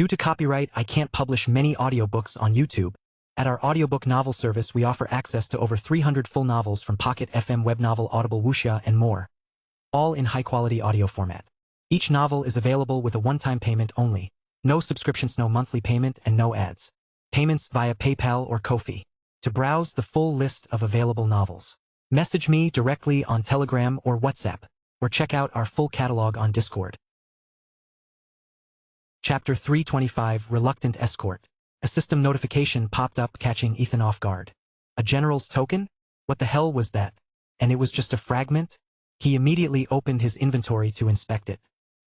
Due to copyright, I can't publish many audiobooks on YouTube. At our audiobook novel service, we offer access to over 300 full novels from Pocket FM, Webnovel, Audible, Wuxia, and more, all in high-quality audio format. Each novel is available with a one-time payment only. No subscriptions, no monthly payment, and no ads. Payments via PayPal or Ko-fi. To browse the full list of available novels, message me directly on Telegram or WhatsApp, or check out our full catalog on Discord. Chapter 325, Reluctant Escort. A system notification popped up, catching Ethan off guard. A general's token? What the hell was that? And it was just a fragment? He immediately opened his inventory to inspect it.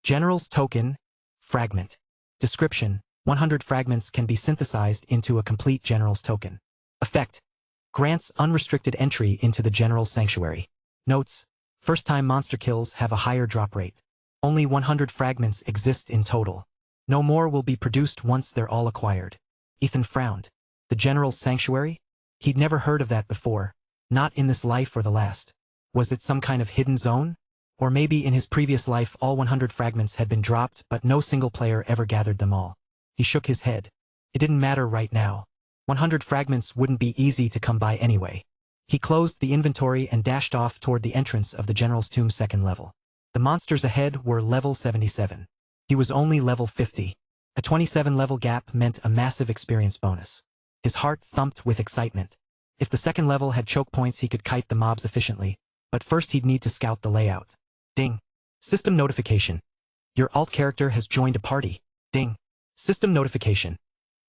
General's token, fragment. Description: 100 fragments can be synthesized into a complete general's token. Effect: grants unrestricted entry into the general's sanctuary. Notes: first-time monster kills have a higher drop rate. Only 100 fragments exist in total. No more will be produced once they're all acquired. Ethan frowned. The general's sanctuary? He'd never heard of that before. Not in this life or the last. Was it some kind of hidden zone? Or maybe in his previous life all 100 fragments had been dropped, but no single player ever gathered them all. He shook his head. It didn't matter right now. 100 fragments wouldn't be easy to come by anyway. He closed the inventory and dashed off toward the entrance of the general's tomb, second level. The monsters ahead were level 77. He was only level 50. A 27-level gap meant a massive experience bonus. His heart thumped with excitement. If the second level had choke points, he could kite the mobs efficiently, but first he'd need to scout the layout. Ding. System notification. Your alt character has joined a party. Ding. System notification.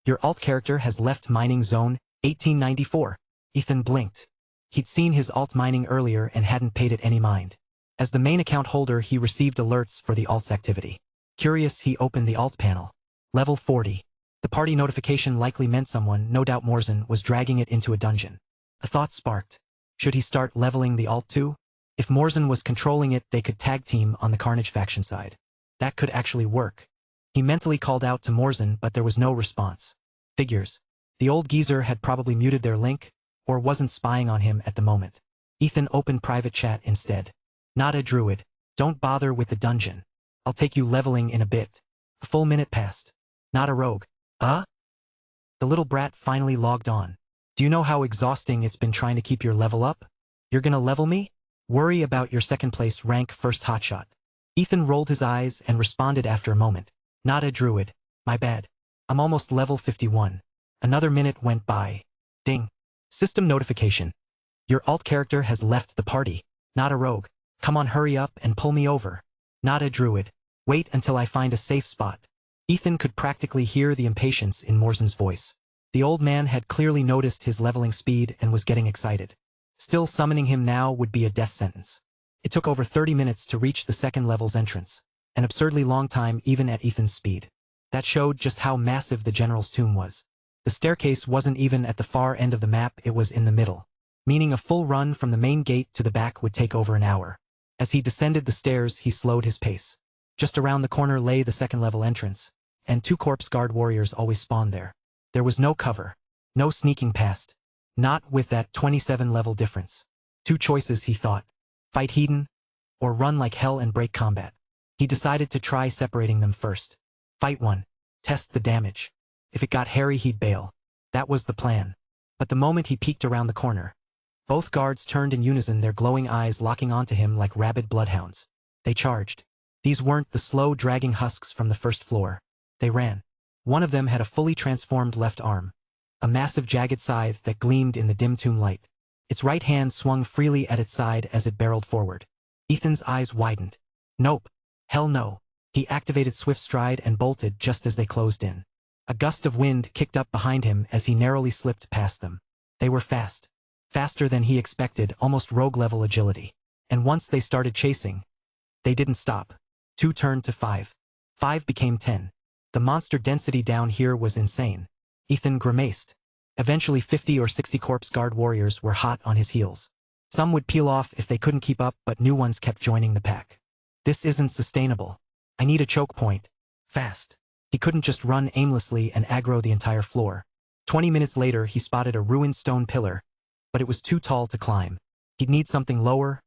Your alt character has left mining zone 1894. Ethan blinked. He'd seen his alt mining earlier and hadn't paid it any mind. As the main account holder, he received alerts for the alt's activity. Curious, he opened the alt panel. Level 40. The party notification likely meant someone, no doubt Morzin, was dragging it into a dungeon. A thought sparked. Should he start leveling the alt too? If Morzin was controlling it, they could tag team on the Carnage faction side. That could actually work. He mentally called out to Morzin, but there was no response. Figures. The old geezer had probably muted their link, or wasn't spying on him at the moment. Ethan opened private chat instead. Not a druid. Don't bother with the dungeon. I'll take you leveling in a bit. A full minute passed. Not a rogue. The little brat finally logged on. Do you know how exhausting it's been trying to keep your level up? You're gonna level me? Worry about your second place rank first, hotshot. Ethan rolled his eyes and responded after a moment. Not a druid. My bad. I'm almost level 51. Another minute went by. Ding. System notification. Your alt character has left the party. Not a rogue. Come on, hurry up and pull me over. Not a druid. Wait until I find a safe spot. Ethan could practically hear the impatience in Morzin's voice. The old man had clearly noticed his leveling speed and was getting excited. Still, summoning him now would be a death sentence. It took over 30 minutes to reach the second level's entrance, an absurdly long time even at Ethan's speed. That showed just how massive the general's tomb was. The staircase wasn't even at the far end of the map, it was in the middle, meaning a full run from the main gate to the back would take over an hour. As he descended the stairs, he slowed his pace. Just around the corner lay the second level entrance, and 2 corpse guard warriors always spawned there. There was no cover, no sneaking past, not with that 27-level difference. 2 choices, he thought. Fight Hedon, or run like hell and break combat. He decided to try separating them first. Fight 1. Test the damage. If it got hairy, he'd bail. That was the plan. But the moment he peeked around the corner, both guards turned in unison, their glowing eyes locking onto him like rabid bloodhounds. They charged. These weren't the slow, dragging husks from the first floor. They ran. One of them had a fully transformed left arm, a massive jagged scythe that gleamed in the dim tomb light. Its right hand swung freely at its side as it barreled forward. Ethan's eyes widened. Nope. Hell no. He activated Swift Stride and bolted just as they closed in. A gust of wind kicked up behind him as he narrowly slipped past them. They were fast. Faster than he expected, almost rogue-level agility. And once they started chasing, they didn't stop. 2 turned to 5. 5 became 10. The monster density down here was insane. Ethan grimaced. Eventually 50 or 60 corpse guard warriors were hot on his heels. Some would peel off if they couldn't keep up, but new ones kept joining the pack. This isn't sustainable. I need a choke point. Fast. He couldn't just run aimlessly and aggro the entire floor. 20 minutes later, he spotted a ruined stone pillar, but it was too tall to climb. He'd need something lower,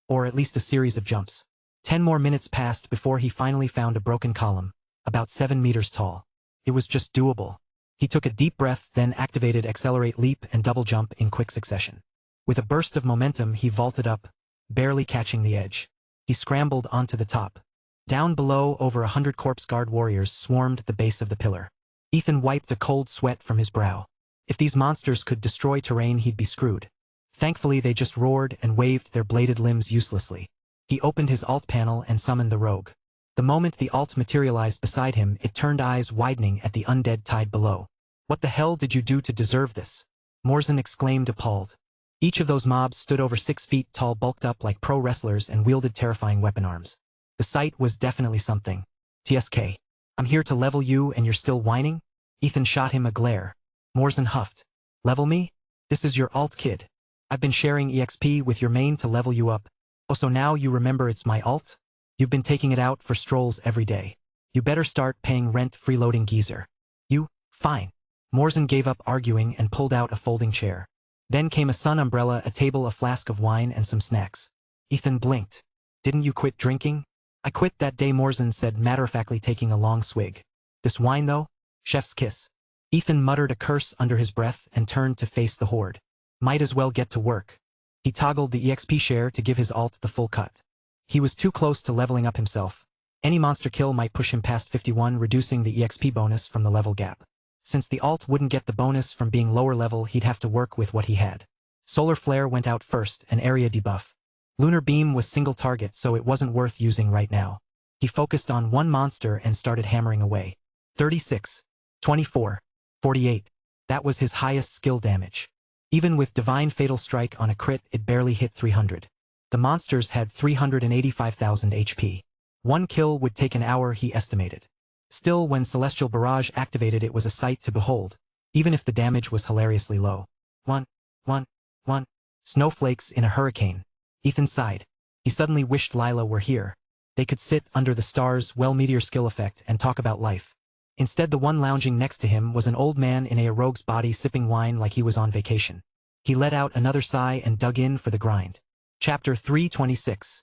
or at least a series of jumps. 10 more minutes passed before he finally found a broken column, about 7 meters tall. It was just doable. He took a deep breath, then activated Accelerate Leap and Double Jump in quick succession. With a burst of momentum, he vaulted up, barely catching the edge. He scrambled onto the top. Down below, over 100 corpse guard warriors swarmed the base of the pillar. Ethan wiped a cold sweat from his brow. If these monsters could destroy terrain, he'd be screwed. Thankfully, they just roared and waved their bladed limbs uselessly. He opened his alt panel and summoned the rogue. The moment the alt materialized beside him, it turned eyes widening at the undead tide below. "What the hell did you do to deserve this?" Morzin exclaimed, appalled. Each of those mobs stood over 6 feet tall, bulked up like pro wrestlers, and wielded terrifying weapon arms. The sight was definitely something. "TSK. I'm here to level you and you're still whining?" Ethan shot him a glare. Morzin huffed. "Level me? This is your alt, kid. I've been sharing EXP with your main to level you up. Oh, so now you remember it's my alt? You've been taking it out for strolls every day. You better start paying rent, freeloading geezer." Fine." Morzin gave up arguing and pulled out a folding chair. Then came a sun umbrella, a table, a flask of wine, and some snacks. Ethan blinked. "Didn't you quit drinking?" "I quit that day," Morzin said, matter-of-factly, taking a long swig. "This wine, though? Chef's kiss." Ethan muttered a curse under his breath and turned to face the horde. Might as well get to work. He toggled the EXP share to give his alt the full cut. He was too close to leveling up himself. Any monster kill might push him past 51, reducing the EXP bonus from the level gap. Since the alt wouldn't get the bonus from being lower level, he'd have to work with what he had. Solar Flare went out first, an area debuff. Lunar Beam was single target, so it wasn't worth using right now. He focused on one monster and started hammering away. 36, 24, 48. That was his highest skill damage. Even with Divine Fatal Strike on a crit, it barely hit 300. The monsters had 385,000 HP. One kill would take an hour, he estimated. Still, when Celestial Barrage activated, it was a sight to behold, even if the damage was hilariously low. One. Snowflakes in a hurricane. Ethan sighed. He suddenly wished Lila were here. They could sit under the stars, meteor skill effect, and talk about life. Instead, the one lounging next to him was an old man in a rogue's body, sipping wine like he was on vacation. He let out another sigh and dug in for the grind. Chapter 326.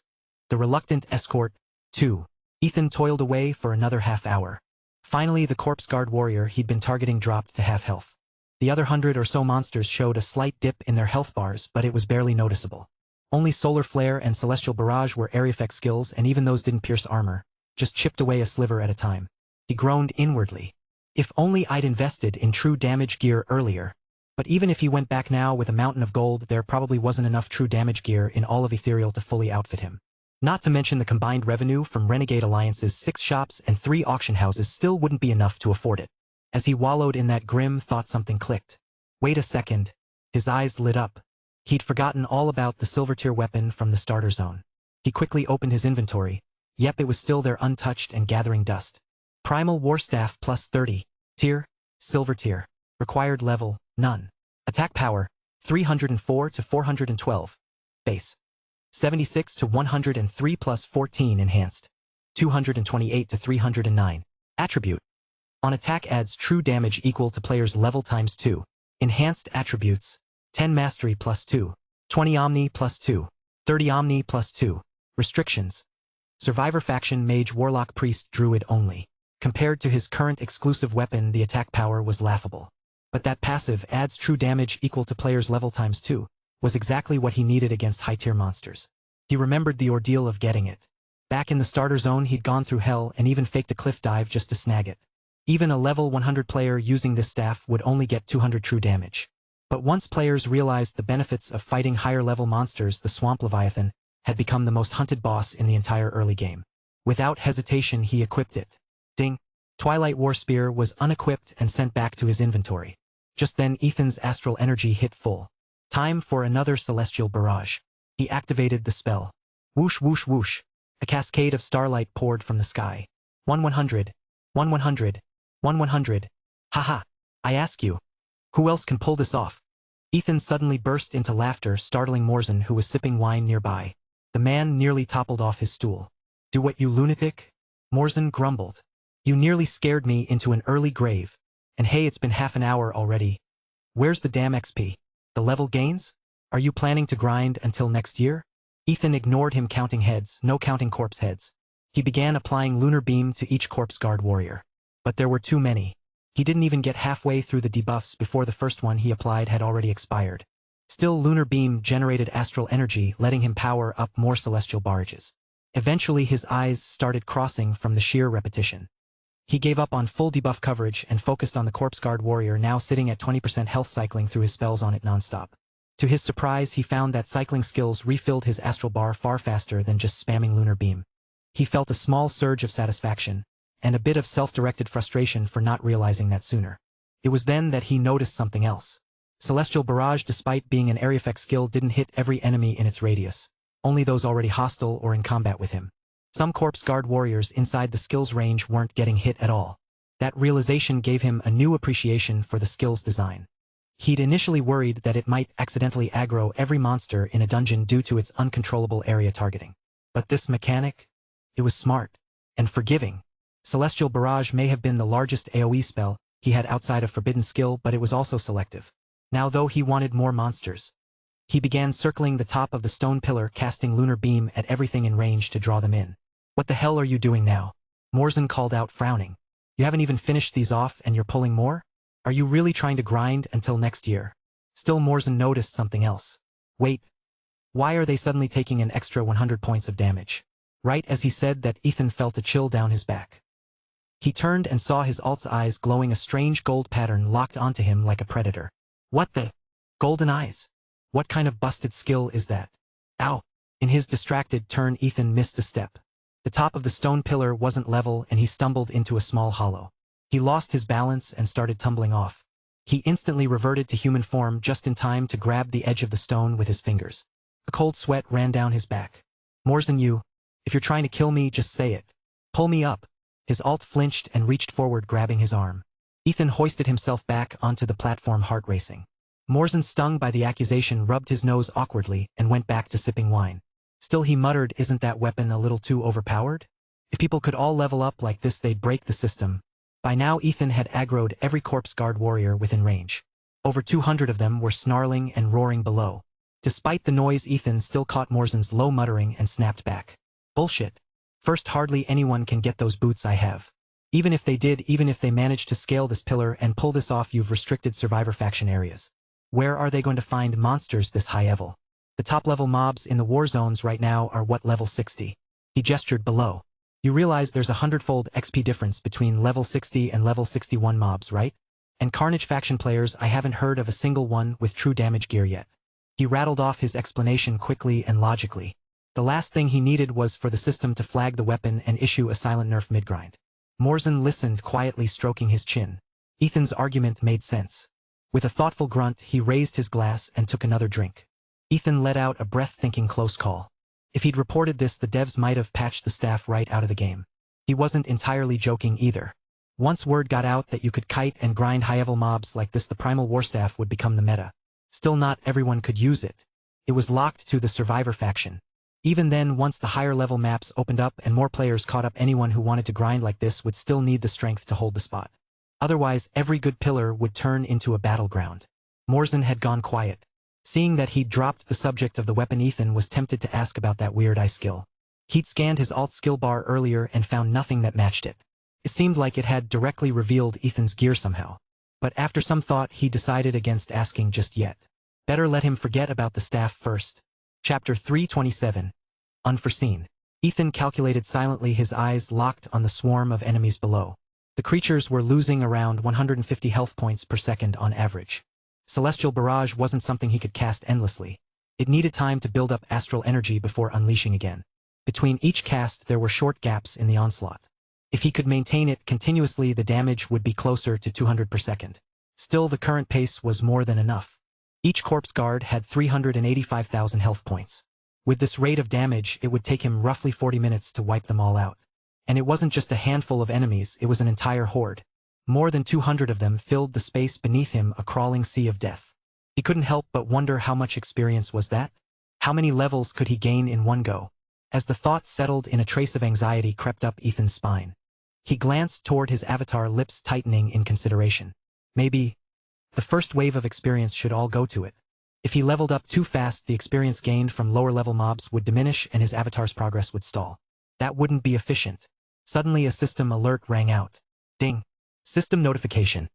The Reluctant Escort, 2. Ethan toiled away for another half hour. Finally, the corpse guard warrior he'd been targeting dropped to half health. The other 100 or so monsters showed a slight dip in their health bars, but it was barely noticeable. Only Solar Flare and Celestial Barrage were area effect skills, and even those didn't pierce armor, just chipped away a sliver at a time. He groaned inwardly. If only I'd invested in true damage gear earlier. But even if he went back now with a mountain of gold, there probably wasn't enough true damage gear in all of Ethereal to fully outfit him. Not to mention the combined revenue from Renegade Alliance's 6 shops and 3 auction houses still wouldn't be enough to afford it. As he wallowed in that grim thought, something clicked. Wait a second. His eyes lit up. He'd forgotten all about the silver tier weapon from the starter zone. He quickly opened his inventory. Yep, it was still there, untouched and gathering dust. Primal Warstaff plus 30. Tier, silver tier. Required level, none. Attack power, 304 to 412. Base, 76 to 103 plus 14 enhanced. 228 to 309. Attribute. On attack adds true damage equal to player's level times 2. Enhanced attributes. 10 mastery plus 2. 20 omni plus 2. 30 omni plus 2. Restrictions. Survivor faction, mage, warlock, priest, druid only. Compared to his current exclusive weapon, the attack power was laughable. But that passive, adds true damage equal to player's level times 2, was exactly what he needed against high-tier monsters. He remembered the ordeal of getting it. Back in the starter zone, he'd gone through hell and even faked a cliff dive just to snag it. Even a level 100 player using this staff would only get 200 true damage. But once players realized the benefits of fighting higher-level monsters, the Swamp Leviathan had become the most hunted boss in the entire early game. Without hesitation, he equipped it. Ding! Twilight War Spear was unequipped and sent back to his inventory. Just then, Ethan's astral energy hit full. Time for another Celestial Barrage. He activated the spell. Whoosh whoosh whoosh. A cascade of starlight poured from the sky. 1-100. 1-100. 1-100. Haha. I ask you. Who else can pull this off? Ethan suddenly burst into laughter, startling Morzin, who was sipping wine nearby. The man nearly toppled off his stool. Do what, you lunatic? Morzin grumbled. You nearly scared me into an early grave. And hey, it's been half an hour already. Where's the damn XP? The level gains? Are you planning to grind until next year? Ethan ignored him, counting heads, no counting corpse heads. He began applying Lunar Beam to each corpse guard warrior. But there were too many. He didn't even get halfway through the debuffs before the first one he applied had already expired. Still, Lunar Beam generated astral energy, letting him power up more celestial barrages. Eventually his eyes started crossing from the sheer repetition. He gave up on full debuff coverage and focused on the Corpse Guard warrior now sitting at 20% health, cycling through his spells on it nonstop. To his surprise, he found that cycling skills refilled his astral bar far faster than just spamming Lunar Beam. He felt a small surge of satisfaction, and a bit of self-directed frustration for not realizing that sooner. It was then that he noticed something else. Celestial Barrage, despite being an area effect skill, didn't hit every enemy in its radius, only those already hostile or in combat with him. Some Corpse Guard warriors inside the skill's range weren't getting hit at all. That realization gave him a new appreciation for the skill's design. He'd initially worried that it might accidentally aggro every monster in a dungeon due to its uncontrollable area targeting. But this mechanic? It was smart. And forgiving. Celestial Barrage may have been the largest AoE spell he had outside of Forbidden Skill, but it was also selective. Now though he wanted more monsters. He began circling the top of the stone pillar, casting Lunar Beam at everything in range to draw them in. "What the hell are you doing now?" Morzan called out, frowning. "You haven't even finished these off and you're pulling more? Are you really trying to grind until next year?" Still, Morzan noticed something else. Wait. Why are they suddenly taking an extra 100 points of damage? Right as he said that, Ethan felt a chill down his back. He turned and saw his alt's eyes glowing a strange gold pattern locked onto him like a predator. What the? Golden eyes? What kind of busted skill is that? Ow! In his distracted turn, Ethan missed a step. The top of the stone pillar wasn't level and he stumbled into a small hollow. He lost his balance and started tumbling off. He instantly reverted to human form just in time to grab the edge of the stone with his fingers. A cold sweat ran down his back. Morzan, if you're trying to kill me, just say it. Pull me up. His alt flinched and reached forward, grabbing his arm. Ethan hoisted himself back onto the platform, heart racing. Morzan, stung by the accusation, rubbed his nose awkwardly and went back to sipping wine. Still, he muttered, "Isn't that weapon a little too overpowered? If people could all level up like this, they'd break the system." By now Ethan had aggroed every Corpse Guard warrior within range. Over 200 of them were snarling and roaring below. Despite the noise, Ethan still caught Morzan's low muttering and snapped back. "Bullshit. First, hardly anyone can get those boots I have. Even if they did, even if they managed to scale this pillar and pull this off, you've restricted survivor faction areas. Where are they going to find monsters this high level? The top-level mobs in the war zones right now are what, level 60? He gestured below. You realize there's a 100-fold XP difference between level 60 and level 61 mobs, right? And Carnage faction players, I haven't heard of a single one with true damage gear yet." He rattled off his explanation quickly and logically. The last thing he needed was for the system to flag the weapon and issue a silent nerf mid-grind. Morzan listened, quietly stroking his chin. Ethan's argument made sense. With a thoughtful grunt, he raised his glass and took another drink. Ethan let out a breath, thinking, close call. If he'd reported this, the devs might have patched the staff right out of the game. He wasn't entirely joking either. Once word got out that you could kite and grind high-level mobs like this, the Primal Warstaff would become the meta. Still, not everyone could use it. It was locked to the survivor faction. Even then, once the higher-level maps opened up and more players caught up, anyone who wanted to grind like this would still need the strength to hold the spot. Otherwise, every good pillar would turn into a battleground. Morzan had gone quiet. Seeing that he'd dropped the subject of the weapon, Ethan was tempted to ask about that weird eye skill. He'd scanned his alt skill bar earlier and found nothing that matched it. It seemed like it had directly revealed Ethan's gear somehow. But after some thought, he decided against asking just yet. Better let him forget about the staff first. Chapter 327. Unforeseen. Ethan calculated silently, his eyes locked on the swarm of enemies below. The creatures were losing around 150 health points per second on average. Celestial Barrage wasn't something he could cast endlessly. It needed time to build up astral energy before unleashing again. Between each cast there were short gaps in the onslaught. If he could maintain it continuously, the damage would be closer to 200 per second. Still, the current pace was more than enough. Each Corpse Guard had 385,000 health points. With this rate of damage, it would take him roughly 40 minutes to wipe them all out. And it wasn't just a handful of enemies, it was an entire horde. More than 200 of them filled the space beneath him, a crawling sea of death. He couldn't help but wonder, how much experience was that? How many levels could he gain in one go? As the thought settled in, a trace of anxiety crept up Ethan's spine. He glanced toward his avatar, lips tightening in consideration. Maybe the first wave of experience should all go to it. If he leveled up too fast, the experience gained from lower-level mobs would diminish and his avatar's progress would stall. That wouldn't be efficient. Suddenly a system alert rang out. Ding. System notification.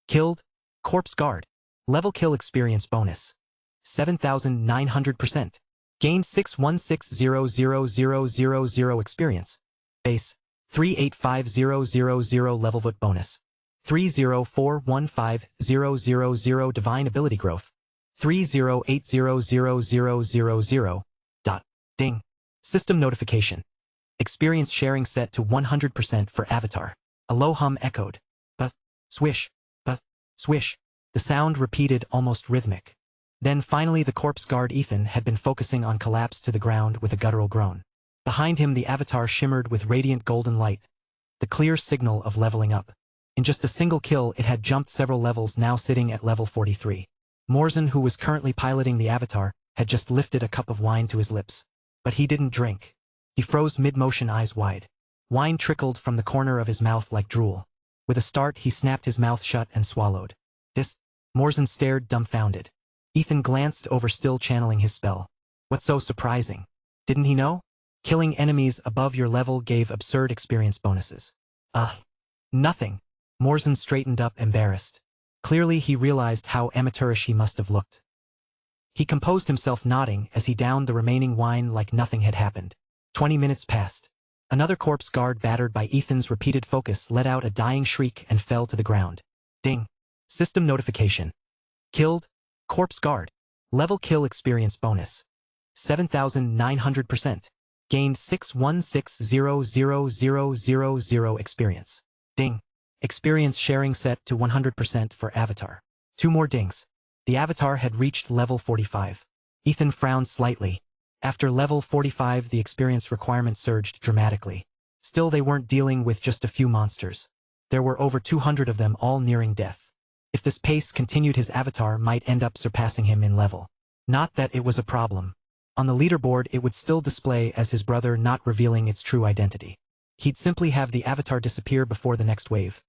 Killed. Corpse Guard. Level kill experience bonus. 7,900%. Gained 616,000,000 experience. Base. 385,000 level vote bonus. 30415,000 divine ability growth. 308,000,000. Ding. System notification. Experience sharing set to 100% for avatar. A low hum echoed. But, swish, but, swish. The sound repeated almost rhythmic. Then finally the corpse guard Ethan had been focusing on collapsed to the ground with a guttural groan. Behind him the avatar shimmered with radiant golden light. The clear signal of leveling up. In just a single kill it had jumped several levels, now sitting at level 43. Morzan, who was currently piloting the avatar, had just lifted a cup of wine to his lips. But he didn't drink. He froze mid-motion, eyes wide. Wine trickled from the corner of his mouth like drool. With a start he snapped his mouth shut and swallowed. This? Morzan stared dumbfounded. Ethan glanced over, still channeling his spell. What's so surprising? Didn't he know? Killing enemies above your level gave absurd experience bonuses. Nothing. Morzan straightened up, embarrassed. Clearly he realized how amateurish he must have looked. He composed himself, nodding as he downed the remaining wine like nothing had happened. 20 minutes passed. Another corpse guard, battered by Ethan's repeated focus, let out a dying shriek and fell to the ground. Ding. System notification. Killed. Corpse Guard. Level kill experience bonus. 7,900%. Gained 616,000,000 experience. Ding. Experience sharing set to 100% for avatar. 2 more dings. The avatar had reached level 45. Ethan frowned slightly. After level 45 the experience requirement surged dramatically. Still, they weren't dealing with just a few monsters. There were over 200 of them, all nearing death. If this pace continued his avatar might end up surpassing him in level. Not that it was a problem. On the leaderboard it would still display as his brother, not revealing its true identity. He'd simply have the avatar disappear before the next wave.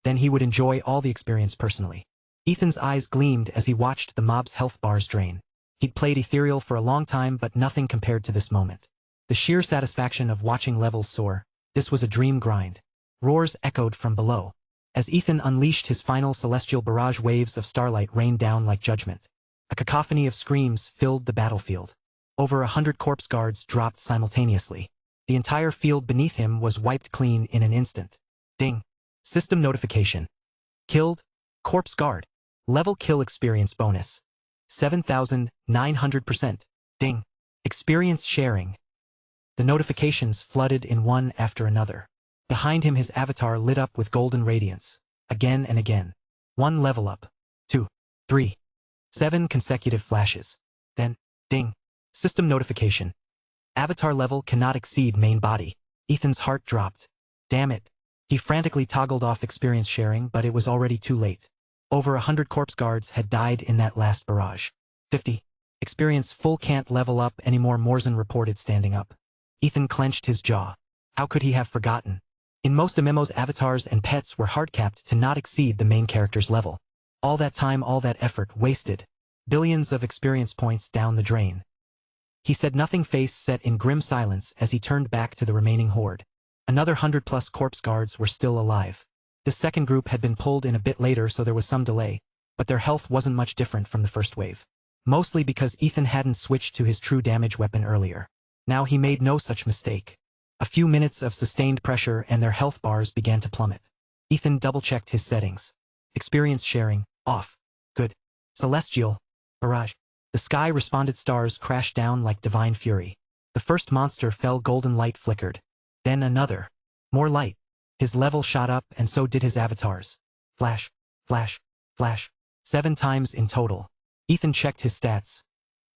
Then he would enjoy all the experience personally. Ethan's eyes gleamed as he watched the mob's health bars drain. He'd played Ethereal for a long time, but nothing compared to this moment. The sheer satisfaction of watching levels soar. This was a dream grind. Roars echoed from below. As Ethan unleashed his final celestial barrage, waves of starlight rained down like judgment. A cacophony of screams filled the battlefield. Over 100 corpse guards dropped simultaneously. The entire field beneath him was wiped clean in an instant. Ding. System notification. Killed. Corpse Guard. Level kill experience bonus. 7,900%. Ding. Experience sharing. The notifications flooded in one after another. Behind him his avatar lit up with golden radiance. Again and again. 1 level up. 2. 3. 7 consecutive flashes. Then, ding. System notification. Avatar level cannot exceed main body. Ethan's heart dropped. Damn it. He frantically toggled off experience sharing, but it was already too late. Over 100 corpse guards had died in that last barrage. 50. Experience full, can't level up anymore, Morzan reported, standing up. Ethan clenched his jaw. How could he have forgotten? In most MMOs, avatars and pets were hard-capped to not exceed the main character's level. All that time, all that effort, wasted. Billions of experience points down the drain. He said nothing, face set in grim silence as he turned back to the remaining horde. Another 100+ corpse guards were still alive. This second group had been pulled in a bit later, so there was some delay, but their health wasn't much different from the first wave. Mostly because Ethan hadn't switched to his true damage weapon earlier. Now he made no such mistake. A few minutes of sustained pressure and their health bars began to plummet. Ethan double-checked his settings. Experience sharing, off. Good. Celestial. Barrage. The sky responded, stars crashed down like divine fury. The first monster fell, golden light flickered. Then another. More light. His level shot up, and so did his avatar's. Flash. Flash. Flash. 7 times in total. Ethan checked his stats.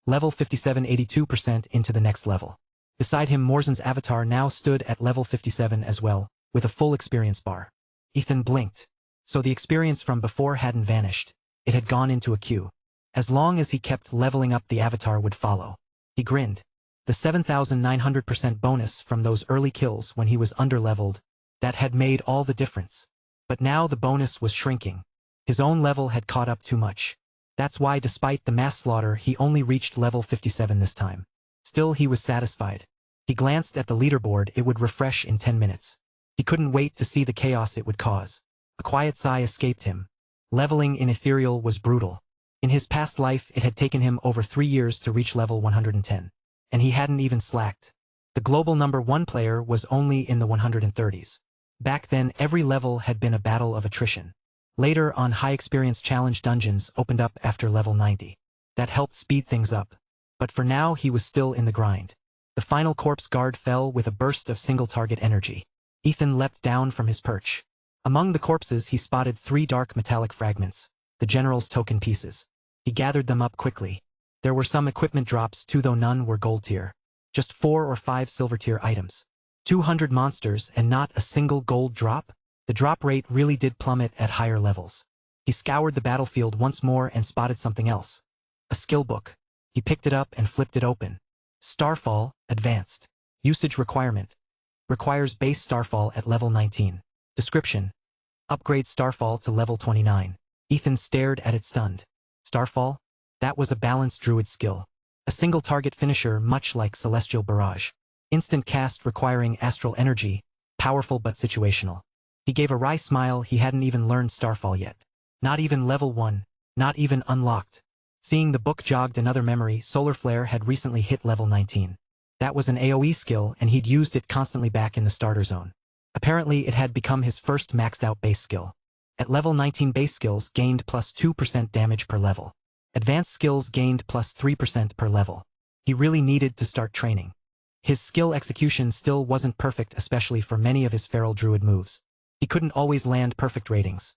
Level 57, 82% into the next level. Beside him, Morzan's avatar now stood at level 57 as well, with a full experience bar. Ethan blinked. So the experience from before hadn't vanished. It had gone into a queue. As long as he kept leveling up, the avatar would follow. He grinned. The 7,900% bonus from those early kills when he was underleveled, that had made all the difference. But now the bonus was shrinking. His own level had caught up too much. That's why, despite the mass slaughter, he only reached level 57 this time. Still, he was satisfied. He glanced at the leaderboard. It would refresh in 10 minutes. He couldn't wait to see the chaos it would cause. A quiet sigh escaped him. Leveling in Ethereal was brutal. In his past life it had taken him over 3 years to reach level 110. And he hadn't even slacked. The global #1 player was only in the 130s. Back then every level had been a battle of attrition. Later on high-experience challenge dungeons opened up after level 90. That helped speed things up. But for now he was still in the grind. The final corpse guard fell with a burst of single-target energy. Ethan leapt down from his perch. Among the corpses he spotted 3 dark metallic fragments, the general's token pieces. He gathered them up quickly. There were some equipment drops too, though none were gold tier. Just 4 or 5 silver tier items. 200 monsters and not a single gold drop? The drop rate really did plummet at higher levels. He scoured the battlefield once more and spotted something else. A skill book. He picked it up and flipped it open. Starfall, Advanced. Usage requirement. Requires base Starfall at level 19. Description. Upgrade Starfall to level 29. Ethan stared at it stunned. Starfall? That was a balanced druid skill. A single target finisher much like Celestial Barrage. Instant cast requiring astral energy, powerful but situational. He gave a wry smile. He hadn't even learned Starfall yet. Not even level 1, not even unlocked. Seeing the book jogged another memory. Solar Flare had recently hit level 19. That was an AoE skill and he'd used it constantly back in the starter zone. Apparently it had become his first maxed out base skill. At level 19 base skills gained plus 2% damage per level. Advanced skills gained plus 3% per level. He really needed to start training. His skill execution still wasn't perfect, especially for many of his feral druid moves. He couldn't always land perfect ratings.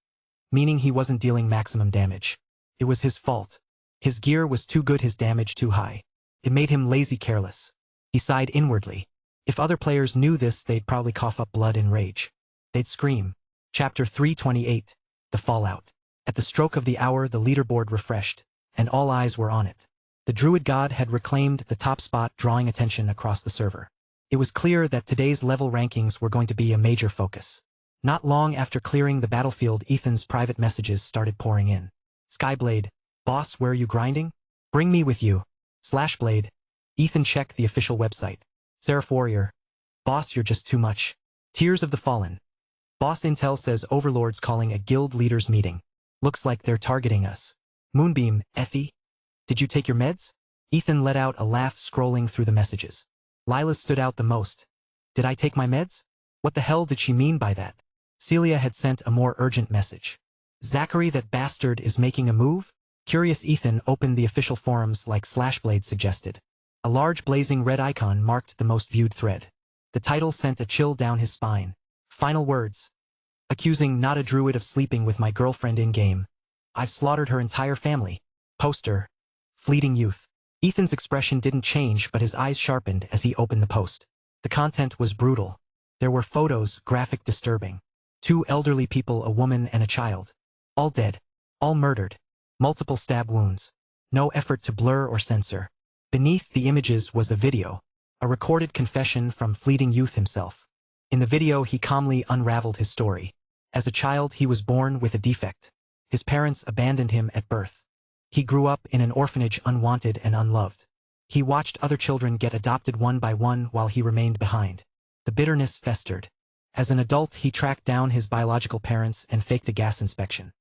Meaning he wasn't dealing maximum damage. It was his fault. His gear was too good, his damage too high. It made him lazy, careless. He sighed inwardly. If other players knew this, they'd probably cough up blood in rage. They'd scream. Chapter 328. The Fallout. At the stroke of the hour the leaderboard refreshed, and all eyes were on it. The druid god had reclaimed the top spot, drawing attention across the server. It was clear that today's level rankings were going to be a major focus. Not long after clearing the battlefield, Ethan's private messages started pouring in. Skyblade. Boss, where are you grinding? Bring me with you. Slashblade. Ethan checked the official website. Seraph Warrior. Boss, you're just too much. Tears of the Fallen. Boss intel says Overlord's calling a guild leaders meeting. Looks like they're targeting us. Moonbeam. Effie? Did you take your meds? Ethan let out a laugh, scrolling through the messages. Lila's stood out the most. Did I take my meds? What the hell did she mean by that? Celia had sent a more urgent message. Zachary, that bastard, is making a move? Curious Ethan opened the official forums like Slashblade suggested. A large blazing red icon marked the most viewed thread. The title sent a chill down his spine. Final words. Accusing not a druid of sleeping with my girlfriend in-game. I've slaughtered her entire family. Poster. Fleeting youth. Ethan's expression didn't change, but his eyes sharpened as he opened the post. The content was brutal. There were photos, graphic, disturbing. 2 elderly people, a woman and a child. All dead. All murdered. Multiple stab wounds. No effort to blur or censor. Beneath the images was a video. A recorded confession from Fleeting Youth himself. In the video he calmly unraveled his story. As a child he was born with a defect. His parents abandoned him at birth. He grew up in an orphanage, unwanted and unloved. He watched other children get adopted one by one while he remained behind. The bitterness festered. As an adult he tracked down his biological parents and faked a gas inspection.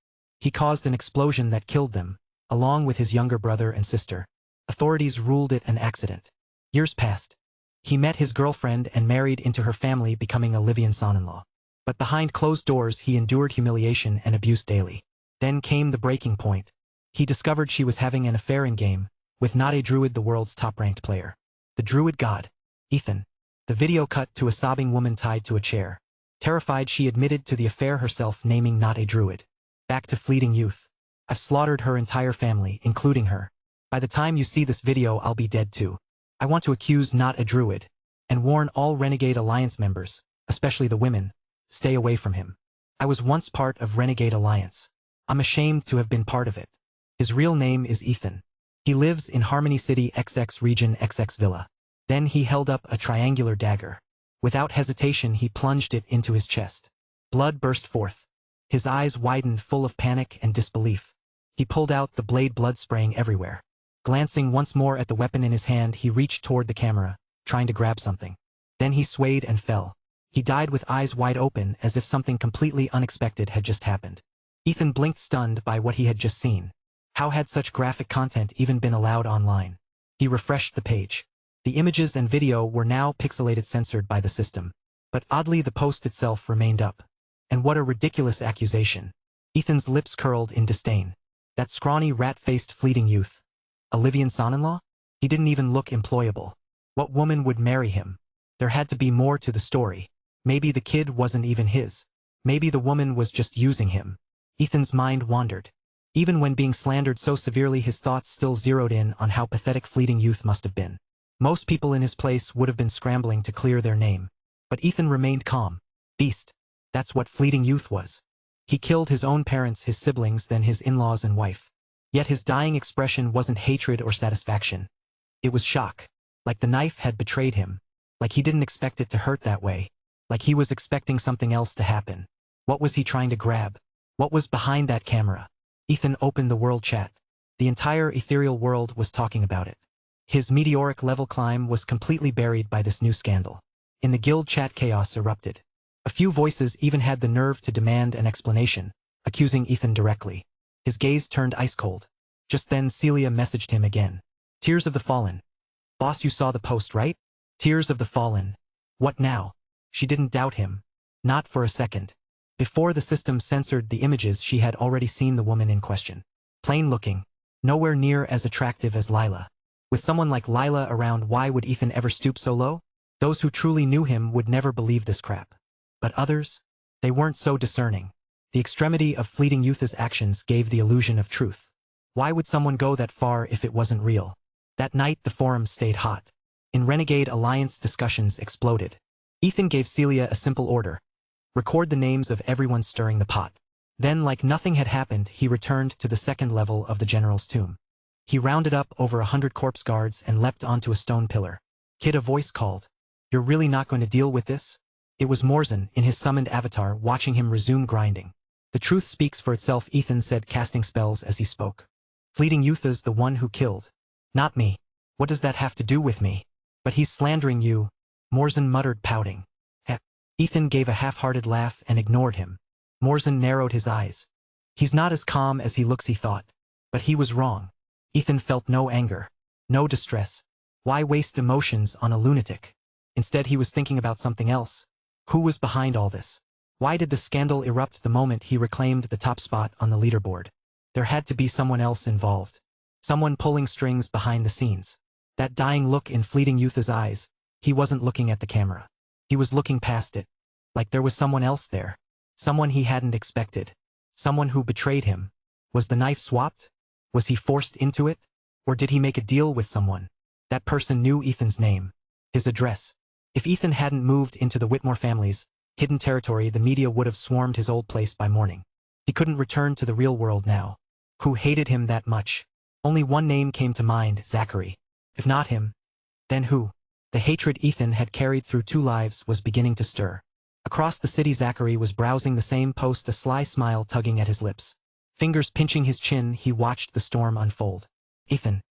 He caused an explosion that killed them, along with his younger brother and sister. Authorities ruled it an accident. Years passed. He met his girlfriend and married into her family, becoming Olivian's son-in-law. But behind closed doors he endured humiliation and abuse daily. Then came the breaking point. He discovered she was having an affair in-game, with not a druid, the world's top-ranked player. The druid god. Ethan. The video cut to a sobbing woman tied to a chair. Terrified she admitted to the affair herself, naming not a druid. Back to Fleeting Youth. I've slaughtered her entire family, including her. By the time you see this video I'll be dead too. I want to accuse not a druid, and warn all Renegade Alliance members, especially the women, stay away from him. I was once part of Renegade Alliance. I'm ashamed to have been part of it. His real name is Ethan. He lives in Harmony City XX Region XX Villa. Then he held up a triangular dagger. Without hesitation he plunged it into his chest. Blood burst forth. His eyes widened, full of panic and disbelief. He pulled out the blade, blood spraying everywhere. Glancing once more at the weapon in his hand, he reached toward the camera, trying to grab something. Then he swayed and fell. He died with eyes wide open as if something completely unexpected had just happened. Ethan blinked, stunned by what he had just seen. How had such graphic content even been allowed online? He refreshed the page. The images and video were now pixelated, censored by the system. But oddly, the post itself remained up. And what a ridiculous accusation. Ethan's lips curled in disdain. That scrawny, rat-faced, fleeting youth. A Livian son-in-law? He didn't even look employable. What woman would marry him? There had to be more to the story. Maybe the kid wasn't even his. Maybe the woman was just using him. Ethan's mind wandered. Even when being slandered so severely, his thoughts still zeroed in on how pathetic fleeting youth must have been. Most people in his place would have been scrambling to clear their name. But Ethan remained calm. Beast. That's what fleeting youth was. He killed his own parents, his siblings, then his in-laws and wife. Yet his dying expression wasn't hatred or satisfaction. It was shock. Like the knife had betrayed him. Like he didn't expect it to hurt that way. Like he was expecting something else to happen. What was he trying to grab? What was behind that camera? Ethan opened the world chat. The entire ethereal world was talking about it. His meteoric level climb was completely buried by this new scandal. In the guild chat, chaos erupted. A few voices even had the nerve to demand an explanation, accusing Ethan directly. His gaze turned ice cold. Just then Celia messaged him again. Tears of the Fallen. Boss, you saw the post, right? Tears of the Fallen. What now? She didn't doubt him. Not for a second. Before the system censored the images, she had already seen the woman in question. Plain looking. Nowhere near as attractive as Lila. With someone like Lila around, why would Ethan ever stoop so low? Those who truly knew him would never believe this crap. But others? They weren't so discerning. The extremity of fleeting youth's actions gave the illusion of truth. Why would someone go that far if it wasn't real? That night the forums stayed hot. In Renegade Alliance, discussions exploded. Ethan gave Celia a simple order. Record the names of everyone stirring the pot. Then, like nothing had happened, he returned to the second level of the general's tomb. He rounded up over 100 corpse guards and leapt onto a stone pillar. Kid, a voice called. You're really not going to deal with this? It was Morzan, in his summoned avatar, watching him resume grinding. The truth speaks for itself, Ethan said, casting spells as he spoke. Fleeting youth is the one who killed. Not me. What does that have to do with me? But he's slandering you, Morzan muttered, pouting. Ethan gave a half-hearted laugh and ignored him. Morzan narrowed his eyes. He's not as calm as he looks, he thought. But he was wrong. Ethan felt no anger, no distress. Why waste emotions on a lunatic? Instead, he was thinking about something else. Who was behind all this? Why did the scandal erupt the moment he reclaimed the top spot on the leaderboard? There had to be someone else involved. Someone pulling strings behind the scenes. That dying look in fleeting youth's eyes, he wasn't looking at the camera. He was looking past it. Like there was someone else there. Someone he hadn't expected. Someone who betrayed him. Was the knife swapped? Was he forced into it? Or did he make a deal with someone? That person knew Ethan's name. His address. If Ethan hadn't moved into the Whitmore family's hidden territory, the media would have swarmed his old place by morning. He couldn't return to the real world now. Who hated him that much? Only one name came to mind, Zachary. If not him, then who? The hatred Ethan had carried through 2 lives was beginning to stir. Across the city, Zachary was browsing the same post, a sly smile tugging at his lips. Fingers pinching his chin, he watched the storm unfold. Ethan.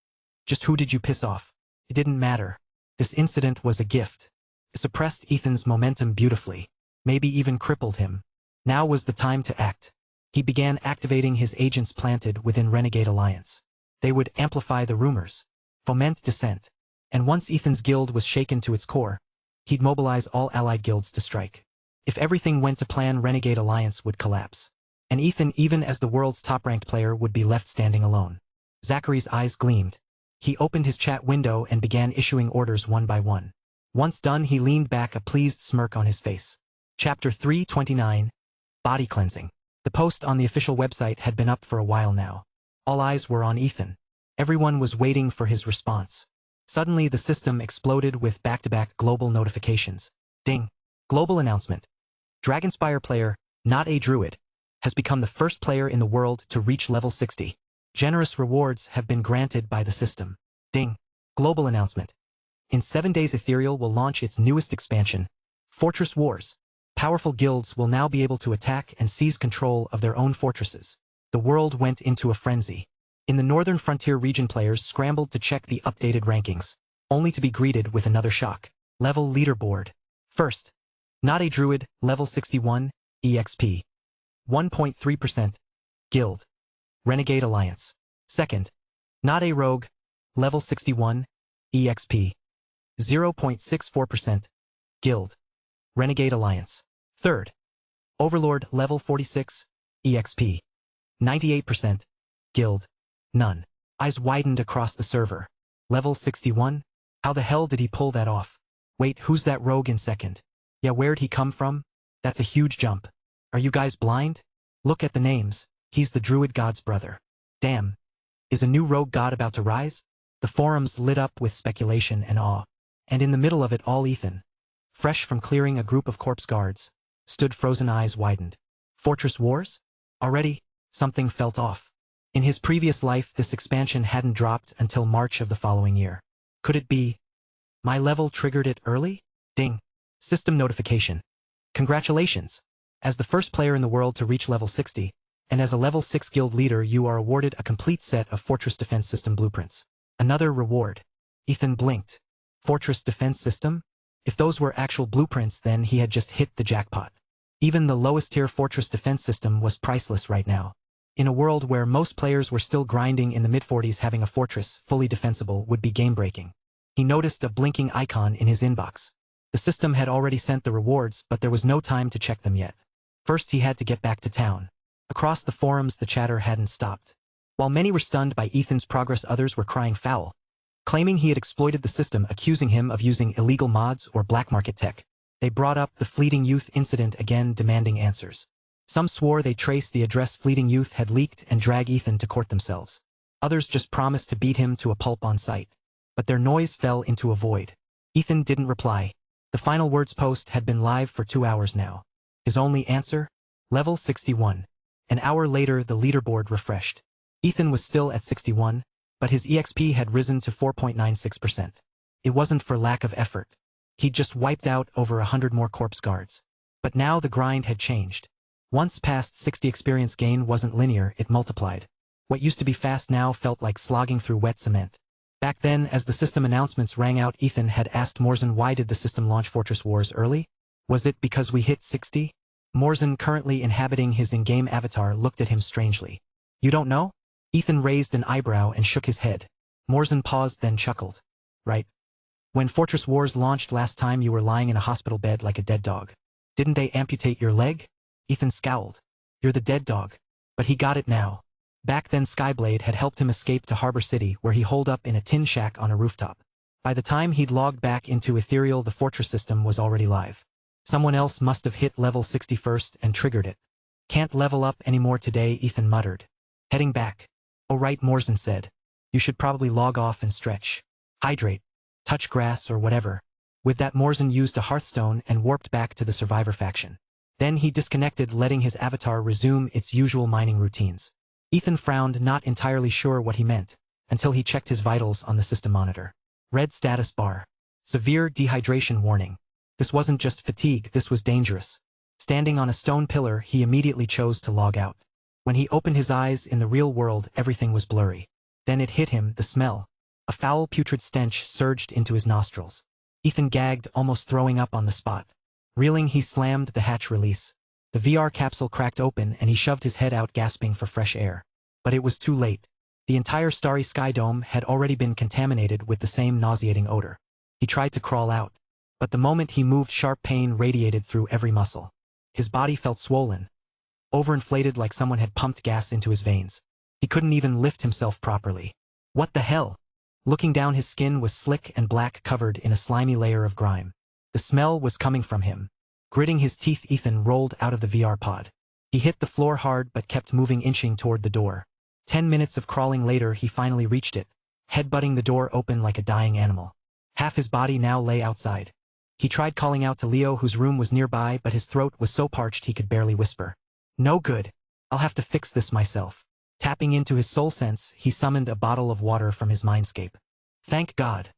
Just who did you piss off? It didn't matter. This incident was a gift. It suppressed Ethan's momentum beautifully. Maybe even crippled him. Now was the time to act. He began activating his agents planted within Renegade Alliance. They would amplify the rumors. Foment dissent. And once Ethan's guild was shaken to its core, he'd mobilize all allied guilds to strike. If everything went to plan, Renegade Alliance would collapse. And Ethan, even as the world's top-ranked player, would be left standing alone. Zachary's eyes gleamed. He opened his chat window and began issuing orders one by one. Once done, he leaned back, a pleased smirk on his face. Chapter 329. Body Cleansing. The post on the official website had been up for a while now. All eyes were on Ethan. Everyone was waiting for his response. Suddenly, the system exploded with back-to-back global notifications. Ding. Global announcement. Dragonspire player, not a druid, has become the first player in the world to reach level 60. Generous rewards have been granted by the system. Ding. Global announcement. In 7 days, Ethereal will launch its newest expansion, Fortress Wars. Powerful guilds will now be able to attack and seize control of their own fortresses. The world went into a frenzy. In the Northern Frontier region, players scrambled to check the updated rankings, only to be greeted with another shock. Level leaderboard. First. Not a druid, level 61, EXP. 1.3%. Guild. Renegade Alliance. Second. Not a rogue, level 61, EXP. 0.64%. Guild. Renegade Alliance. Third. Overlord, level 46, EXP. 98%. Guild. None. Eyes widened across the server. Level 61? How the hell did he pull that off? Wait, who's that rogue in second? Yeah, where'd he come from? That's a huge jump. Are you guys blind? Look at the names. He's the druid god's brother. Damn. Is a new rogue god about to rise? The forums lit up with speculation and awe. And in the middle of it all, Ethan, fresh from clearing a group of corpse guards, stood frozen, eyes widened. Fortress Wars? Already, something felt off. In his previous life, this expansion hadn't dropped until March of the following year. Could it be? My level triggered it early? Ding. System notification. Congratulations! As the first player in the world to reach level 60, and as a level 6 guild leader, you are awarded a complete set of Fortress Defense System blueprints. Another reward. Ethan blinked. Fortress Defense System? If those were actual blueprints, then he had just hit the jackpot. Even the lowest tier Fortress Defense System was priceless right now. In a world where most players were still grinding in the mid-40s, having a fortress fully defensible would be game-breaking. He noticed a blinking icon in his inbox. The system had already sent the rewards, but there was no time to check them yet. First, he had to get back to town. Across the forums, the chatter hadn't stopped. While many were stunned by Ethan's progress, others were crying foul, claiming he had exploited the system, accusing him of using illegal mods or black market tech. They brought up the Fleeting Youth incident again, demanding answers. Some swore they traced the address Fleeting Youth had leaked and drag Ethan to court themselves. Others just promised to beat him to a pulp on sight. But their noise fell into a void. Ethan didn't reply. The final words post had been live for 2 hours now. His only answer? Level 61. An hour later, the leaderboard refreshed. Ethan was still at 61, but his EXP had risen to 4.96%. It wasn't for lack of effort. He'd just wiped out over 100 more corpse guards. But now the grind had changed. Once past 60, experience gain wasn't linear, it multiplied. What used to be fast now felt like slogging through wet cement. Back then, as the system announcements rang out, Ethan had asked Morzan, why did the system launch Fortress Wars early? Was it because we hit 60? Morzan, currently inhabiting his in-game avatar, looked at him strangely. You don't know? Ethan raised an eyebrow and shook his head. Morzan paused, then chuckled. Right. When Fortress Wars launched last time, you were lying in a hospital bed like a dead dog. Didn't they amputate your leg? Ethan scowled. You're the dead dog. But he got it now. Back then, Skyblade had helped him escape to Harbor City, where he holed up in a tin shack on a rooftop. By the time he'd logged back into Ethereal, the fortress system was already live. Someone else must have hit level 60 first and triggered it. Can't level up anymore today, Ethan muttered. Heading back. Oh right, Morzan said. You should probably log off and stretch. Hydrate. Touch grass or whatever. With that, Morzan used a Hearthstone and warped back to the Survivor faction. Then he disconnected, letting his avatar resume its usual mining routines. Ethan frowned, not entirely sure what he meant, until he checked his vitals on the system monitor. Red status bar. Severe dehydration warning. This wasn't just fatigue, this was dangerous. Standing on a stone pillar, he immediately chose to log out. When he opened his eyes in the real world, everything was blurry. Then it hit him, the smell. A foul, putrid stench surged into his nostrils. Ethan gagged, almost throwing up on the spot. Reeling, he slammed the hatch release. The VR capsule cracked open and he shoved his head out, gasping for fresh air. But it was too late. The entire starry sky dome had already been contaminated with the same nauseating odor. He tried to crawl out. But the moment he moved, sharp pain radiated through every muscle. His body felt swollen, overinflated, like someone had pumped gas into his veins. He couldn't even lift himself properly. What the hell? Looking down, his skin was slick and black, covered in a slimy layer of grime. The smell was coming from him. Gritting his teeth, Ethan rolled out of the VR pod. He hit the floor hard but kept moving, inching toward the door. 10 minutes of crawling later, he finally reached it, headbutting the door open like a dying animal. Half his body now lay outside. He tried calling out to Leo, whose room was nearby, but his throat was so parched he could barely whisper. No good. I'll have to fix this myself. Tapping into his soul sense, he summoned a bottle of water from his mindscape. Thank God.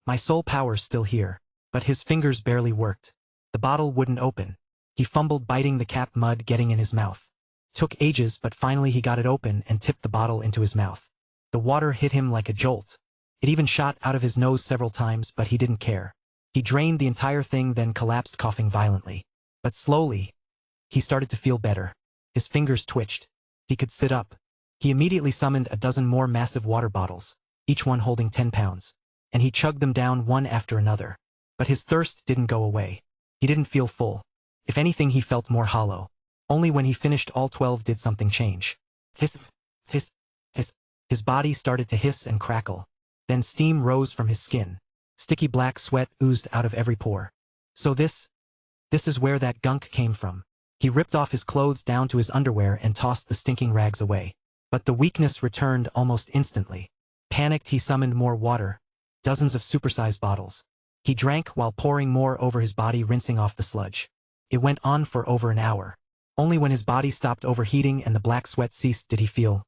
My soul power's still here. But his fingers barely worked. The bottle wouldn't open. He fumbled, biting the cap, mud getting in his mouth. Took ages, but finally he got it open and tipped the bottle into his mouth. The water hit him like a jolt. It even shot out of his nose several times, but he didn't care. He drained the entire thing, then collapsed, coughing violently. But slowly, he started to feel better. His fingers twitched. He could sit up. He immediately summoned a dozen more massive water bottles, each one holding 10 pounds. And he chugged them down one after another. But his thirst didn't go away. He didn't feel full. If anything, he felt more hollow. Only when he finished all 12 did something change. Hiss, hiss, hiss. His body started to hiss and crackle. Then steam rose from his skin. Sticky black sweat oozed out of every pore. So this is where that gunk came from. He ripped off his clothes down to his underwear and tossed the stinking rags away. But the weakness returned almost instantly. Panicked, he summoned more water, dozens of supersized bottles. He drank while pouring more over his body, rinsing off the sludge. It went on for over an hour. Only when his body stopped overheating and the black sweat ceased did he feel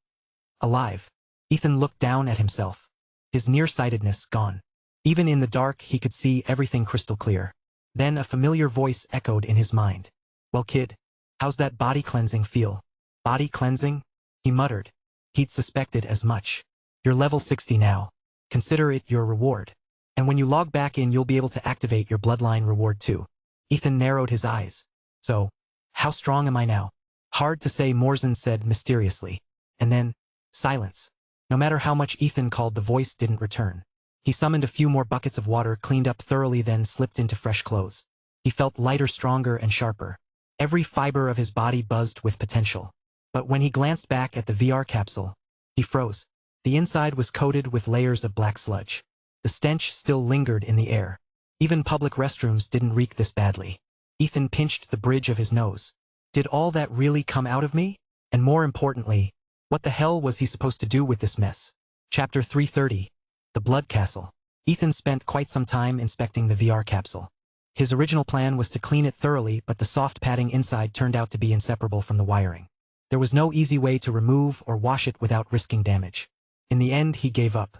alive. Ethan looked down at himself. His nearsightedness gone. Even in the dark, he could see everything crystal clear. Then a familiar voice echoed in his mind. "Well, kid, how's that body cleansing feel?" "Body cleansing?" he muttered. He'd suspected as much. "You're level 60 now. Consider it your reward. And when you log back in, you'll be able to activate your Bloodline reward too." Ethan narrowed his eyes. "So, how strong am I now?" "Hard to say," Morzin said mysteriously. And then, silence. No matter how much Ethan called, the voice didn't return. He summoned a few more buckets of water, cleaned up thoroughly, then slipped into fresh clothes. He felt lighter, stronger, and sharper. Every fiber of his body buzzed with potential. But when he glanced back at the VR capsule, he froze. The inside was coated with layers of black sludge. The stench still lingered in the air. Even public restrooms didn't reek this badly. Ethan pinched the bridge of his nose. Did all that really come out of me? And more importantly, what the hell was he supposed to do with this mess? Chapter 330. The Blood Castle. Ethan spent quite some time inspecting the VR capsule. His original plan was to clean it thoroughly, but the soft padding inside turned out to be inseparable from the wiring. There was no easy way to remove or wash it without risking damage. In the end, he gave up.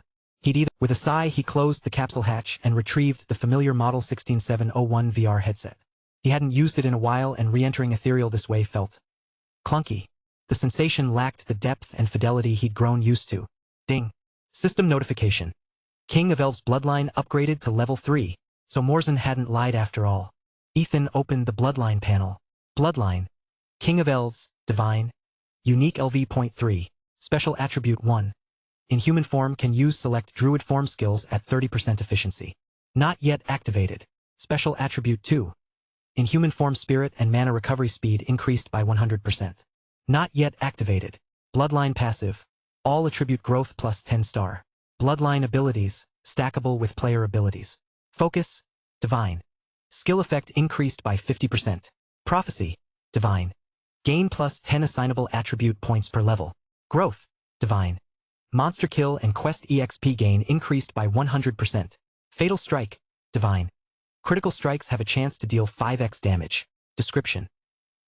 With a sigh, he closed the capsule hatch and retrieved the familiar Model 16701 VR headset. He hadn't used it in a while, and re-entering Ethereal this way felt clunky. The sensation lacked the depth and fidelity he'd grown used to. Ding. System notification. King of Elves Bloodline upgraded to level 3, so Morzin hadn't lied after all. Ethan opened the Bloodline panel. Bloodline. King of Elves, Divine. Unique LV.3. Special Attribute 1. In human form, can use select Druid form skills at 30% efficiency. Not yet activated. Special Attribute 2. In human form, spirit and mana recovery speed increased by 100%. Not yet activated. Bloodline passive. All attribute growth plus 10 star. Bloodline abilities, stackable with player abilities. Focus, Divine. Skill effect increased by 50%. Prophecy, Divine. Gain plus 10 assignable attribute points per level. Growth, Divine. Monster kill and quest EXP gain increased by 100%. Fatal strike, Divine. Critical strikes have a chance to deal 5x damage. Description.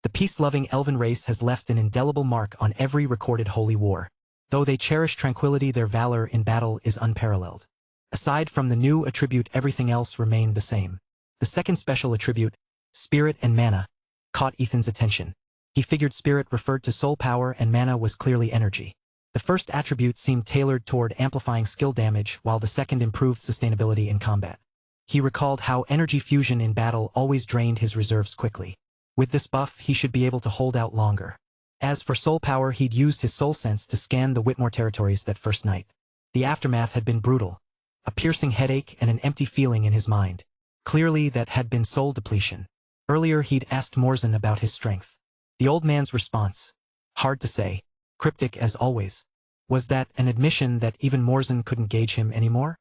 The peace-loving elven race has left an indelible mark on every recorded holy war. Though they cherish tranquility, their valor in battle is unparalleled. Aside from the new attribute, everything else remained the same. The second special attribute, Spirit and Mana, caught Ethan's attention. He figured Spirit referred to soul power and Mana was clearly energy. The first attribute seemed tailored toward amplifying skill damage, while the second improved sustainability in combat. He recalled how energy fusion in battle always drained his reserves quickly. With this buff, he should be able to hold out longer. As for soul power, he'd used his soul sense to scan the Whitmore territories that first night. The aftermath had been brutal. A piercing headache and an empty feeling in his mind. Clearly that had been soul depletion. Earlier he'd asked Morzin about his strength. The old man's response, hard to say, cryptic as always. Was that an admission that even Morzin couldn't gauge him anymore?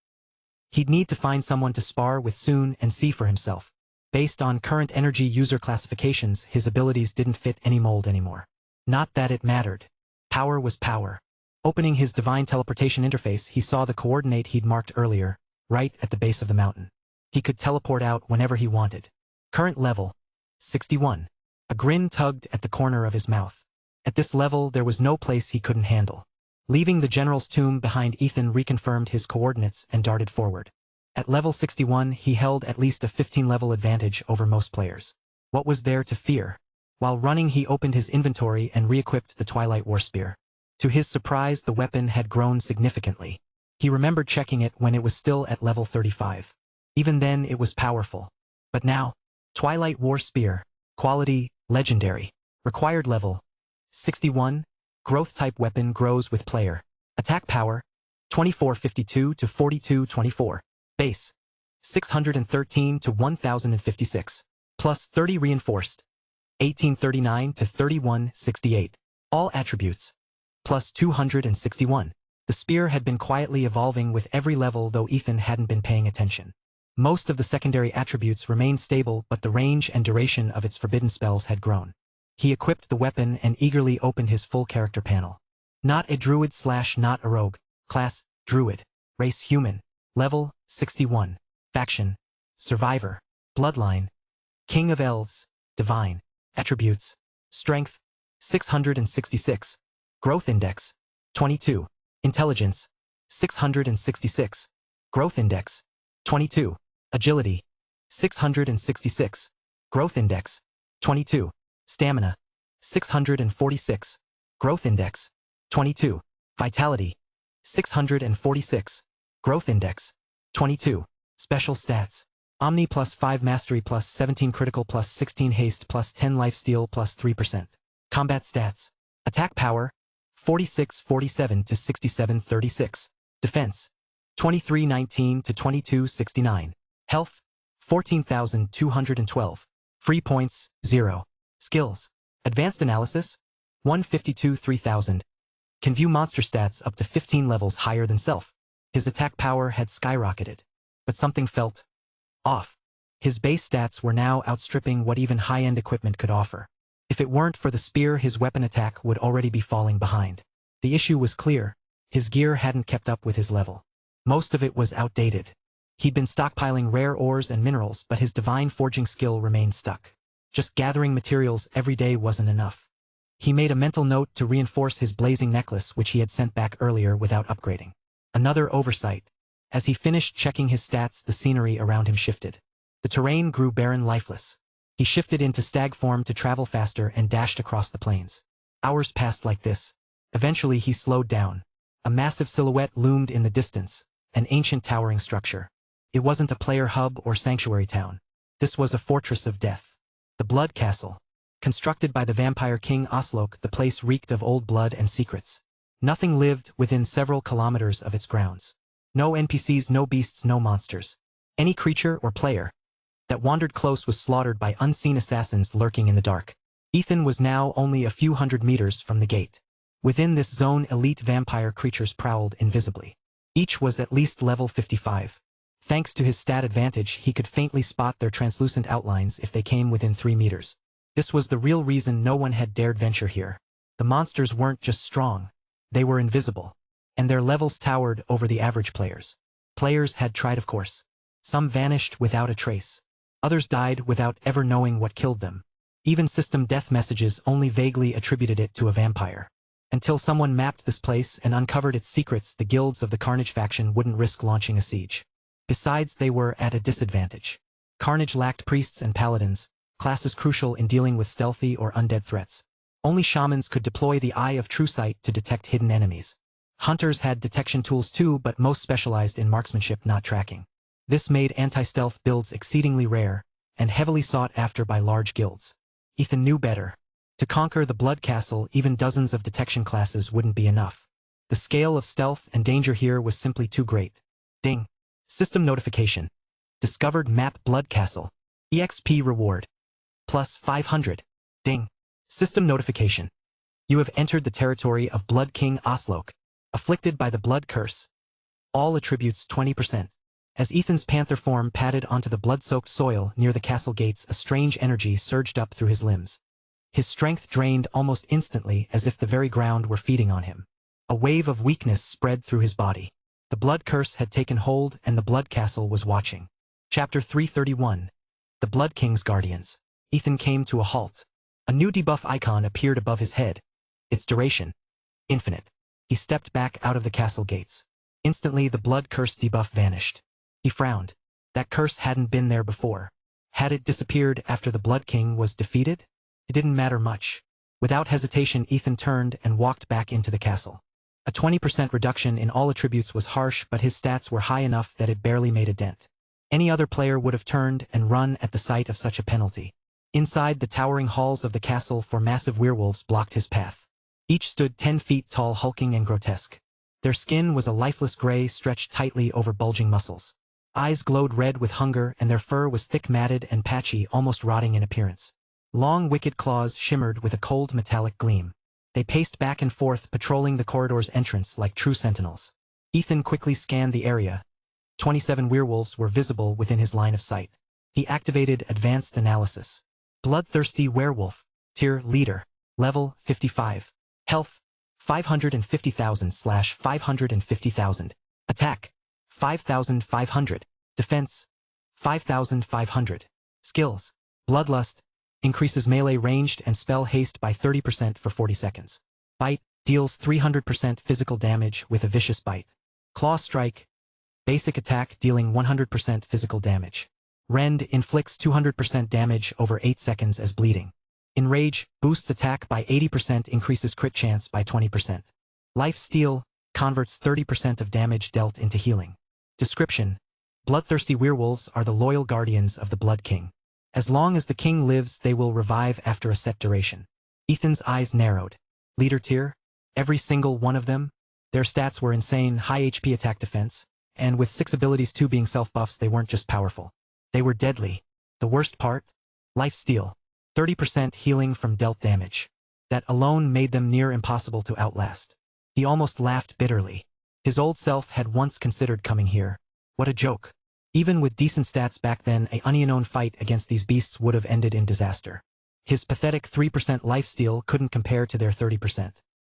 He'd need to find someone to spar with soon and see for himself. Based on current energy user classifications, his abilities didn't fit any mold anymore. Not that it mattered. Power was power. Opening his divine teleportation interface, he saw the coordinate he'd marked earlier, right at the base of the mountain. He could teleport out whenever he wanted. Current level, 61. A grin tugged at the corner of his mouth. At this level, there was no place he couldn't handle. Leaving the general's tomb behind, Ethan reconfirmed his coordinates and darted forward. At level 61, he held at least a 15-level advantage over most players. What was there to fear? While running, he opened his inventory and re-equipped the Twilight War Spear. To his surprise, the weapon had grown significantly. He remembered checking it when it was still at level 35. Even then it was powerful. But now, Twilight War Spear, quality, legendary. Required level, 61, growth type weapon grows with player. Attack power, 2452 to 4224. Base, 613 to 1056. Plus 30 reinforced, 1839 to 3168. All attributes, plus 261. The spear had been quietly evolving with every level, though Ethan hadn't been paying attention. Most of the secondary attributes remained stable, but the range and duration of its forbidden spells had grown. He equipped the weapon and eagerly opened his full character panel. Not a druid / not a rogue. Class, druid. Race, human. Level, 61. Faction, survivor. Bloodline, king of elves, divine. Attributes, strength, 666. Growth index, 22. Intelligence, 666. Growth index, 22. Agility, 666. Growth index, 22. Stamina, 646. Growth index, 22. Vitality, 646. Growth index, 22. Special stats. Omni plus 5 mastery plus 17 critical plus 16 haste plus 10 lifesteal plus 3%. Combat stats. Attack power, 4647 to 6736. Defense, 2319 to 2269. Health, 14,212. Free points, 0. Skills. Advanced analysis, 152 3000. Can view monster stats up to 15 levels higher than self. His attack power had skyrocketed. But something felt off. His base stats were now outstripping what even high-end equipment could offer. If it weren't for the spear, his weapon attack would already be falling behind. The issue was clear. His gear hadn't kept up with his level. Most of it was outdated. He'd been stockpiling rare ores and minerals, but his divine forging skill remained stuck. Just gathering materials every day wasn't enough. He made a mental note to reinforce his blazing necklace, which he had sent back earlier without upgrading. Another oversight. As he finished checking his stats, the scenery around him shifted. The terrain grew barren, lifeless. He shifted into stag form to travel faster and dashed across the plains. Hours passed like this. Eventually he slowed down. A massive silhouette loomed in the distance, an ancient towering structure. It wasn't a player hub or sanctuary town. This was a fortress of death. The Blood Castle. Constructed by the vampire king Oslok, the place reeked of old blood and secrets. Nothing lived within several kilometers of its grounds. No NPCs, no beasts, no monsters. Any creature or player that wandered close was slaughtered by unseen assassins lurking in the dark. Ethan was now only a few hundred meters from the gate. Within this zone, elite vampire creatures prowled invisibly. Each was at least level 55. Thanks to his stat advantage, he could faintly spot their translucent outlines if they came within 3 meters. This was the real reason no one had dared venture here. The monsters weren't just strong. They were invisible. And their levels towered over the average players. Players had tried, of course. Some vanished without a trace. Others died without ever knowing what killed them. Even system death messages only vaguely attributed it to a vampire. Until someone mapped this place and uncovered its secrets, the guilds of the Carnage faction wouldn't risk launching a siege. Besides, they were at a disadvantage. Carnage lacked priests and paladins, classes crucial in dealing with stealthy or undead threats. Only shamans could deploy the Eye of True Sight to detect hidden enemies. Hunters had detection tools too, but most specialized in marksmanship, not tracking. This made anti-stealth builds exceedingly rare, and heavily sought after by large guilds. Ethan knew better. To conquer the Blood Castle, even dozens of detection classes wouldn't be enough. The scale of stealth and danger here was simply too great. Ding. System notification. Discovered map Blood Castle. EXP reward. Plus 500. Ding. System notification. You have entered the territory of Blood King Oslok, afflicted by the blood curse. All attributes 20%. As Ethan's panther form padded onto the blood-soaked soil near the castle gates, a strange energy surged up through his limbs. His strength drained almost instantly, as if the very ground were feeding on him. A wave of weakness spread through his body. The blood curse had taken hold, and the Blood Castle was watching. Chapter 331. The Blood King's Guardians. Ethan came to a halt. A new debuff icon appeared above his head. Its duration. Infinite. He stepped back out of the castle gates. Instantly, the blood curse debuff vanished. He frowned. That curse hadn't been there before. Had it disappeared after the Blood King was defeated? It didn't matter much. Without hesitation, Ethan turned and walked back into the castle. A 20% reduction in all attributes was harsh, but his stats were high enough that it barely made a dent. Any other player would have turned and run at the sight of such a penalty. Inside the towering halls of the castle, four massive werewolves blocked his path. Each stood 10 feet tall, hulking and grotesque. Their skin was a lifeless gray stretched tightly over bulging muscles. Eyes glowed red with hunger, and their fur was thick, matted and patchy, almost rotting in appearance. Long, wicked claws shimmered with a cold metallic gleam. They paced back and forth, patrolling the corridor's entrance like true sentinels. Ethan quickly scanned the area. 27 werewolves were visible within his line of sight. He activated Advanced Analysis. Bloodthirsty Werewolf. Tier Leader. Level 55. Health 550,000/550,000. Attack 5,500. Defense 5,500. Skills. Bloodlust. Increases melee ranged and spell haste by 30% for 40 seconds. Bite. Deals 300% physical damage with a vicious bite. Claw Strike. Basic attack dealing 100% physical damage. Rend inflicts 200% damage over 8 seconds as bleeding. Enrage boosts attack by 80%, increases crit chance by 20%. Life Steal converts 30% of damage dealt into healing. Description: Bloodthirsty werewolves are the loyal guardians of the Blood King. As long as the king lives, they will revive after a set duration. Ethan's eyes narrowed. Leader tier? Every single one of them? Their stats were insane: high HP, attack, defense, and with 6 abilities, 2 being self-buffs, they weren't just powerful. They were deadly. The worst part? Life Steal. 30% healing from dealt damage. That alone made them near impossible to outlast. He almost laughed bitterly. His old self had once considered coming here. What a joke. Even with decent stats back then, an unknown fight against these beasts would have ended in disaster. His pathetic 3% lifesteal couldn't compare to their 30%.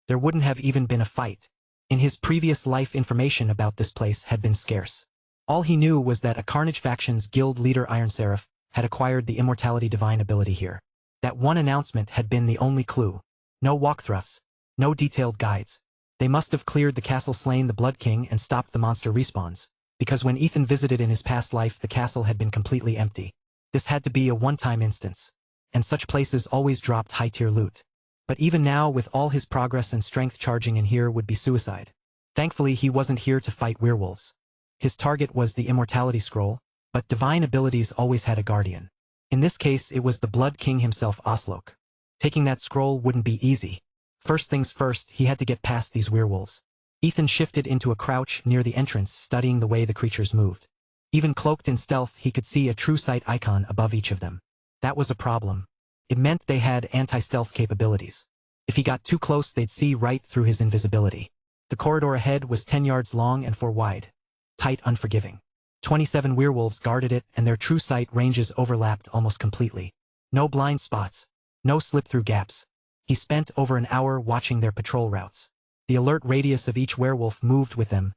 There wouldn't have even been a fight. In his previous life, information about this place had been scarce. All he knew was that a Carnage faction's guild leader, Iron Seraph, had acquired the Immortality Divine ability here. That one announcement had been the only clue. No walkthroughs, no detailed guides. They must have cleared the castle, slain the Blood King, and stopped the monster respawns. Because when Ethan visited in his past life, the castle had been completely empty. This had to be a one-time instance. And such places always dropped high-tier loot. But even now, with all his progress and strength, charging in here would be suicide. Thankfully, he wasn't here to fight werewolves. His target was the Immortality Scroll, but divine abilities always had a guardian. In this case, it was the Blood King himself, Oslok. Taking that scroll wouldn't be easy. First things first, he had to get past these werewolves. Ethan shifted into a crouch near the entrance, studying the way the creatures moved. Even cloaked in stealth, he could see a true sight icon above each of them. That was a problem. It meant they had anti-stealth capabilities. If he got too close, they'd see right through his invisibility. The corridor ahead was 10 yards long and 4 wide. Tight, unforgiving. 27 werewolves guarded it, and their true sight ranges overlapped almost completely. No blind spots. No slip-through gaps. He spent over an hour watching their patrol routes. The alert radius of each werewolf moved with them,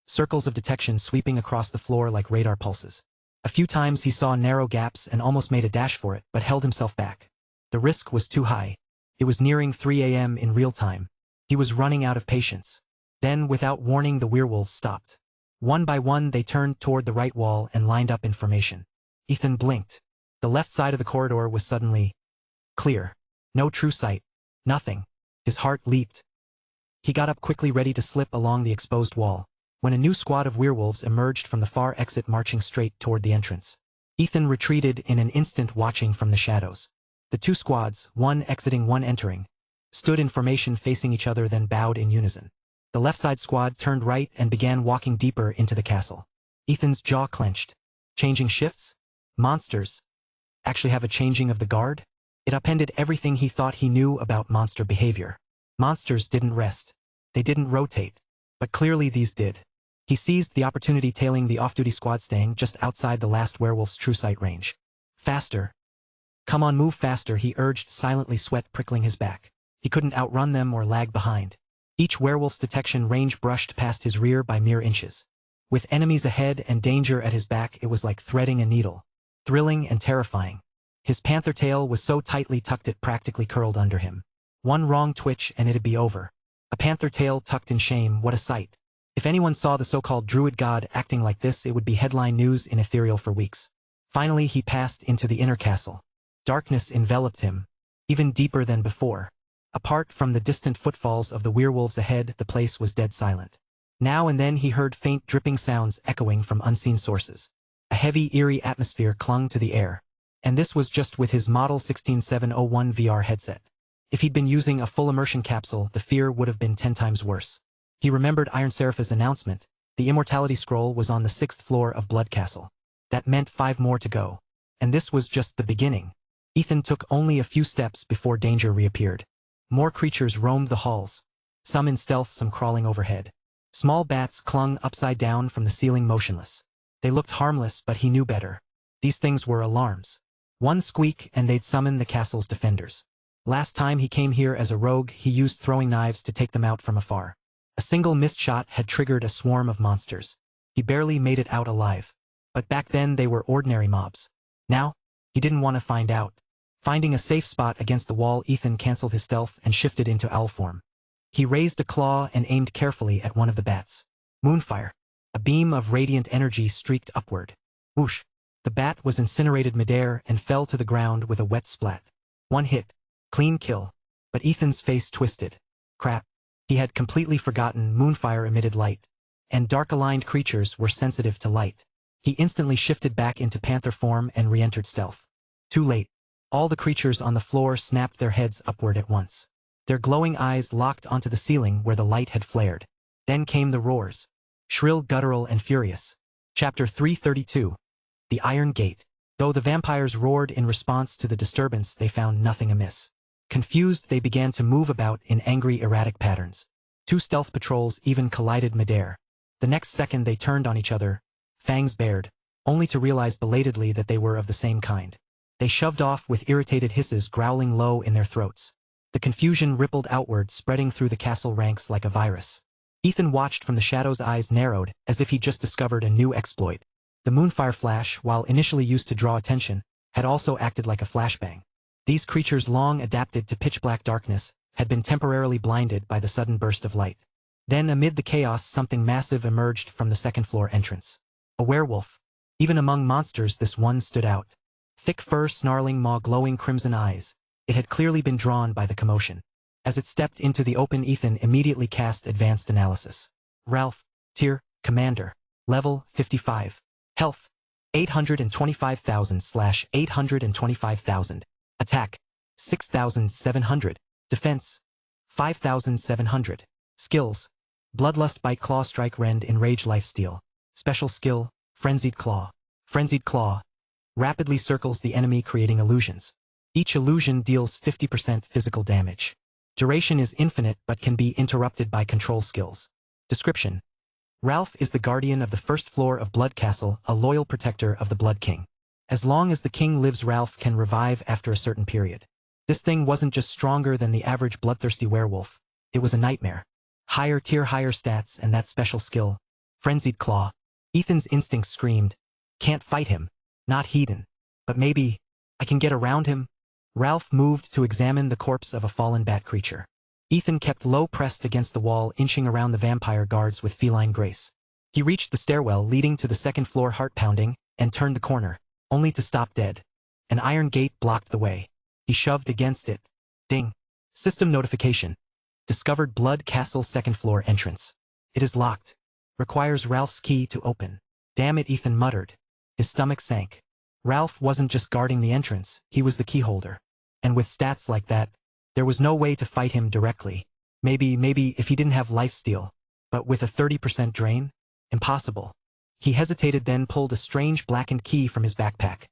circles of detection sweeping across the floor like radar pulses. A few times he saw narrow gaps and almost made a dash for it, but held himself back. The risk was too high. It was nearing 3 a.m. in real time. He was running out of patience. Then, without warning, the werewolves stopped. One by one, they turned toward the right wall and lined up in formation. Ethan blinked. The left side of the corridor was suddenly clear. No true sight. Nothing. His heart leaped. He got up quickly, ready to slip along the exposed wall, when a new squad of werewolves emerged from the far exit, marching straight toward the entrance. Ethan retreated in an instant, watching from the shadows. The 2 squads, one exiting, one entering, stood in formation facing each other, then bowed in unison. The left side squad turned right and began walking deeper into the castle. Ethan's jaw clenched. Changing shifts? Monsters actually have a changing of the guard? It upended everything he thought he knew about monster behavior. Monsters didn't rest. They didn't rotate. But clearly these did. He seized the opportunity, tailing the off-duty squad staying just outside the last werewolf's true sight range. Faster. Come on, move faster, he urged, silently, sweat prickling his back. He couldn't outrun them or lag behind. Each werewolf's detection range brushed past his rear by mere inches. With enemies ahead and danger at his back, it was like threading a needle. Thrilling and terrifying. His panther tail was so tightly tucked it practically curled under him. One wrong twitch and it'd be over. A panther tail tucked in shame, what a sight. If anyone saw the so-called druid god acting like this, it would be headline news in Ethereal for weeks. Finally, he passed into the inner castle. Darkness enveloped him, even deeper than before. Apart from the distant footfalls of the werewolves ahead, the place was dead silent. Now and then he heard faint dripping sounds echoing from unseen sources. A heavy, eerie atmosphere clung to the air. And this was just with his Model 16701 VR headset. If he'd been using a full immersion capsule, the fear would have been 10 times worse. He remembered Iron Serapha's announcement. The immortality scroll was on the 6th floor of Blood Castle. That meant 5 more to go. And this was just the beginning. Ethan took only a few steps before danger reappeared. More creatures roamed the halls. Some in stealth, some crawling overhead. Small bats clung upside down from the ceiling motionless. They looked harmless, but he knew better. These things were alarms. One squeak and they'd summon the castle's defenders. Last time he came here as a rogue, he used throwing knives to take them out from afar. A single missed shot had triggered a swarm of monsters. He barely made it out alive. But back then they were ordinary mobs. Now, he didn't want to find out. Finding a safe spot against the wall, Ethan canceled his stealth and shifted into owl form. He raised a claw and aimed carefully at one of the bats. Moonfire. A beam of radiant energy streaked upward. Whoosh. The bat was incinerated midair and fell to the ground with a wet splat. One hit. Clean kill. But Ethan's face twisted. Crap. He had completely forgotten Moonfire emitted light. And dark-aligned creatures were sensitive to light. He instantly shifted back into panther form and re-entered stealth. Too late. All the creatures on the floor snapped their heads upward at once. Their glowing eyes locked onto the ceiling where the light had flared. Then came the roars. Shrill, guttural, and furious. Chapter 332. The Iron Gate. Though the vampires roared in response to the disturbance, they found nothing amiss. Confused, they began to move about in angry, erratic patterns. 2 stealth patrols even collided midair. The next second they turned on each other, fangs bared, only to realize belatedly that they were of the same kind. They shoved off with irritated hisses growling low in their throats. The confusion rippled outward, spreading through the castle ranks like a virus. Ethan watched from the shadows, eyes narrowed, as if he'd just discovered a new exploit. The Moonfire flash, while initially used to draw attention, had also acted like a flashbang. These creatures, long adapted to pitch-black darkness, had been temporarily blinded by the sudden burst of light. Then, amid the chaos, something massive emerged from the second-floor entrance. A werewolf. Even among monsters, this one stood out. Thick fur, snarling maw, glowing crimson eyes. It had clearly been drawn by the commotion. As it stepped into the open, Ethan immediately cast Advanced Analysis. Ralph. Tier. Commander. Level 55. Health. 825,000/825,000. Attack. 6,700. Defense. 5,700. Skills. Bloodlust, Bite, Claw, Strike, Rend, Enrage, Lifesteal. Special skill. Frenzied Claw. Frenzied Claw rapidly circles the enemy, creating illusions. Each illusion deals 50% physical damage. Duration is infinite but can be interrupted by control skills. Description. Ralph is the guardian of the 1st floor of Blood Castle, a loyal protector of the Blood King. As long as the king lives, Ralph can revive after a certain period. This thing wasn't just stronger than the average bloodthirsty werewolf. It was a nightmare. Higher tier, higher stats, and that special skill. Frenzied Claw. Ethan's instincts screamed, "Can't fight him. Not Hedon. But maybe I can get around him." Ralph moved to examine the corpse of a fallen bat creature. Ethan kept low pressed against the wall, inching around the vampire guards with feline grace. He reached the stairwell leading to the 2nd floor, heart pounding, and turned the corner, only to stop dead. An iron gate blocked the way. He shoved against it. Ding. System notification. Discovered Blood Castle 2nd floor entrance. It is locked. Requires Ralph's key to open. Damn it, Ethan muttered. His stomach sank. Ralph wasn't just guarding the entrance, he was the key holder. And with stats like that, there was no way to fight him directly. Maybe if he didn't have lifesteal. But with a 30% drain? Impossible. He hesitated, then pulled a strange blackened key from his backpack.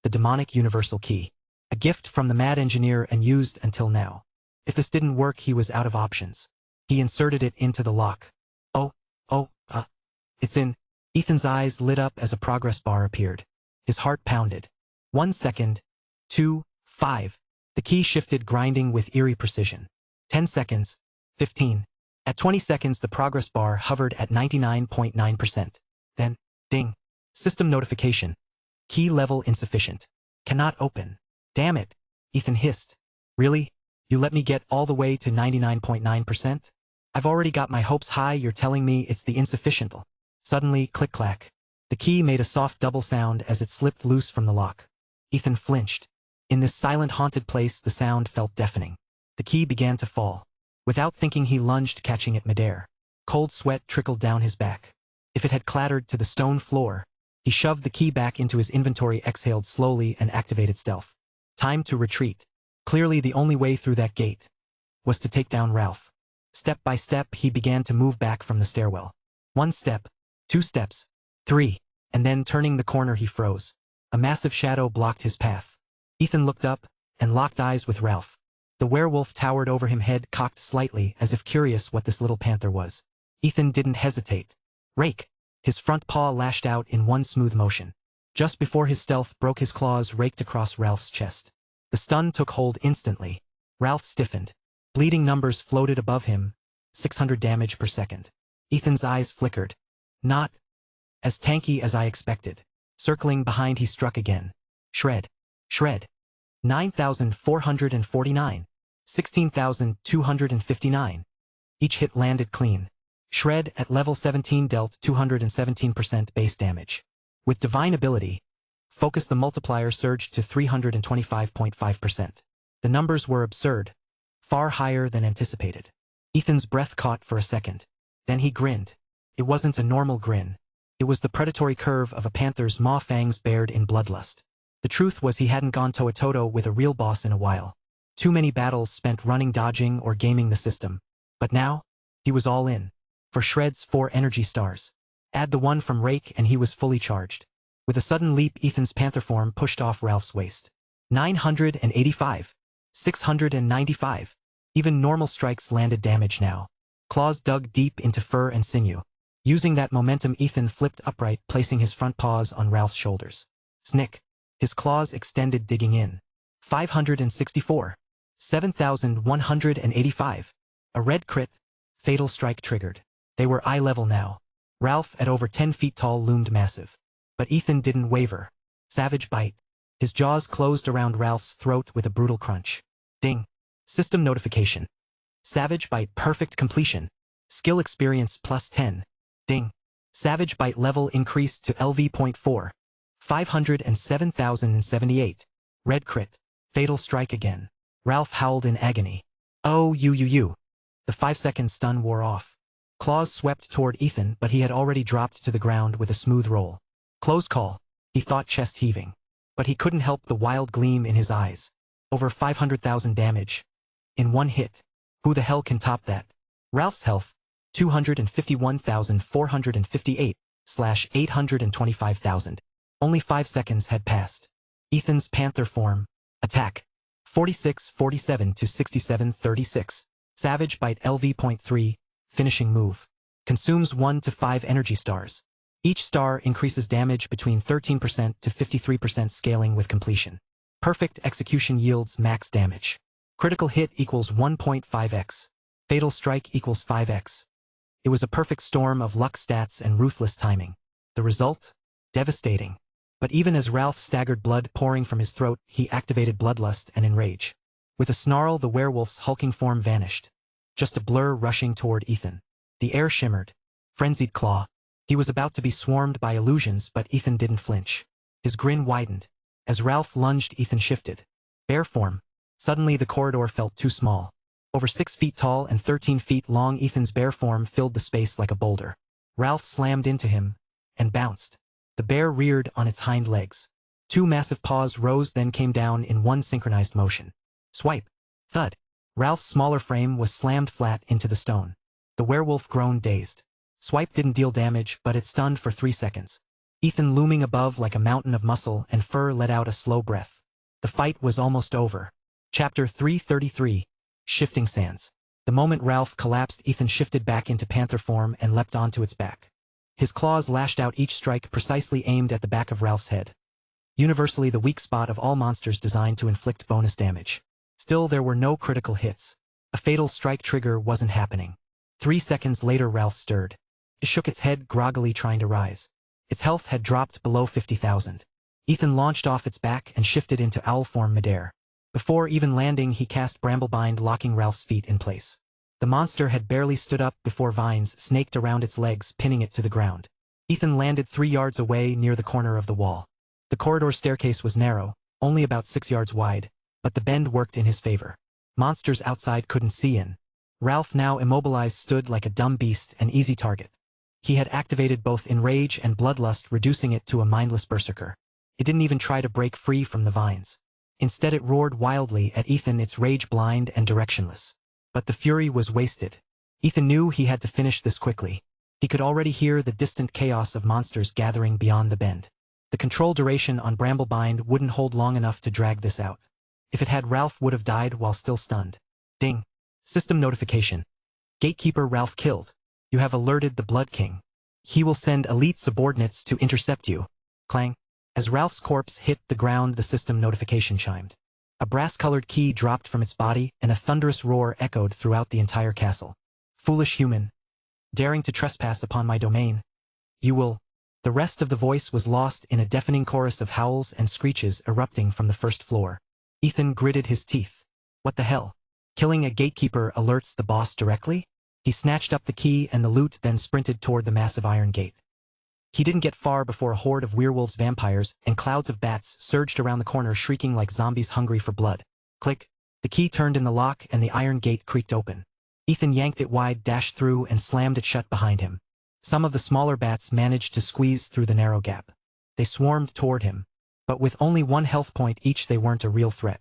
The demonic universal key. A gift from the mad engineer and used until now. If this didn't work, he was out of options. He inserted it into the lock. It's in. Ethan's eyes lit up as a progress bar appeared. His heart pounded. 1 second. 2, 5. The key shifted, grinding with eerie precision. 10 seconds. 15. At 20 seconds, the progress bar hovered at 99.9%. Then, ding. System notification. Key level insufficient. Cannot open. Damn it. Ethan hissed. Really? You let me get all the way to 99.9%? I've already got my hopes high. You're telling me it's the insufficient. Suddenly, click-clack. The key made a soft double sound as it slipped loose from the lock. Ethan flinched. In this silent, haunted place, the sound felt deafening. The key began to fall. Without thinking, he lunged, catching it midair. Cold sweat trickled down his back. If it had clattered to the stone floor, He shoved the key back into his inventory, exhaled slowly, and activated stealth. Time to retreat. Clearly the only way through that gate was to take down Ralph. Step by step he began to move back from the stairwell. 1 step, 2 steps, 3, and then turning the corner he froze. A massive shadow blocked his path. Ethan looked up and locked eyes with Ralph. The werewolf towered over him, head cocked slightly as if curious what this little panther was. Ethan didn't hesitate. Rake! His front paw lashed out in one smooth motion. Just before his stealth broke, his claws raked across Ralph's chest. The stun took hold instantly. Ralph stiffened. Bleeding numbers floated above him. 600 damage per second. Ethan's eyes flickered. Not as tanky as I expected. Circling behind, he struck again. Shred. Shred. 9,449. 16,259. Each hit landed clean. Shred at level 17 dealt 217% base damage. With divine ability, Focus, the multiplier surged to 325.5%. The numbers were absurd, far higher than anticipated. Ethan's breath caught for a second. Then he grinned. It wasn't a normal grin. It was the predatory curve of a panther's maw, fangs bared in bloodlust. The truth was, he hadn't gone toe-to-toe with a real boss in a while. Too many battles spent running, dodging, or gaming the system. But now, he was all in. For Shred's 4 energy stars. Add the 1 from Rake and he was fully charged. With a sudden leap, Ethan's panther form pushed off Ralph's waist. 985. 695. Even normal strikes landed damage now. Claws dug deep into fur and sinew. Using that momentum, Ethan flipped upright, placing his front paws on Ralph's shoulders. Snick. His claws extended, digging in. 564. 7,185. A red crit. Fatal strike triggered. They were eye level now. Ralph, at over 10 feet tall, loomed massive. But Ethan didn't waver. Savage bite. His jaws closed around Ralph's throat with a brutal crunch. Ding. System notification. Savage bite, perfect completion. Skill experience plus 10. Ding. Savage bite level increased to LV.4. 507,078. Red crit. Fatal strike again. Ralph howled in agony. Oh, you. The 5-second stun wore off. Claws swept toward Ethan, but he had already dropped to the ground with a smooth roll. Close call, he thought, chest heaving. But he couldn't help the wild gleam in his eyes. Over 500,000 damage. In one hit. Who the hell can top that? Ralph's health, 251,458/825,000. Only 5 seconds had passed. Ethan's panther form. Attack. 46-47 to 67-36. Savage bite LV.3. Finishing move. Consumes 1 to 5 energy stars. Each star increases damage between 13% to 53%, scaling with completion. Perfect execution yields max damage. Critical hit equals 1.5x. Fatal strike equals 5x. It was a perfect storm of luck, stats, and ruthless timing. The result? Devastating. But even as Ralph staggered, blood pouring from his throat, he activated bloodlust and enrage. With a snarl, the werewolf's hulking form vanished. Just a blur rushing toward Ethan. The air shimmered. Frenzied claw. He was about to be swarmed by illusions, but Ethan didn't flinch. His grin widened. As Ralph lunged, Ethan shifted. Bear form. Suddenly the corridor felt too small. Over 6 feet tall and 13 feet long, Ethan's bear form filled the space like a boulder. Ralph slammed into him and bounced. The bear reared on its hind legs. 2 massive paws rose, then came down in one synchronized motion. Swipe. Thud. Ralph's smaller frame was slammed flat into the stone. The werewolf groaned, dazed. Swipe didn't deal damage, but it stunned for 3 seconds. Ethan, looming above like a mountain of muscle and fur, let out a slow breath. The fight was almost over. Chapter 333. Shifting Sands. The moment Ralph collapsed, Ethan shifted back into panther form and leapt onto its back. His claws lashed out, each strike precisely aimed at the back of Ralph's head. Universally the weak spot of all monsters designed to inflict bonus damage. Still, there were no critical hits. A fatal strike trigger wasn't happening. 3 seconds later, Ralph stirred. It shook its head, groggily trying to rise. Its health had dropped below 50,000. Ethan launched off its back and shifted into owl form midair. Before even landing, he cast Bramblebind, locking Ralph's feet in place. The monster had barely stood up before vines snaked around its legs, pinning it to the ground. Ethan landed 3 yards away, near the corner of the wall. The corridor staircase was narrow, only about 6 yards wide, but the bend worked in his favor. Monsters outside couldn't see in. Ralph, now immobilized, stood like a dumb beast, an easy target. He had activated both Enrage and Bloodlust, reducing it to a mindless berserker. It didn't even try to break free from the vines. Instead it roared wildly at Ethan, its rage blind and directionless. But the fury was wasted. Ethan knew he had to finish this quickly. He could already hear the distant chaos of monsters gathering beyond the bend. The control duration on Bramblebind wouldn't hold long enough to drag this out. If it had, Ralph would have died while still stunned. Ding. System notification. Gatekeeper Ralph killed. You have alerted the Blood King. He will send elite subordinates to intercept you. Clang. As Ralph's corpse hit the ground, the system notification chimed. A brass-colored key dropped from its body, and a thunderous roar echoed throughout the entire castle. Foolish human. Daring to trespass upon my domain. You will. The rest of the voice was lost in a deafening chorus of howls and screeches erupting from the first floor. Ethan gritted his teeth. What the hell? Killing a gatekeeper alerts the boss directly? He snatched up the key and the loot, then sprinted toward the massive iron gate. He didn't get far before a horde of werewolves, vampires, and clouds of bats surged around the corner, shrieking like zombies hungry for blood. Click. The key turned in the lock and the iron gate creaked open. Ethan yanked it wide, dashed through, and slammed it shut behind him. Some of the smaller bats managed to squeeze through the narrow gap. They swarmed toward him. But with only one health point each, they weren't a real threat.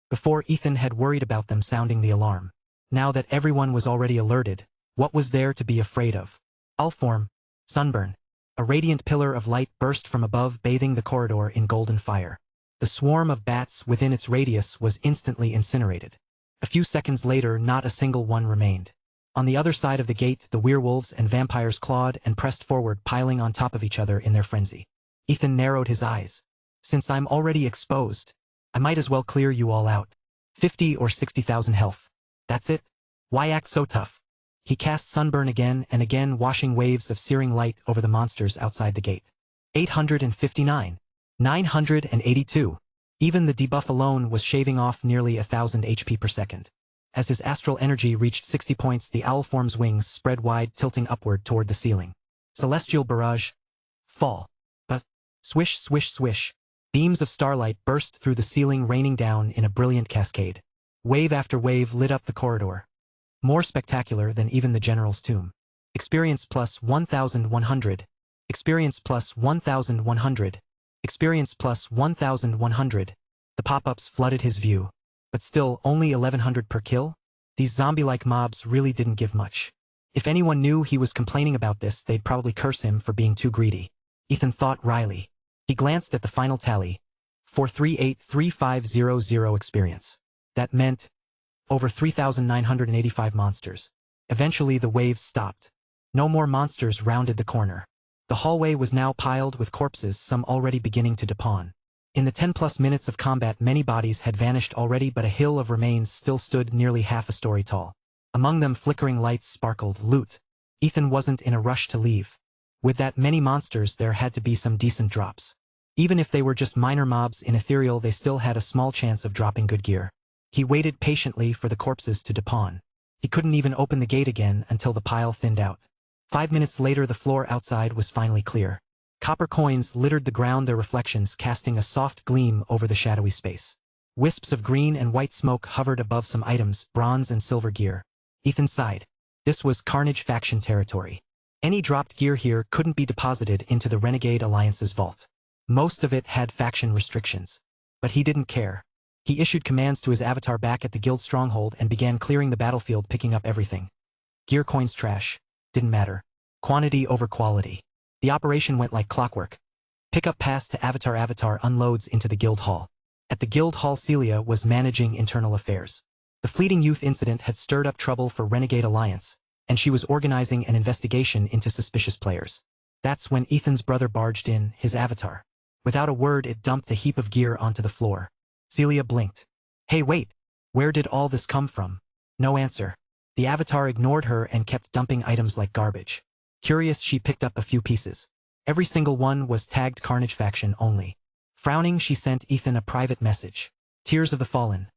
Before, Ethan had worried about them sounding the alarm. Now that everyone was already alerted, what was there to be afraid of? Allform. Sunburn. A radiant pillar of light burst from above, bathing the corridor in golden fire. The swarm of bats within its radius was instantly incinerated. A few seconds later, not a single one remained. On the other side of the gate, the werewolves and vampires clawed and pressed forward, piling on top of each other in their frenzy. Ethan narrowed his eyes. Since I'm already exposed, I might as well clear you all out. 50 or 60,000 health. That's it? Why act so tough? He cast Sunburn again and again, washing waves of searing light over the monsters outside the gate. 859. 982. Even the debuff alone was shaving off nearly 1,000 HP per second. As his astral energy reached 60 points, the Owlform's wings spread wide, tilting upward toward the ceiling. Celestial barrage. Fall. But swish, swish, swish. Beams of starlight burst through the ceiling, raining down in a brilliant cascade. Wave after wave lit up the corridor. More spectacular than even the general's tomb. Experience plus 1,100. Experience plus 1,100. Experience plus 1,100. The pop-ups flooded his view. But still, only 1,100 per kill? These zombie-like mobs really didn't give much. If anyone knew he was complaining about this, they'd probably curse him for being too greedy. Ethan thought wryly. He glanced at the final tally. 4383500 experience. That meant over 3,985 monsters. Eventually the waves stopped. No more monsters rounded the corner. The hallway was now piled with corpses, some already beginning to depawn. In the 10+ minutes of combat, many bodies had vanished already, but a hill of remains still stood nearly half a story tall. Among them, flickering lights sparkled. Loot. Ethan wasn't in a rush to leave. With that many monsters, there had to be some decent drops. Even if they were just minor mobs in Ethereal, they still had a small chance of dropping good gear. He waited patiently for the corpses to depawn. He couldn't even open the gate again until the pile thinned out. 5 minutes later, the floor outside was finally clear. Copper coins littered the ground, their reflections casting a soft gleam over the shadowy space. Wisps of green and white smoke hovered above some items, bronze and silver gear. Ethan sighed. This was Carnage faction territory. Any dropped gear here couldn't be deposited into the Renegade Alliance's vault. Most of it had faction restrictions. But he didn't care. He issued commands to his avatar back at the guild stronghold and began clearing the battlefield, picking up everything. Gear coins, trash. Didn't matter. Quantity over quality. The operation went like clockwork. Pickup pass to avatar unloads into the guild hall. At the guild hall, Celia was managing internal affairs. The fleeting youth incident had stirred up trouble for Renegade Alliance, and she was organizing an investigation into suspicious players. That's when Ethan's brother barged in, his avatar. Without a word, it dumped a heap of gear onto the floor. Celia blinked. Hey, wait. Where did all this come from? No answer. The avatar ignored her and kept dumping items like garbage. Curious, she picked up a few pieces. Every single one was tagged Carnage faction only. Frowning, she sent Ethan a private message. Tears of the Fallen.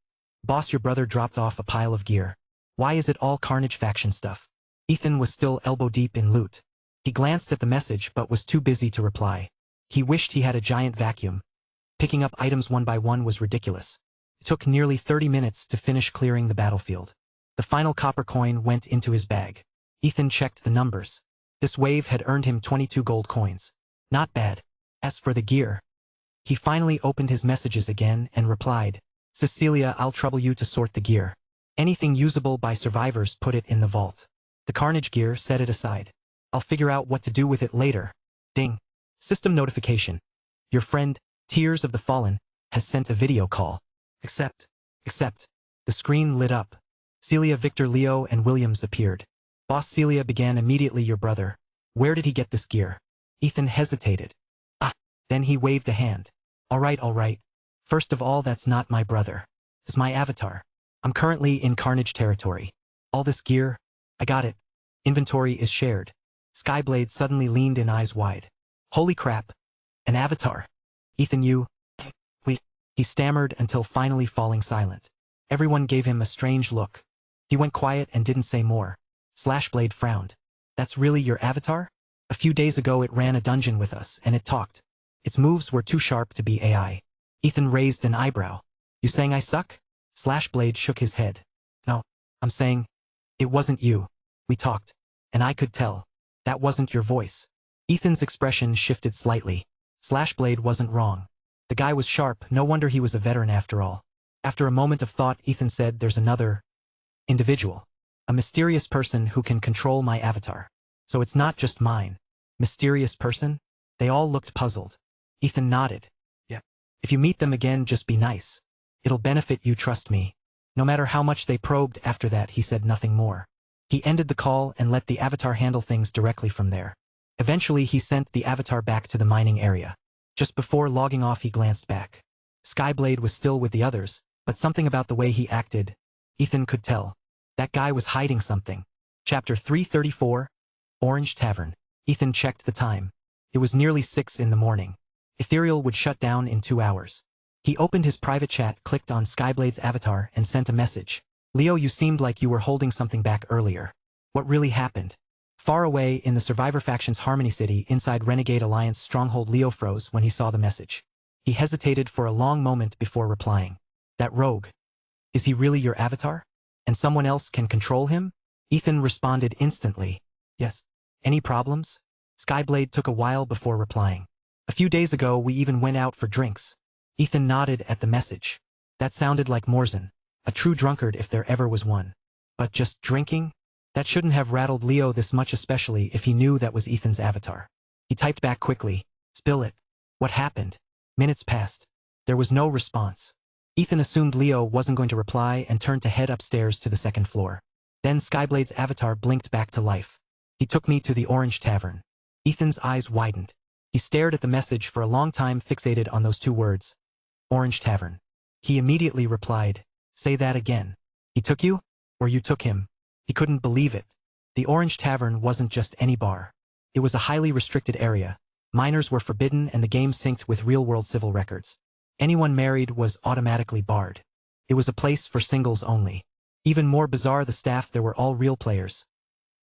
Boss, your brother dropped off a pile of gear. Why is it all Carnage faction stuff? Ethan was still elbow deep in loot. He glanced at the message but was too busy to reply. He wished he had a giant vacuum. Picking up items one by one was ridiculous. It took nearly 30 minutes to finish clearing the battlefield. The final copper coin went into his bag. Ethan checked the numbers. This wave had earned him 22 gold coins. Not bad. As for the gear, he finally opened his messages again and replied, Cecilia, I'll trouble you to sort the gear. Anything usable by survivors, put it in the vault. The Carnage gear, set it aside. I'll figure out what to do with it later. Ding. System notification. Your friend, Tears of the Fallen, has sent a video call. Accept. The screen lit up. Celia, Victor, Leo, and Williams appeared. Boss Celia began immediately, your brother. Where did he get this gear? Ethan hesitated. Then he waved a hand. All right. First of all, that's not my brother. It's my avatar. I'm currently in Carnage territory. All this gear, I got it. Inventory is shared. Skyblade suddenly leaned in, eyes wide. Holy crap. An avatar. Ethan, you... He stammered until finally falling silent. Everyone gave him a strange look. He went quiet and didn't say more. Slashblade frowned. That's really your avatar? A few days ago it ran a dungeon with us, and it talked. Its moves were too sharp to be AI. Ethan raised an eyebrow. You saying I suck? Slashblade shook his head. No, I'm saying, it wasn't you. We talked, and I could tell. That wasn't your voice. Ethan's expression shifted slightly. Slashblade wasn't wrong. The guy was sharp, no wonder he was a veteran after all. After a moment of thought, Ethan said, there's another individual. A mysterious person who can control my avatar. So it's not just mine. Mysterious person? They all looked puzzled. Ethan nodded. Yeah. If you meet them again, just be nice. It'll benefit you, trust me. No matter how much they probed after that, he said nothing more. He ended the call and let the avatar handle things directly from there. Eventually, he sent the avatar back to the mining area. Just before logging off, he glanced back. Skyblade was still with the others, but something about the way he acted, Ethan could tell. That guy was hiding something. Chapter 334, Orange Tavern. Ethan checked the time. It was nearly 6 in the morning. Ethereal would shut down in 2 hours. He opened his private chat, clicked on Skyblade's avatar, and sent a message. Leo, you seemed like you were holding something back earlier. What really happened? Far away in the Survivor Faction's Harmony City, inside Renegade Alliance stronghold, Leo froze when he saw the message. He hesitated for a long moment before replying. That rogue. Is he really your avatar? And someone else can control him? Ethan responded instantly. Yes. Any problems? Skyblade took a while before replying. A few days ago we even went out for drinks. Ethan nodded at the message. That sounded like Morzan. A true drunkard if there ever was one. But just drinking? That shouldn't have rattled Leo this much, especially if he knew that was Ethan's avatar. He typed back quickly. Spill it. What happened? Minutes passed. There was no response. Ethan assumed Leo wasn't going to reply and turned to head upstairs to the 2nd floor. Then Skyblade's avatar blinked back to life. He took me to the Orange Tavern. Ethan's eyes widened. He stared at the message for a long time, fixated on those 2 words. Orange Tavern. He immediately replied, say that again. He took you? Or you took him? He couldn't believe it. The Orange Tavern wasn't just any bar. It was a highly restricted area. Minors were forbidden and the game synced with real-world civil records. Anyone married was automatically barred. It was a place for singles only. Even more bizarre, the staff there were all real players,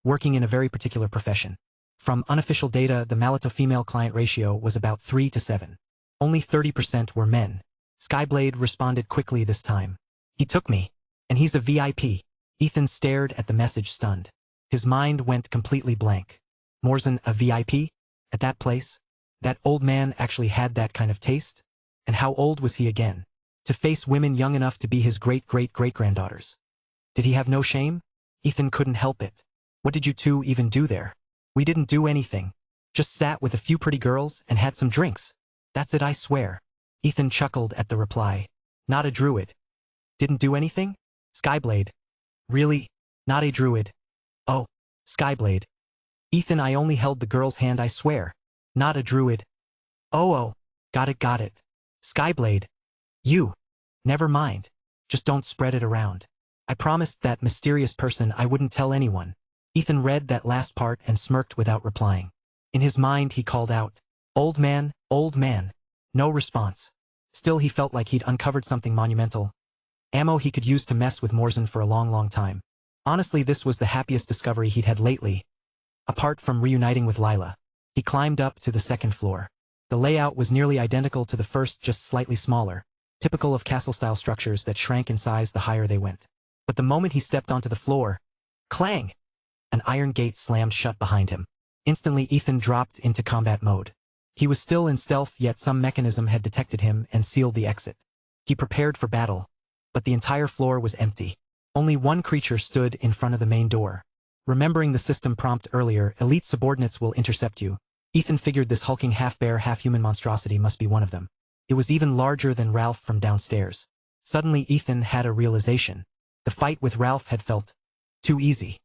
working in a very particular profession. From unofficial data, the male-to-female client ratio was about 3 to 7. Only 30% were men. Skyblade responded quickly this time. He took me. And he's a VIP. Ethan stared at the message, stunned. His mind went completely blank. Morzan, a VIP? At that place? That old man actually had that kind of taste? And how old was he again? To face women young enough to be his great-great-great-granddaughters. Did he have no shame? Ethan couldn't help it. What did you 2 even do there? We didn't do anything. Just sat with a few pretty girls and had some drinks. That's it, I swear. Ethan chuckled at the reply. Not a druid. Didn't do anything? Skyblade. Really? Not a druid. Oh, Skyblade. Ethan, I only held the girl's hand, I swear. Not a druid. Oh, got it. Skyblade. You. Never mind. Just don't spread it around. I promised that mysterious person I wouldn't tell anyone. Ethan read that last part and smirked without replying. In his mind he called out, old man, old man. No response. Still he felt like he'd uncovered something monumental. Ammo he could use to mess with Morzan for a long time. Honestly, this was the happiest discovery he'd had lately. Apart from reuniting with Lila. He climbed up to the 2nd floor. The layout was nearly identical to the first, just slightly smaller, typical of castle-style structures that shrank in size the higher they went. But the moment he stepped onto the floor, clang! An iron gate slammed shut behind him. Instantly Ethan dropped into combat mode. He was still in stealth, yet some mechanism had detected him and sealed the exit. He prepared for battle, but the entire floor was empty. Only one creature stood in front of the main door. Remembering the system prompt earlier, elite subordinates will intercept you. Ethan figured this hulking half-bear, half-human monstrosity must be one of them. It was even larger than Ralph from downstairs. Suddenly Ethan had a realization. The fight with Ralph had felt too easy.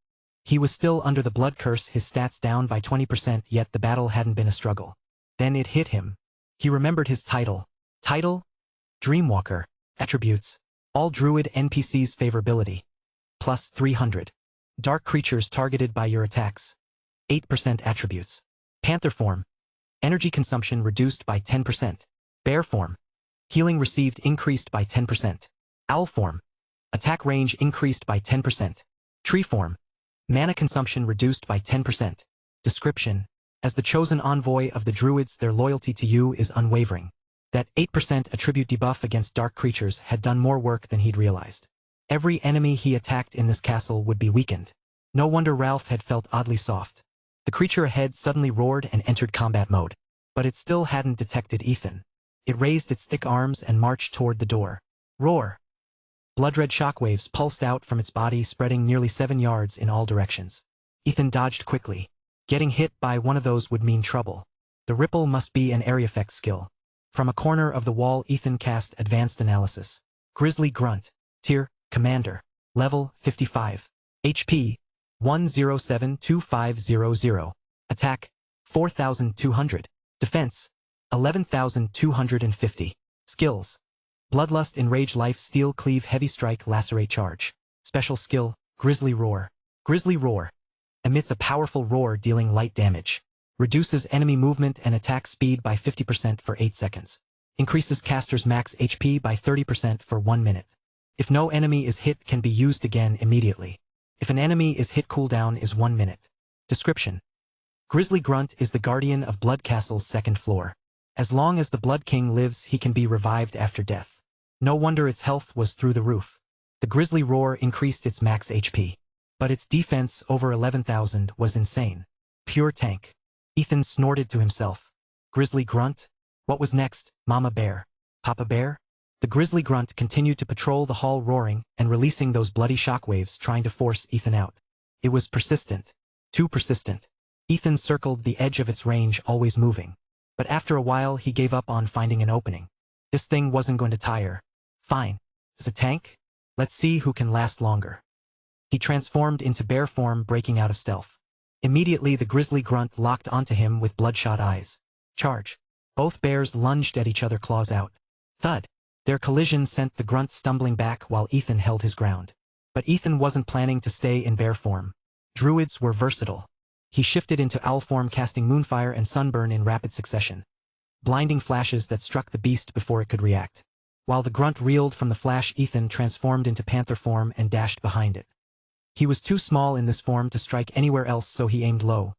He was still under the blood curse, his stats down by 20%, yet the battle hadn't been a struggle. Then it hit him. He remembered his title. Title? Dreamwalker. Attributes. All druid NPCs favorability. Plus 300. Dark creatures targeted by your attacks. 8% attributes. Panther form. Energy consumption reduced by 10%. Bear form. Healing received increased by 10%. Owl form. Attack range increased by 10%. Tree form. Mana consumption reduced by 10%. Description. As the chosen envoy of the druids, their loyalty to you is unwavering. That 8% attribute debuff against dark creatures had done more work than he'd realized. Every enemy he attacked in this castle would be weakened. No wonder Ralph had felt oddly soft. The creature ahead suddenly roared and entered combat mode. But it still hadn't detected Ethan. It raised its thick arms and marched toward the door. Roar! Blood-red shockwaves pulsed out from its body, spreading nearly 7 yards in all directions. Ethan dodged quickly. Getting hit by one of those would mean trouble. The ripple must be an area effect skill. From a corner of the wall, Ethan cast Advanced Analysis. Grizzly Grunt. Tier, Commander. Level, 55. HP, 1072500. Attack, 4200. Defense, 11250. Skills. Bloodlust, Enrage, Life, Steel, Cleave, Heavy Strike, Lacerate, Charge. Special skill, Grizzly Roar. Grizzly Roar. Emits a powerful roar dealing light damage. Reduces enemy movement and attack speed by 50% for 8 seconds. Increases caster's max HP by 30% for 1 minute. If no enemy is hit, can be used again immediately. If an enemy is hit, cooldown is 1 minute. Description. Grizzly Grunt is the guardian of Blood Castle's 2nd floor. As long as the Blood King lives, he can be revived after death. No wonder its health was through the roof. The Grizzly Roar increased its max HP. But its defense over 11,000 was insane. Pure tank. Ethan snorted to himself. Grizzly Grunt? What was next? Mama Bear? Papa Bear? The Grizzly Grunt continued to patrol the hall, roaring and releasing those bloody shockwaves, trying to force Ethan out. It was persistent. Too persistent. Ethan circled the edge of its range, always moving. But after a while he gave up on finding an opening. This thing wasn't going to tire. Fine. It's a tank? Let's see who can last longer. He transformed into bear form, breaking out of stealth. Immediately the Grizzly Grunt locked onto him with bloodshot eyes. Charge. Both bears lunged at each other, claws out. Thud. Their collision sent the Grunt stumbling back while Ethan held his ground. But Ethan wasn't planning to stay in bear form. Druids were versatile. He shifted into owl form, casting Moonfire and Sunburn in rapid succession. Blinding flashes that struck the beast before it could react. While the Grunt reeled from the flash, Ethan transformed into panther form and dashed behind it. He was too small in this form to strike anywhere else, so he aimed low.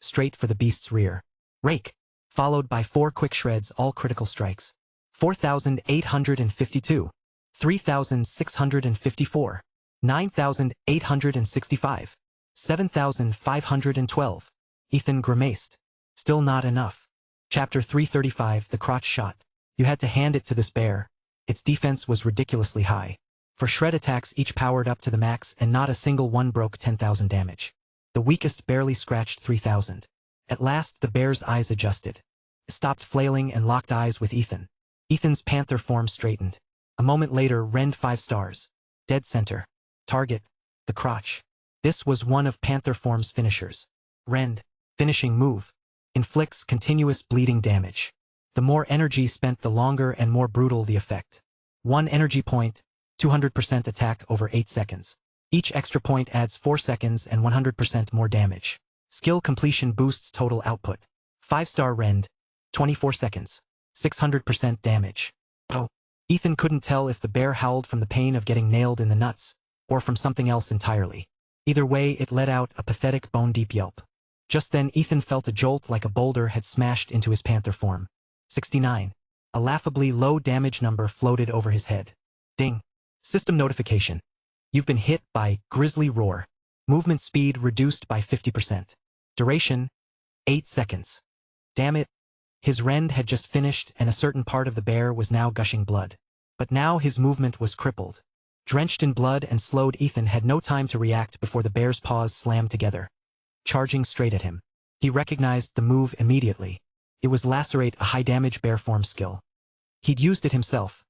Straight for the beast's rear. Rake! Followed by 4 quick shreds, all critical strikes. 4,852. 3,654. 9,865. 7,512. Ethan grimaced. Still not enough. Chapter 335, The Crotch Shot. You had to hand it to this bear. Its defense was ridiculously high. For shred attacks, each powered up to the max, and not a single one broke 10,000 damage. The weakest barely scratched 3,000. At last, the bear's eyes adjusted. It stopped flailing and locked eyes with Ethan. Ethan's panther form straightened. A moment later, rend 5 stars. Dead center. Target. The crotch. This was one of panther form's finishers. Rend. Finishing move. Inflicts continuous bleeding damage. The more energy spent, the longer and more brutal the effect. 1 energy point. 200% attack over 8 seconds. Each extra point adds 4 seconds and 100% more damage. Skill completion boosts total output. 5-star rend. 24 seconds. 600% damage. Oh. Ethan couldn't tell if the bear howled from the pain of getting nailed in the nuts, or from something else entirely. Either way, it let out a pathetic bone-deep yelp. Just then Ethan felt a jolt, like a boulder had smashed into his panther form. 69. A laughably low damage number floated over his head. Ding. System notification. You've been hit by Grizzly Roar. Movement speed reduced by 50%. Duration, 8 seconds. Damn it. His rend had just finished and a certain part of the bear was now gushing blood. But now his movement was crippled. Drenched in blood and slowed, Ethan had no time to react before the bear's paws slammed together, charging straight at him. He recognized the move immediately. It was lacerate, a high-damage bear form skill. He'd used it himself.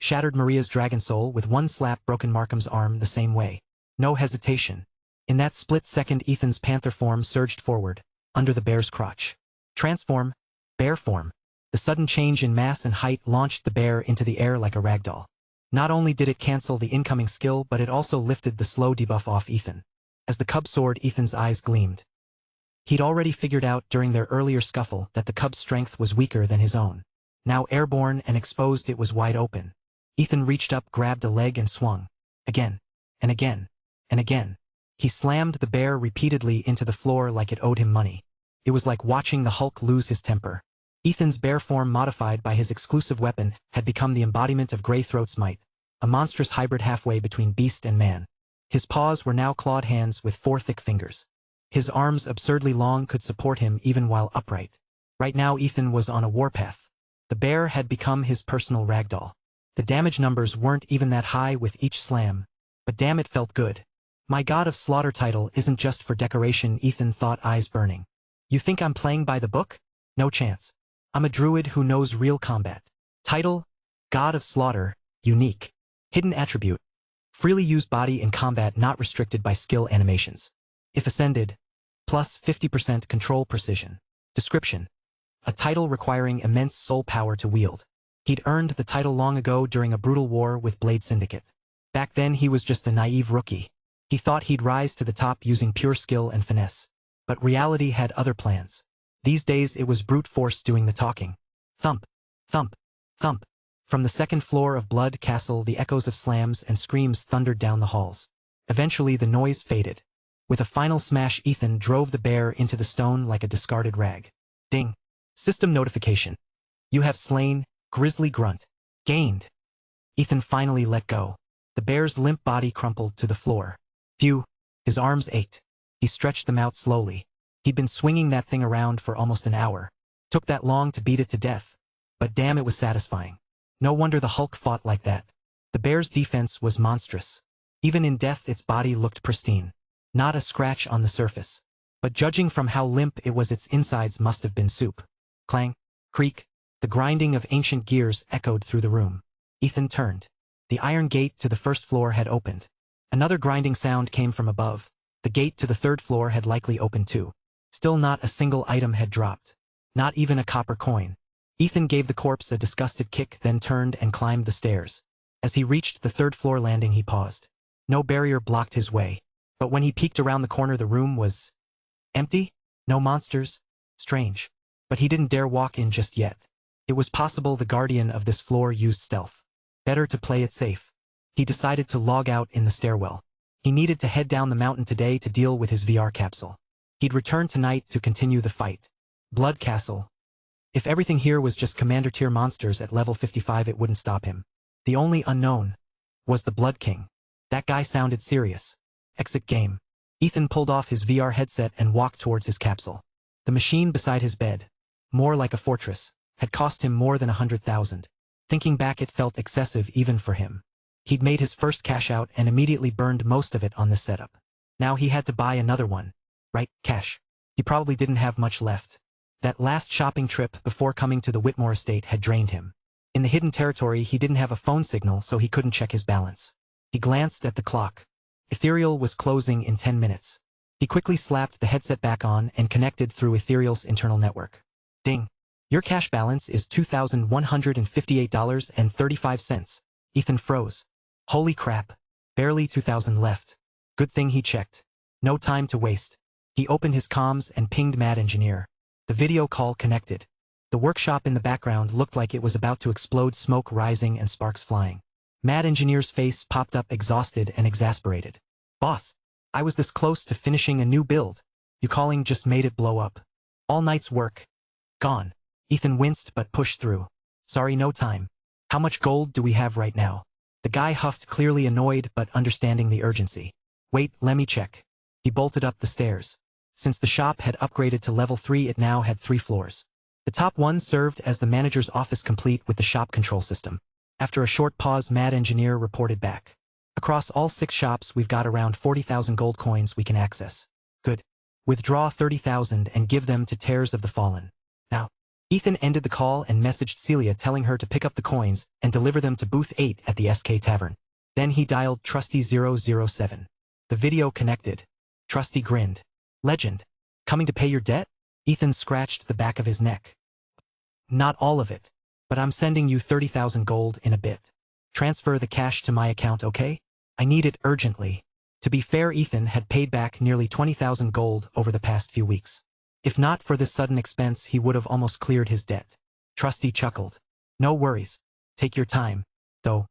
Shattered Maria's dragon soul with one slap, broken Markham's arm the same way. No hesitation. In that split second, Ethan's panther form surged forward, under the bear's crotch. Transform. Bear form. The sudden change in mass and height launched the bear into the air like a ragdoll. Not only did it cancel the incoming skill, but it also lifted the slow debuff off Ethan. As the cub soared, Ethan's eyes gleamed. He'd already figured out during their earlier scuffle that the cub's strength was weaker than his own. Now airborne and exposed, it was wide open. Ethan reached up, grabbed a leg and swung. Again, and again, and again. He slammed the bear repeatedly into the floor like it owed him money. It was like watching the Hulk lose his temper. Ethan's bear form, modified by his exclusive weapon, had become the embodiment of Greythroat's might, a monstrous hybrid halfway between beast and man. His paws were now clawed hands with 4 thick fingers. His arms, absurdly long, could support him even while upright. Right now Ethan was on a warpath. The bear had become his personal ragdoll. The damage numbers weren't even that high with each slam, but damn, it felt good. My God of Slaughter title isn't just for decoration, Ethan thought, eyes burning. You think I'm playing by the book? No chance. I'm a druid who knows real combat. Title: God of Slaughter, unique. Hidden attribute: freely used body in combat, not restricted by skill animations. If ascended, plus 50% control precision. Description: a title requiring immense soul power to wield. He'd earned the title long ago during a brutal war with Blade Syndicate. Back then he was just a naive rookie. He thought he'd rise to the top using pure skill and finesse. But reality had other plans. These days it was brute force doing the talking. Thump, thump, thump. From the second floor of Blood Castle, the echoes of slams and screams thundered down the halls. Eventually the noise faded. With a final smash, Ethan drove the bear into the stone like a discarded rag. Ding. System notification. You have slain Grizzly Grunt. Gained. Ethan finally let go. The bear's limp body crumpled to the floor. Phew. His arms ached. He stretched them out slowly. He'd been swinging that thing around for almost an hour. Took that long to beat it to death. But damn, it was satisfying. No wonder the Hulk fought like that. The bear's defense was monstrous. Even in death its body looked pristine. Not a scratch on the surface. But judging from how limp it was, its insides must have been soup. Clang, creak, the grinding of ancient gears echoed through the room. Ethan turned. The iron gate to the first floor had opened. Another grinding sound came from above. The gate to the third floor had likely opened too. Still not a single item had dropped. Not even a copper coin. Ethan gave the corpse a disgusted kick, then turned and climbed the stairs. As he reached the third floor landing, he paused. No barrier blocked his way. But when he peeked around the corner, the room was empty. No monsters. Strange. But he didn't dare walk in just yet. It was possible the guardian of this floor used stealth. Better to play it safe. He decided to log out in the stairwell. He needed to head down the mountain today to deal with his VR capsule. He'd return tonight to continue the fight. Blood Castle. If everything here was just commander-tier monsters at level 55, it wouldn't stop him. The only unknown was the Blood King. That guy sounded serious. Exit game. Ethan pulled off his VR headset and walked towards his capsule. The machine beside his bed, more like a fortress, had cost him more than 100,000. Thinking back, it felt excessive even for him. He'd made his first cash out and immediately burned most of it on this setup. Now he had to buy another one. Right, cash. He probably didn't have much left. That last shopping trip before coming to the Whitmore estate had drained him. In the hidden territory, he didn't have a phone signal, so he couldn't check his balance. He glanced at the clock. Ethereal was closing in 10 minutes. He quickly slapped the headset back on and connected through Ethereal's internal network. Ding. Your cash balance is $2,158.35. Ethan froze. Holy crap. Barely 2,000 left. Good thing he checked. No time to waste. He opened his comms and pinged Mad Engineer. The video call connected. The workshop in the background looked like it was about to explode, smoke rising and sparks flying. Mad Engineer's face popped up, exhausted and exasperated. Boss, I was this close to finishing a new build. You calling just made it blow up. All night's work. Gone. Ethan winced but pushed through. Sorry, no time. How much gold do we have right now? The guy huffed, clearly annoyed but understanding the urgency. Wait, let me check. He bolted up the stairs. Since the shop had upgraded to level 3, it now had 3 floors. The top one served as the manager's office, complete with the shop control system. After a short pause, Mad Engineer reported back. Across all 6 shops, we've got around 40,000 gold coins we can access. Good. Withdraw 30,000 and give them to Tears of the Fallen. Now. Ethan ended the call and messaged Celia, telling her to pick up the coins and deliver them to booth 8 at the SK Tavern. Then he dialed Trusty 007. The video connected. Trusty grinned. Legend. Coming to pay your debt? Ethan scratched the back of his neck. Not all of it. But I'm sending you 30,000 gold in a bit. Transfer the cash to my account, okay? I need it urgently. To be fair, Ethan had paid back nearly 20,000 gold over the past few weeks. If not for this sudden expense, he would have almost cleared his debt. Trusty chuckled. No worries. Take your time. Though,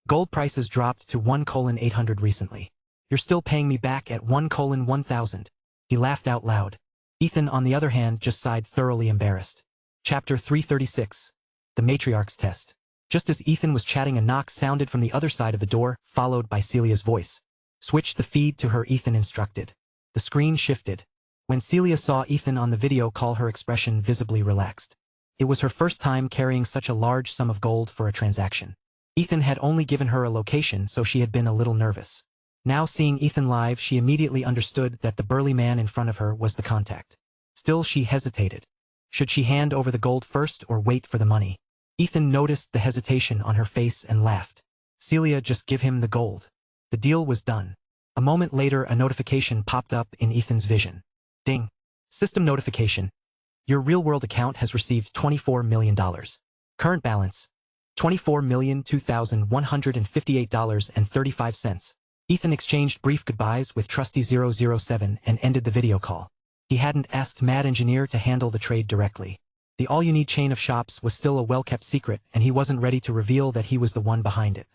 gold prices dropped to 1:800 recently. You're still paying me back at 1:1000. He laughed out loud. Ethan, on the other hand, just sighed, thoroughly embarrassed. Chapter 336. The Matriarch's Test. Just as Ethan was chatting, a knock sounded from the other side of the door, followed by Celia's voice. Switch the feed to her, Ethan instructed. The screen shifted. When Celia saw Ethan on the video call, her expression visibly relaxed. It was her first time carrying such a large sum of gold for a transaction. Ethan had only given her a location, so she had been a little nervous. Now seeing Ethan live, she immediately understood that the burly man in front of her was the contact. Still, she hesitated. Should she hand over the gold first or wait for the money? Ethan noticed the hesitation on her face and laughed. Celia, just give him the gold. The deal was done. A moment later, a notification popped up in Ethan's vision. Ding. System notification. Your real-world account has received $24 million. Current balance. $24,002,158.35. Ethan exchanged brief goodbyes with Trusty 007 and ended the video call. He hadn't asked Mad Engineer to handle the trade directly. The all-you-need chain of shops was still a well-kept secret, and he wasn't ready to reveal that he was the one behind it.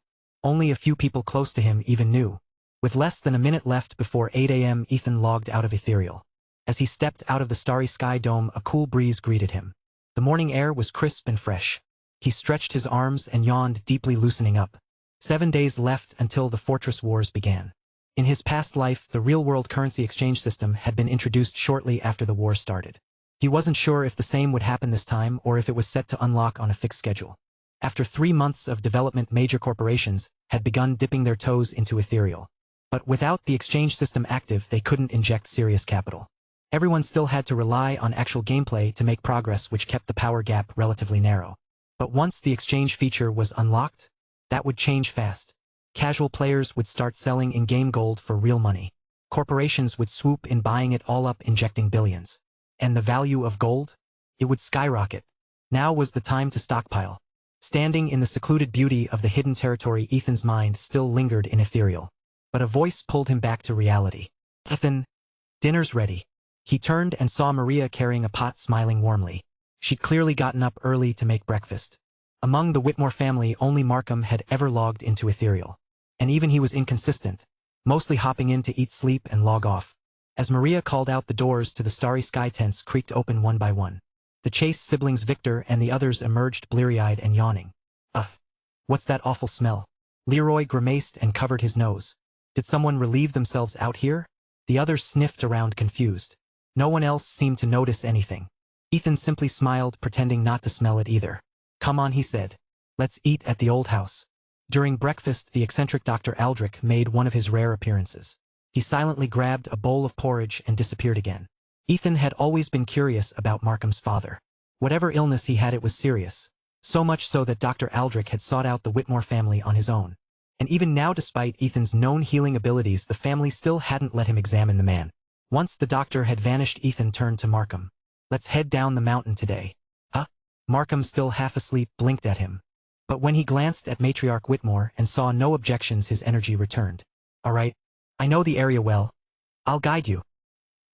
Only a few people close to him even knew. With less than a minute left before 8 a.m., Ethan logged out of Ethereal. As he stepped out of the starry sky dome, a cool breeze greeted him. The morning air was crisp and fresh. He stretched his arms and yawned deeply, loosening up. 7 days left until the Fortress Wars began. In his past life, the real-world currency exchange system had been introduced shortly after the war started. He wasn't sure if the same would happen this time or if it was set to unlock on a fixed schedule. After 3 months of development, major corporations had begun dipping their toes into Ethereal. But without the exchange system active, they couldn't inject serious capital. Everyone still had to rely on actual gameplay to make progress, which kept the power gap relatively narrow. But once the exchange feature was unlocked, that would change fast. Casual players would start selling in-game gold for real money. Corporations would swoop in, buying it all up, injecting billions. And the value of gold? It would skyrocket. Now was the time to stockpile. Standing in the secluded beauty of the hidden territory, Ethan's mind still lingered in Ethereal. But a voice pulled him back to reality. Ethan, dinner's ready. He turned and saw Maria carrying a pot, smiling warmly. She'd clearly gotten up early to make breakfast. Among the Whitmore family, only Markham had ever logged into Ethereal. And even he was inconsistent, mostly hopping in to eat, sleep, and log off. As Maria called out, the doors to the starry sky tents creaked open one by one. The Chase siblings, Victor and the others, emerged bleary-eyed and yawning. Ugh. What's that awful smell? Leroy grimaced and covered his nose. Did someone relieve themselves out here? The others sniffed around, confused. No one else seemed to notice anything. Ethan simply smiled, pretending not to smell it either. Come on, he said. Let's eat at the old house. During breakfast, the eccentric Dr. Aldrich made one of his rare appearances. He silently grabbed a bowl of porridge and disappeared again. Ethan had always been curious about Markham's father. Whatever illness he had, it was serious. So much so that Dr. Aldrich had sought out the Whitmore family on his own. And even now, despite Ethan's known healing abilities, the family still hadn't let him examine the man. Once the doctor had vanished, Ethan turned to Markham. Let's head down the mountain today. Huh? Markham, still half asleep, blinked at him. But when he glanced at Matriarch Whitmore and saw no objections, his energy returned. All right. I know the area well. I'll guide you.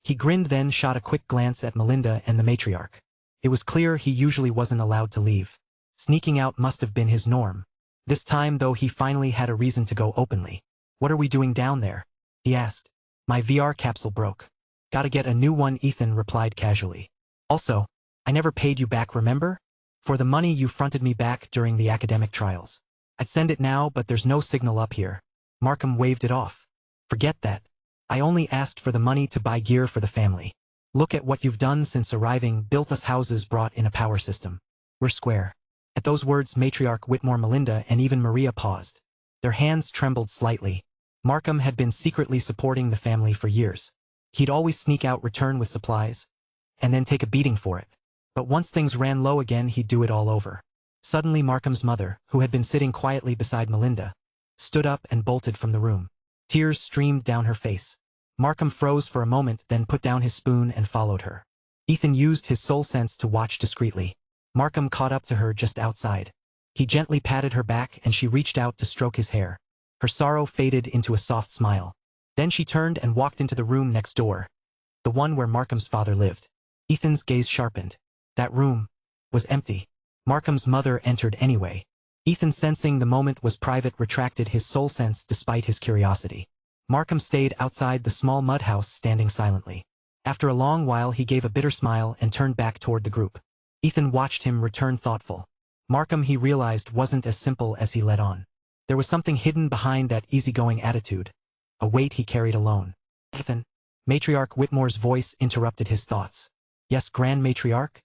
He grinned, then shot a quick glance at Melinda and the Matriarch. It was clear he usually wasn't allowed to leave. Sneaking out must have been his norm. This time, though, he finally had a reason to go openly. What are we doing down there? He asked. My VR capsule broke. Gotta get a new one, Ethan replied casually. Also, I never paid you back, remember? For the money you fronted me back during the academic trials. I'd send it now, but there's no signal up here. Markham waved it off. Forget that. I only asked for the money to buy gear for the family. Look at what you've done since arriving, built us houses, brought in a power system. We're square. At those words, Matriarch Whitmore, Melinda, and even Maria paused. Their hands trembled slightly. Markham had been secretly supporting the family for years. He'd always sneak out, return with supplies, and then take a beating for it. But once things ran low again, he'd do it all over. Suddenly Markham's mother, who had been sitting quietly beside Melinda, stood up and bolted from the room. Tears streamed down her face. Markham froze for a moment, then put down his spoon and followed her. Ethan used his soul sense to watch discreetly. Markham caught up to her just outside. He gently patted her back and she reached out to stroke his hair. Her sorrow faded into a soft smile. Then she turned and walked into the room next door, the one where Markham's father lived. Ethan's gaze sharpened. That room was empty. Markham's mother entered anyway. Ethan, sensing the moment was private, retracted his soul sense despite his curiosity. Markham stayed outside the small mud house, standing silently. After a long while he gave a bitter smile and turned back toward the group. Ethan watched him return, thoughtful. Markham, he realized, wasn't as simple as he let on. There was something hidden behind that easygoing attitude. A weight he carried alone. Ethan. Matriarch Whitmore's voice interrupted his thoughts. Yes, Grand Matriarch?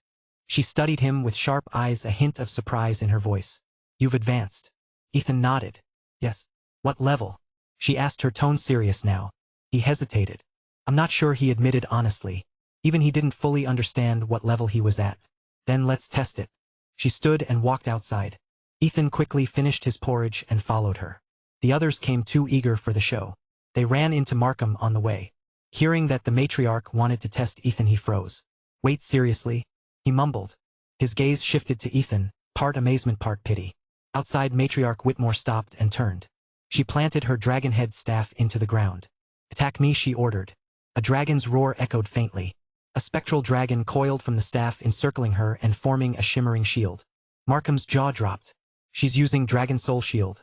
She studied him with sharp eyes, a hint of surprise in her voice. You've advanced. Ethan nodded. Yes. What level? She asked, her tone serious now. He hesitated. I'm not sure, he admitted honestly. Even he didn't fully understand what level he was at. Then let's test it. She stood and walked outside. Ethan quickly finished his porridge and followed her. The others came too eager for the show. They ran into Markham on the way. Hearing that the matriarch wanted to test Ethan, he froze. Wait, seriously? He mumbled. His gaze shifted to Ethan, part amazement, part pity. Outside, Matriarch Whitmore stopped and turned. She planted her dragon-head staff into the ground. Attack me, she ordered. A dragon's roar echoed faintly. A spectral dragon coiled from the staff, encircling her and forming a shimmering shield. Markham's jaw dropped. She's using Dragon Soul Shield.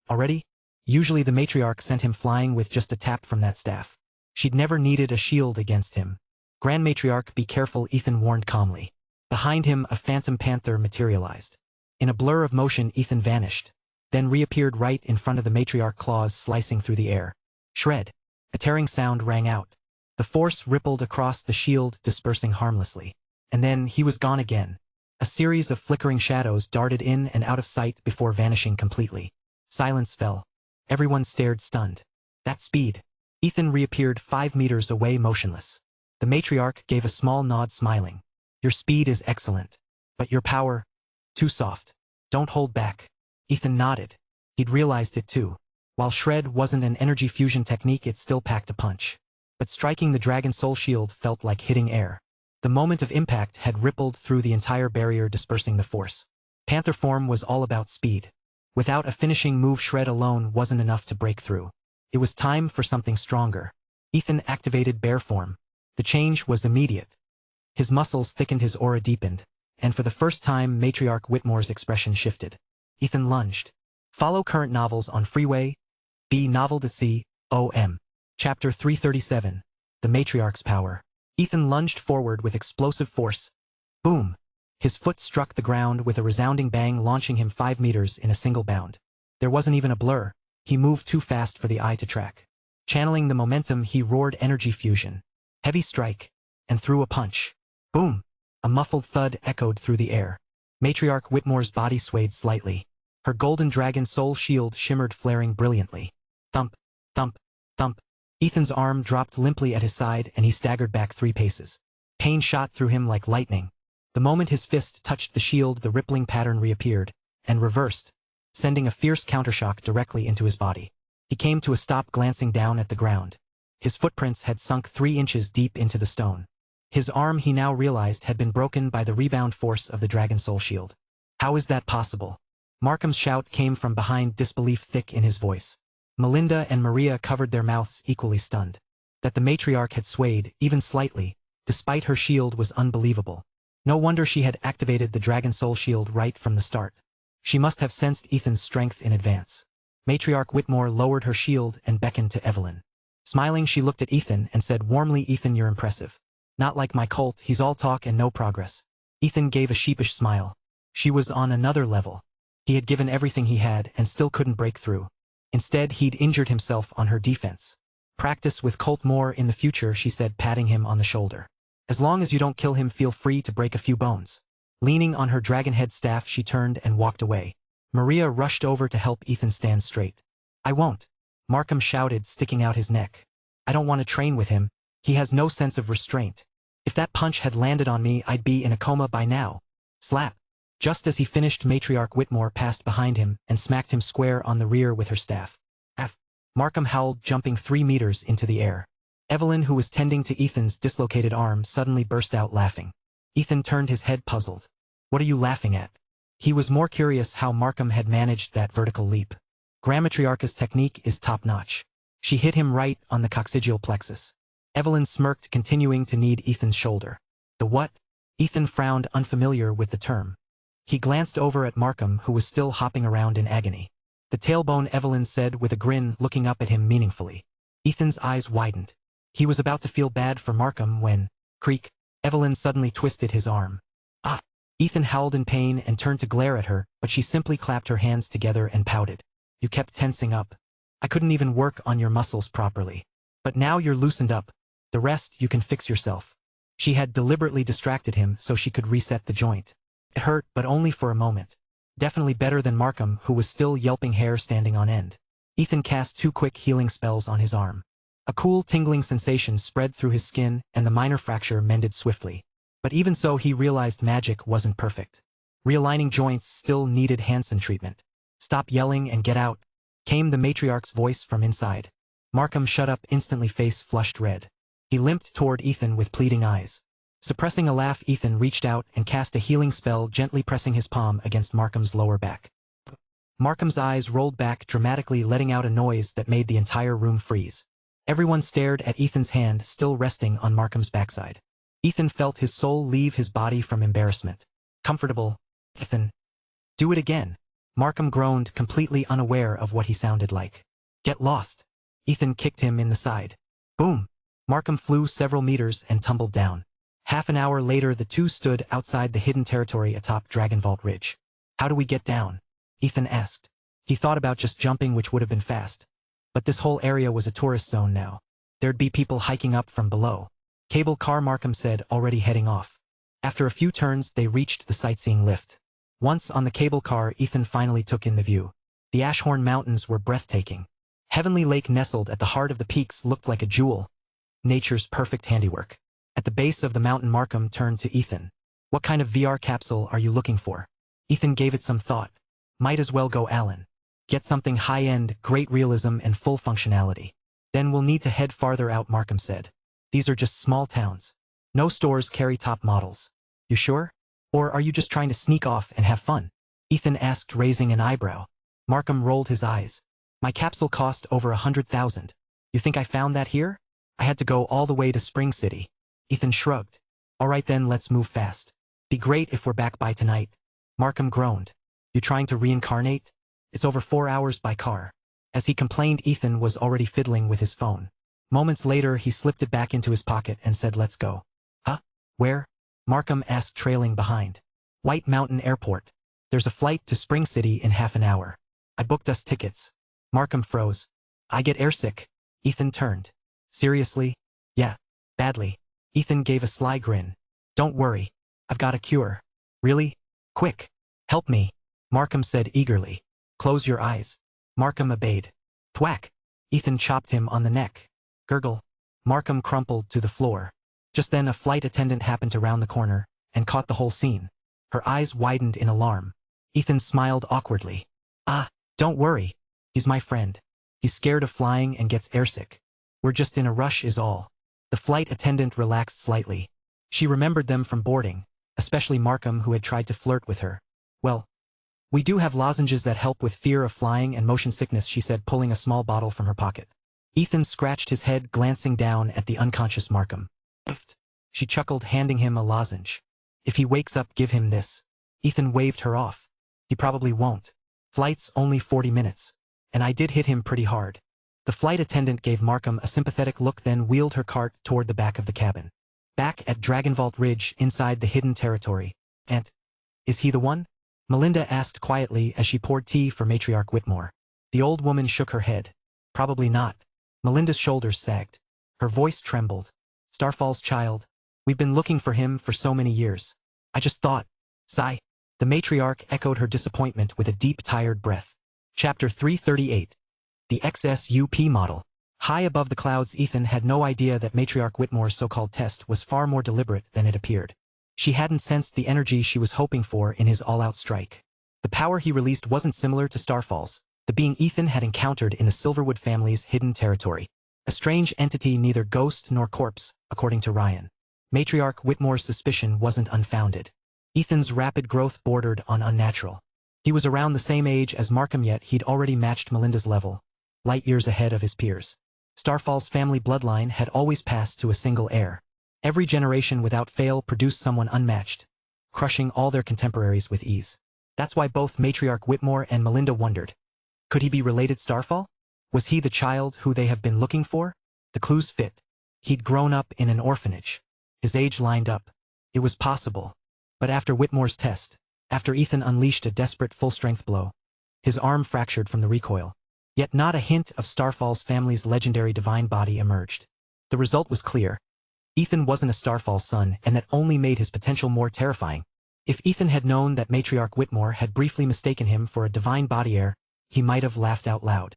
Already? Usually the matriarch sent him flying with just a tap from that staff. She'd never needed a shield against him. Grand Matriarch, be careful, Ethan warned calmly. Behind him, a phantom panther materialized. In a blur of motion, Ethan vanished, then reappeared right in front of the matriarch, claws slicing through the air. Shred. A tearing sound rang out. The force rippled across the shield, dispersing harmlessly. And then he was gone again. A series of flickering shadows darted in and out of sight before vanishing completely. Silence fell. Everyone stared, stunned. That speed. Ethan reappeared 5 meters away, motionless. The matriarch gave a small nod, smiling. Your speed is excellent. But your power? Too soft. Don't hold back. Ethan nodded. He'd realized it too. While Shred wasn't an energy fusion technique, it still packed a punch. But striking the Dragon Soul Shield felt like hitting air. The moment of impact had rippled through the entire barrier, dispersing the force. Panther form was all about speed. Without a finishing move, Shred alone wasn't enough to break through. It was time for something stronger. Ethan activated bear form. The change was immediate. His muscles thickened, his aura deepened, and for the first time Matriarch Whitmore's expression shifted. Ethan lunged. Follow current novels on Freeway. B. Novel.com. Chapter 337. The Matriarch's Power. Ethan lunged forward with explosive force. Boom! His foot struck the ground with a resounding bang, launching him 5 meters in a single bound. There wasn't even a blur. He moved too fast for the eye to track. Channeling the momentum, he roared energy fusion. Heavy strike. And threw a punch. Boom! A muffled thud echoed through the air. Matriarch Whitmore's body swayed slightly. Her golden dragon soul shield shimmered, flaring brilliantly. Thump, thump, thump. Ethan's arm dropped limply at his side and he staggered back 3 paces. Pain shot through him like lightning. The moment his fist touched the shield, the rippling pattern reappeared, and reversed, sending a fierce countershock directly into his body. He came to a stop, glancing down at the ground. His footprints had sunk 3 inches deep into the stone. His arm, he now realized, had been broken by the rebound force of the Dragon Soul Shield. How is that possible? Markham's shout came from behind, disbelief thick in his voice. Melinda and Maria covered their mouths, equally stunned. That the matriarch had swayed, even slightly, despite her shield, was unbelievable. No wonder she had activated the Dragon Soul Shield right from the start. She must have sensed Ethan's strength in advance. Matriarch Whitmore lowered her shield and beckoned to Evelyn. Smiling, she looked at Ethan and said warmly, Ethan, you're impressive. Not like my Colt, he's all talk and no progress. Ethan gave a sheepish smile. She was on another level. He had given everything he had and still couldn't break through. Instead, he'd injured himself on her defense. Practice with Colt more in the future, she said, patting him on the shoulder. As long as you don't kill him, feel free to break a few bones. Leaning on her dragonhead staff, she turned and walked away. Maria rushed over to help Ethan stand straight. I won't, Markham shouted, sticking out his neck. I don't want to train with him. He has no sense of restraint. If that punch had landed on me, I'd be in a coma by now. Slap. Just as he finished, Matriarch Whitmore passed behind him and smacked him square on the rear with her staff. F. Markham howled, jumping 3 meters into the air. Evelyn, who was tending to Ethan's dislocated arm, suddenly burst out laughing. Ethan turned his head, puzzled. What are you laughing at? He was more curious how Markham had managed that vertical leap. Grandmatriarch's technique is top-notch. She hit him right on the coccygeal plexus. Evelyn smirked, continuing to knead Ethan's shoulder. The what? Ethan frowned, unfamiliar with the term. He glanced over at Markham, who was still hopping around in agony. The tailbone, Evelyn said with a grin, looking up at him meaningfully. Ethan's eyes widened. He was about to feel bad for Markham when, creak, Evelyn suddenly twisted his arm. Ah! Ethan howled in pain and turned to glare at her, but she simply clapped her hands together and pouted. You kept tensing up. I couldn't even work on your muscles properly. But now you're loosened up. The rest you can fix yourself. She had deliberately distracted him so she could reset the joint. It hurt, but only for a moment. Definitely better than Markham, who was still yelping, hair standing on end. Ethan cast 2 quick healing spells on his arm. A cool, tingling sensation spread through his skin, and the minor fracture mended swiftly. But even so, he realized magic wasn't perfect. Realigning joints still needed Hansen treatment. Stop yelling and get out, came the matriarch's voice from inside. Markham shut up instantly, face flushed red. He limped toward Ethan with pleading eyes. Suppressing a laugh, Ethan reached out and cast a healing spell, gently pressing his palm against Markham's lower back. Markham's eyes rolled back dramatically, letting out a noise that made the entire room freeze. Everyone stared at Ethan's hand, still resting on Markham's backside. Ethan felt his soul leave his body from embarrassment. Comfortable. Ethan. Do it again. Markham groaned, completely unaware of what he sounded like. Get lost. Ethan kicked him in the side. Boom. Markham flew several meters and tumbled down. Half an hour later, the two stood outside the hidden territory atop Dragonvault Ridge. How do we get down? Ethan asked. He thought about just jumping, which would have been fast. But this whole area was a tourist zone now. There'd be people hiking up from below. Cable car, Markham said, already heading off. After a few turns, they reached the sightseeing lift. Once on the cable car, Ethan finally took in the view. The Ashhorn Mountains were breathtaking. Heavenly Lake, nestled at the heart of the peaks, looked like a jewel. Nature's perfect handiwork. At the base of the mountain, Markham turned to Ethan. What kind of VR capsule are you looking for? Ethan gave it some thought. Might as well go Allen. Get something high-end, great realism and full functionality. Then we'll need to head farther out, Markham said. These are just small towns. No stores carry top models. You sure? Or are you just trying to sneak off and have fun? Ethan asked, raising an eyebrow. Markham rolled his eyes. My capsule cost over 100,000. You think I found that here? I had to go all the way to Spring City. Ethan shrugged. All right then, let's move fast. Be great if we're back by tonight. Markham groaned. You trying to reincarnate? It's over 4 hours by car. As he complained, Ethan was already fiddling with his phone. Moments later, he slipped it back into his pocket and said, let's go. Huh? Where? Markham asked, trailing behind. White Mountain Airport. There's a flight to Spring City in half an hour. I booked us tickets. Markham froze. I get airsick. Ethan turned. Seriously? Yeah. Badly. Ethan gave a sly grin. Don't worry. I've got a cure. Really? Quick. Help me. Markham said eagerly. Close your eyes. Markham obeyed. Thwack. Ethan chopped him on the neck. Gurgle. Markham crumpled to the floor. Just then a flight attendant happened to round the corner and caught the whole scene. Her eyes widened in alarm. Ethan smiled awkwardly. Ah, don't worry. He's my friend. He's scared of flying and gets airsick. We're just in a rush is all. The flight attendant relaxed slightly. She remembered them from boarding, especially Markham, who had tried to flirt with her. Well, we do have lozenges that help with fear of flying and motion sickness, she said, pulling a small bottle from her pocket. Ethan scratched his head, glancing down at the unconscious Markham. She chuckled, handing him a lozenge. If he wakes up, give him this. Ethan waved her off. He probably won't. Flight's only 40 minutes. And I did hit him pretty hard. The flight attendant gave Markham a sympathetic look, then wheeled her cart toward the back of the cabin. Back at Dragonvault Ridge, inside the hidden territory. And, is he the one? Melinda asked quietly as she poured tea for Matriarch Whitmore. The old woman shook her head. Probably not. Melinda's shoulders sagged. Her voice trembled. Starfall's child. We've been looking for him for so many years. I just thought. Sigh. The matriarch echoed her disappointment with a deep, tired breath. Chapter 338. The XSUP model. High above the clouds, Ethan had no idea that Matriarch Whitmore's so-called test was far more deliberate than it appeared. She hadn't sensed the energy she was hoping for in his all-out strike. The power he released wasn't similar to Starfall's, the being Ethan had encountered in the Silverwood family's hidden territory. A strange entity, neither ghost nor corpse, according to Ryan. Matriarch Whitmore's suspicion wasn't unfounded. Ethan's rapid growth bordered on unnatural. He was around the same age as Markham, yet he'd already matched Melinda's level, light years ahead of his peers. Starfall's family bloodline had always passed to a single heir. Every generation without fail produced someone unmatched, crushing all their contemporaries with ease. That's why both Matriarch Whitmore and Melinda wondered. Could he be related Starfall? Was he the child who they have been looking for? The clues fit. He'd grown up in an orphanage. His age lined up. It was possible. But after Whitmore's test, after Ethan unleashed a desperate full-strength blow, his arm fractured from the recoil. Yet not a hint of Starfall's family's legendary divine body emerged. The result was clear. Ethan wasn't a Starfall son, and that only made his potential more terrifying. If Ethan had known that Matriarch Whitmore had briefly mistaken him for a divine body heir, he might have laughed out loud.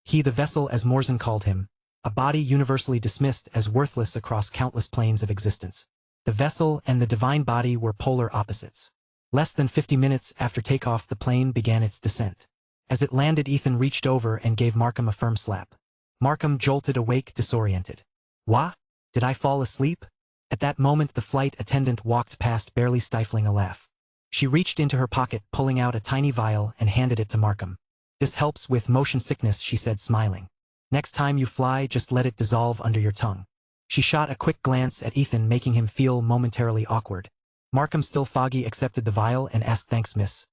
He, the vessel as Morzin called him, a body universally dismissed as worthless across countless planes of existence. The vessel and the divine body were polar opposites. Less than 50 minutes after takeoff, the plane began its descent. As it landed, Ethan reached over and gave Markham a firm slap. Markham jolted awake, disoriented. What? Did I fall asleep? At that moment, the flight attendant walked past, barely stifling a laugh. She reached into her pocket, pulling out a tiny vial, and handed it to Markham. This helps with motion sickness, she said, smiling. Next time you fly, just let it dissolve under your tongue. She shot a quick glance at Ethan, making him feel momentarily awkward. Markham, still foggy, accepted the vial and asked, Thanks, miss.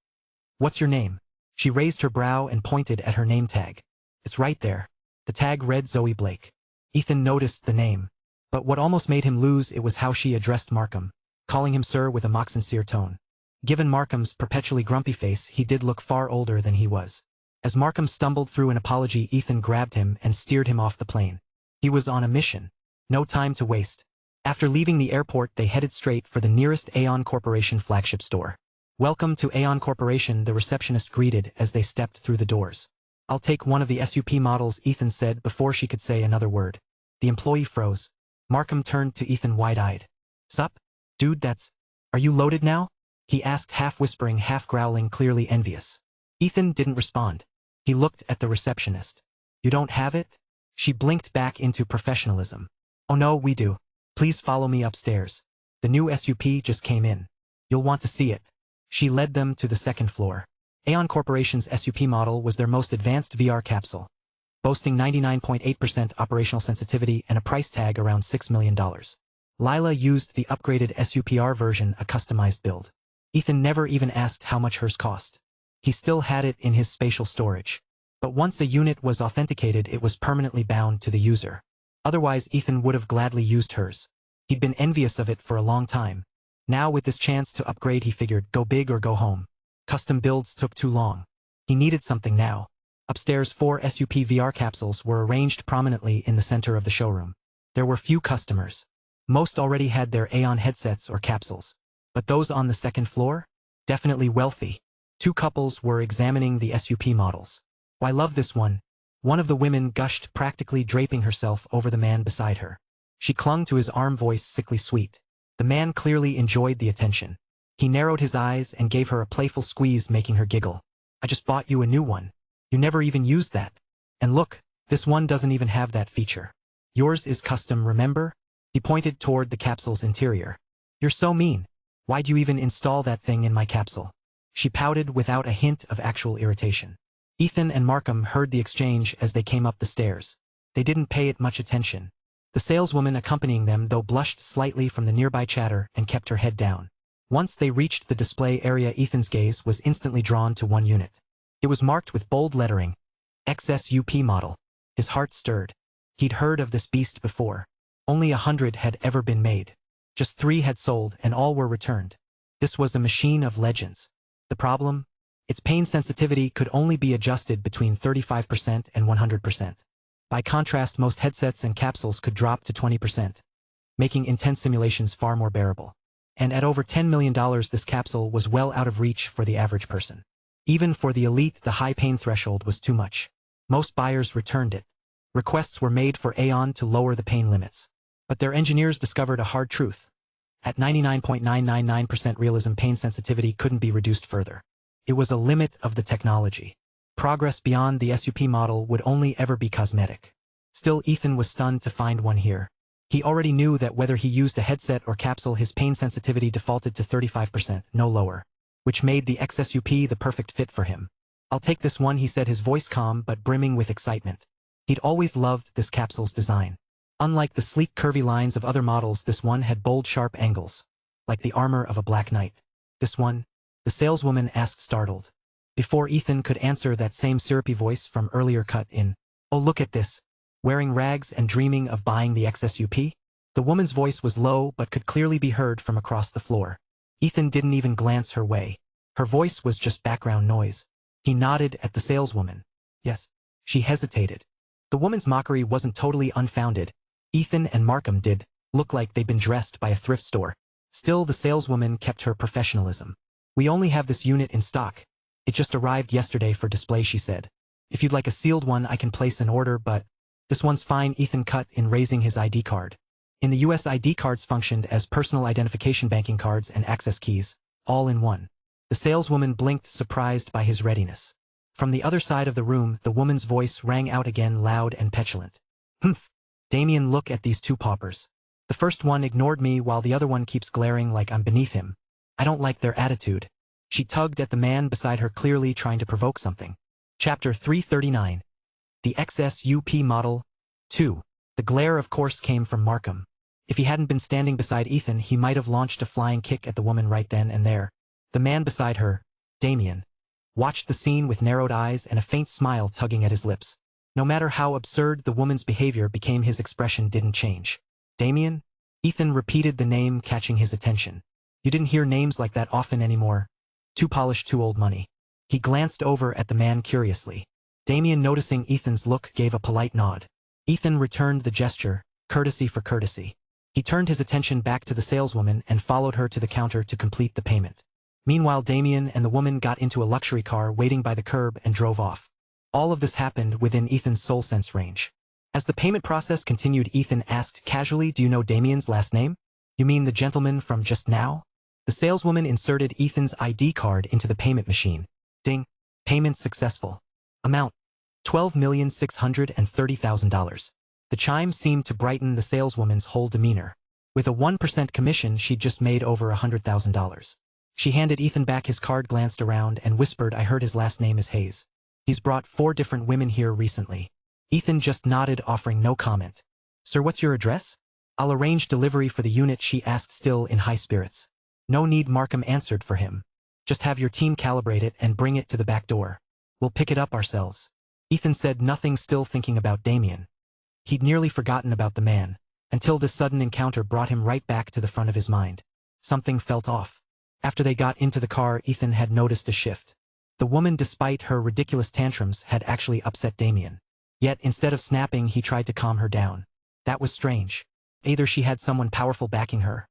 What's your name? She raised her brow and pointed at her name tag. It's right there. The tag read Zoe Blake. Ethan noticed the name. But what almost made him lose it was how she addressed Markham, calling him sir with a mock sincere tone. Given Markham's perpetually grumpy face, he did look far older than he was. As Markham stumbled through an apology, Ethan grabbed him and steered him off the plane. He was on a mission. No time to waste. After leaving the airport, they headed straight for the nearest Aeon Corporation flagship store. Welcome to Aeon Corporation, the receptionist greeted as they stepped through the doors. I'll take one of the SUP models, Ethan said before she could say another word. The employee froze. Markham turned to Ethan wide-eyed. Sup? Dude, are you loaded now? He asked, half whispering, half growling, clearly envious. Ethan didn't respond. He looked at the receptionist. You don't have it? She blinked back into professionalism. Oh no, we do. Please follow me upstairs. The new SUP just came in. You'll want to see it. She led them to the second floor. Aeon Corporation's SUP model was their most advanced VR capsule, boasting 99.8% operational sensitivity and a price tag around $6 million. Lila used the upgraded SUPR version, a customized build. Ethan never even asked how much hers cost. He still had it in his spatial storage. But once a unit was authenticated, it was permanently bound to the user. Otherwise, Ethan would have gladly used hers. He'd been envious of it for a long time. Now with this chance to upgrade, he figured, go big or go home. Custom builds took too long. He needed something now. Upstairs, 4 SUP VR capsules were arranged prominently in the center of the showroom. There were few customers. Most already had their Aeon headsets or capsules. But those on the second floor? Definitely wealthy. 2 couples were examining the SUP models. "I love this one," one of the women gushed, practically draping herself over the man beside her. She clung to his arm, voice sickly sweet. The man clearly enjoyed the attention. He narrowed his eyes and gave her a playful squeeze, making her giggle. "I just bought you a new one. You never even used that. And look, this one doesn't even have that feature. Yours is custom, remember?" He pointed toward the capsule's interior. "You're so mean. Why'd you even install that thing in my capsule?" She pouted without a hint of actual irritation. Ethan and Markham heard the exchange as they came up the stairs. They didn't pay it much attention. The saleswoman accompanying them, though, blushed slightly from the nearby chatter and kept her head down. Once they reached the display area, Ethan's gaze was instantly drawn to one unit. It was marked with bold lettering, XSUP model. His heart stirred. He'd heard of this beast before. Only 100 had ever been made. Just 3 had sold, and all were returned. This was a machine of legends. The problem? Its pain sensitivity could only be adjusted between 35% and 100%. By contrast, most headsets and capsules could drop to 20%. making intense simulations far more bearable. And at over $10 million, this capsule was well out of reach for the average person. Even for the elite, the high pain threshold was too much. Most buyers returned it. Requests were made for Aeon to lower the pain limits. But their engineers discovered a hard truth. At 99.999% realism, pain sensitivity couldn't be reduced further. It was a limit of the technology. Progress beyond the SUP model would only ever be cosmetic. Still, Ethan was stunned to find one here. He already knew that whether he used a headset or capsule, his pain sensitivity defaulted to 35%, no lower, which made the XSUP the perfect fit for him. "I'll take this one," he said, his voice calm but brimming with excitement. He'd always loved this capsule's design. Unlike the sleek, curvy lines of other models, this one had bold, sharp angles, like the armor of a black knight. "This one?" the saleswoman asked, startled. Before Ethan could answer, that same syrupy voice from earlier cut in. "Oh, look at this. Wearing rags and dreaming of buying the XSUP?" The woman's voice was low but could clearly be heard from across the floor. Ethan didn't even glance her way. Her voice was just background noise. He nodded at the saleswoman. "Yes." She hesitated. The woman's mockery wasn't totally unfounded. Ethan and Markham did look like they'd been dressed by a thrift store. Still, the saleswoman kept her professionalism. "We only have this unit in stock. It just arrived yesterday for display," she said. "If you'd like a sealed one, I can place an order, but this one's fine." Ethan cut in, raising his ID card. In the US, ID cards functioned as personal identification, banking cards, and access keys, all in one. The saleswoman blinked, surprised by his readiness. From the other side of the room, the woman's voice rang out again, loud and petulant. "Humph. Damien, look at these two paupers. The first one ignored me while the other one keeps glaring like I'm beneath him. I don't like their attitude." She tugged at the man beside her, clearly trying to provoke something. Chapter 339. The XSUP Model 2. The glare, of course, came from Markham. If he hadn't been standing beside Ethan, he might have launched a flying kick at the woman right then and there. The man beside her, Damien, watched the scene with narrowed eyes and a faint smile tugging at his lips. No matter how absurd the woman's behavior became, his expression didn't change. "Damien?" Ethan repeated the name, catching his attention. You didn't hear names like that often anymore. Too polished, too old money. He glanced over at the man curiously. Damien, noticing Ethan's look, gave a polite nod. Ethan returned the gesture, courtesy for courtesy. He turned his attention back to the saleswoman and followed her to the counter to complete the payment. Meanwhile, Damien and the woman got into a luxury car waiting by the curb and drove off. All of this happened within Ethan's soul sense range. As the payment process continued, Ethan asked casually, "Do you know Damien's last name?" "You mean the gentleman from just now?" The saleswoman inserted Ethan's ID card into the payment machine. Ding. "Payment successful. Amount: $12,630,000. The chime seemed to brighten the saleswoman's whole demeanor. With a 1% commission, she'd just made over $100,000. She handed Ethan back his card, glanced around, and whispered, "I heard his last name is Hayes. He's brought 4 different women here recently." Ethan just nodded, offering no comment. "Sir, what's your address?" "I'll arrange delivery for the unit," she asked, still in high spirits. "No need," Markham answered for him. "Just have your team calibrate it and bring it to the back door. We'll pick it up ourselves." Ethan said nothing, still thinking about Damien. He'd nearly forgotten about the man, until this sudden encounter brought him right back to the front of his mind. Something felt off. After they got into the car, Ethan had noticed a shift. The woman, despite her ridiculous tantrums, had actually upset Damien. Yet, instead of snapping, he tried to calm her down. That was strange. Either she had someone powerful backing her,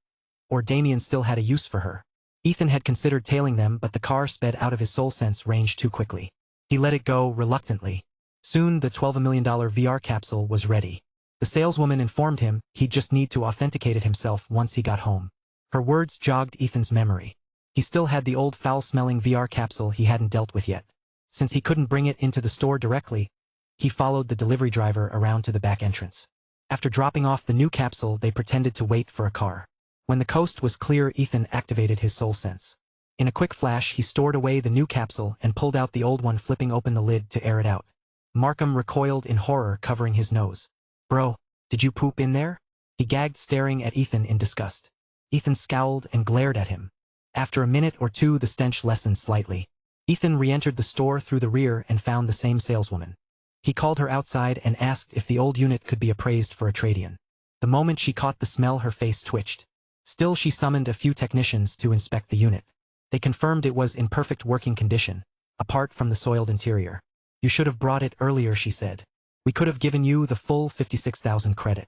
or Damien still had a use for her. Ethan had considered tailing them, but the car sped out of his soul sense range too quickly. He let it go reluctantly. Soon, the $12 million VR capsule was ready. The saleswoman informed him he'd just need to authenticate it himself once he got home. Her words jogged Ethan's memory. He still had the old foul-smelling VR capsule he hadn't dealt with yet. Since he couldn't bring it into the store directly, he followed the delivery driver around to the back entrance. After dropping off the new capsule, they pretended to wait for a car. When the coast was clear, Ethan activated his soul sense. In a quick flash, he stored away the new capsule and pulled out the old one, flipping open the lid to air it out. Markham recoiled in horror, covering his nose. "Bro, did you poop in there?" He gagged, staring at Ethan in disgust. Ethan scowled and glared at him. After a minute or two, the stench lessened slightly. Ethan re-entered the store through the rear and found the same saleswoman. He called her outside and asked if the old unit could be appraised for a trade-in. The moment she caught the smell, her face twitched. Still, she summoned a few technicians to inspect the unit. They confirmed it was in perfect working condition, apart from the soiled interior. "You should have brought it earlier," she said. "We could have given you the full 56,000 credit."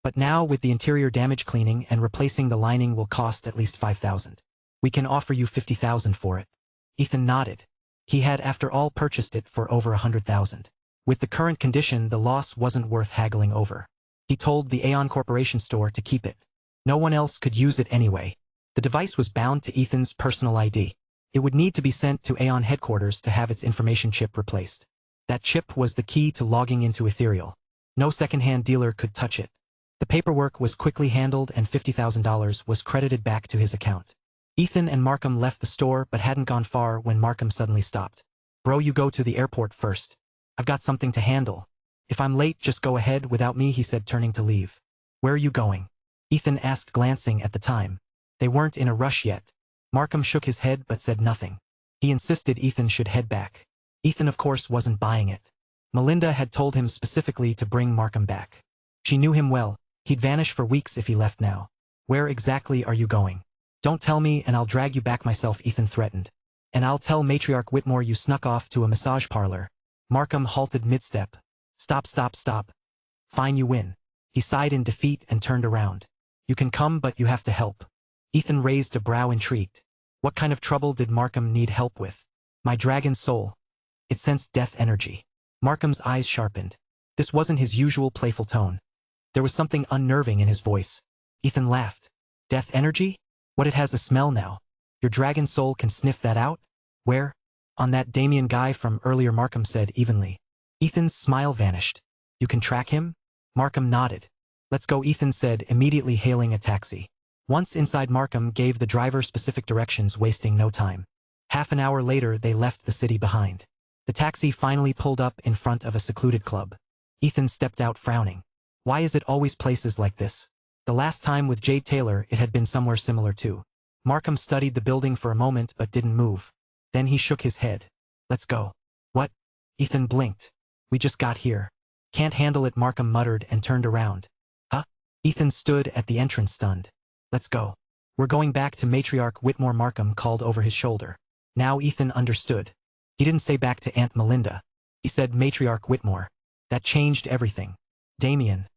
But now with the interior damage cleaning and replacing the lining will cost at least 5,000. We can offer you 50,000 for it. Ethan nodded. He had after all purchased it for over 100,000. With the current condition, the loss wasn't worth haggling over. He told the Aeon Corporation store to keep it. No one else could use it anyway. The device was bound to Ethan's personal ID. It would need to be sent to Aeon headquarters to have its information chip replaced. That chip was the key to logging into Ethereal. No second-hand dealer could touch it. The paperwork was quickly handled and $50,000 was credited back to his account. Ethan and Markham left the store but hadn't gone far when Markham suddenly stopped. Bro, you go to the airport first. I've got something to handle. If I'm late, just go ahead without me, he said, turning to leave. Where are you going? Ethan asked, glancing at the time. They weren't in a rush yet. Markham shook his head but said nothing. He insisted Ethan should head back. Ethan, of course, wasn't buying it. Melinda had told him specifically to bring Markham back. She knew him well. He'd vanish for weeks if he left now. Where exactly are you going? Don't tell me and I'll drag you back myself, Ethan threatened. And I'll tell Matriarch Whitmore you snuck off to a massage parlor. Markham halted mid-step. Stop, stop, stop. Fine, you win. He sighed in defeat and turned around. You can come, but you have to help. Ethan raised a brow, intrigued. What kind of trouble did Markham need help with? My dragon's soul. It sensed death energy. Markham's eyes sharpened. This wasn't his usual playful tone. There was something unnerving in his voice. Ethan laughed. Death energy? What, it has a smell now? Your dragon soul can sniff that out? Where? On that Damien guy from earlier, Markham said evenly. Ethan's smile vanished. You can track him? Markham nodded. Let's go, Ethan said, immediately hailing a taxi. Once inside, Markham gave the driver specific directions, wasting no time. Half an hour later, they left the city behind. The taxi finally pulled up in front of a secluded club. Ethan stepped out, frowning. Why is it always places like this? The last time with Jade Taylor, it had been somewhere similar too. Markham studied the building for a moment but didn't move. Then he shook his head. Let's go. What? Ethan blinked. We just got here. Can't handle it, Markham muttered and turned around. Huh? Ethan stood at the entrance, stunned. Let's go. We're going back to Matriarch Whitmore, Markham called over his shoulder. Now Ethan understood. He didn't say back to Aunt Melinda. He said Matriarch Whitmore. That changed everything. Damien.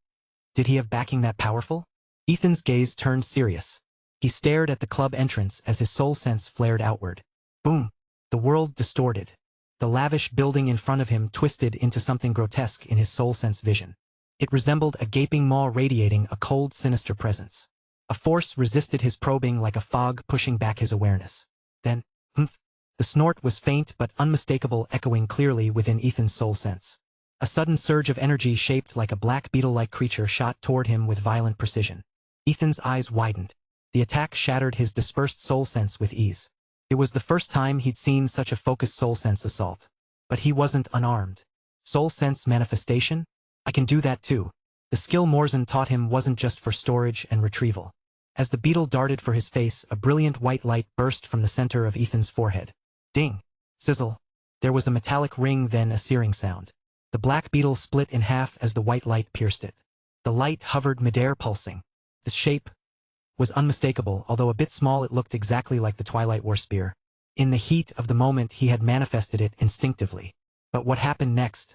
Did he have backing that powerful? Ethan's gaze turned serious. He stared at the club entrance as his soul sense flared outward. Boom! The world distorted. The lavish building in front of him twisted into something grotesque in his soul sense vision. It resembled a gaping maw radiating a cold, sinister presence. A force resisted his probing like a fog pushing back his awareness. Then, humph! The snort was faint but unmistakable, echoing clearly within Ethan's soul sense. A sudden surge of energy shaped like a black beetle-like creature shot toward him with violent precision. Ethan's eyes widened. The attack shattered his dispersed soul sense with ease. It was the first time he'd seen such a focused soul sense assault. But he wasn't unarmed. Soul sense manifestation? I can do that too. The skill Morzan taught him wasn't just for storage and retrieval. As the beetle darted for his face, a brilliant white light burst from the center of Ethan's forehead. Ding! Sizzle! There was a metallic ring, then a searing sound. The black beetle split in half as the white light pierced it. The light hovered midair, pulsing. The shape was unmistakable, although a bit small. It looked exactly like the Twilight War spear. In the heat of the moment, he had manifested it instinctively. But what happened next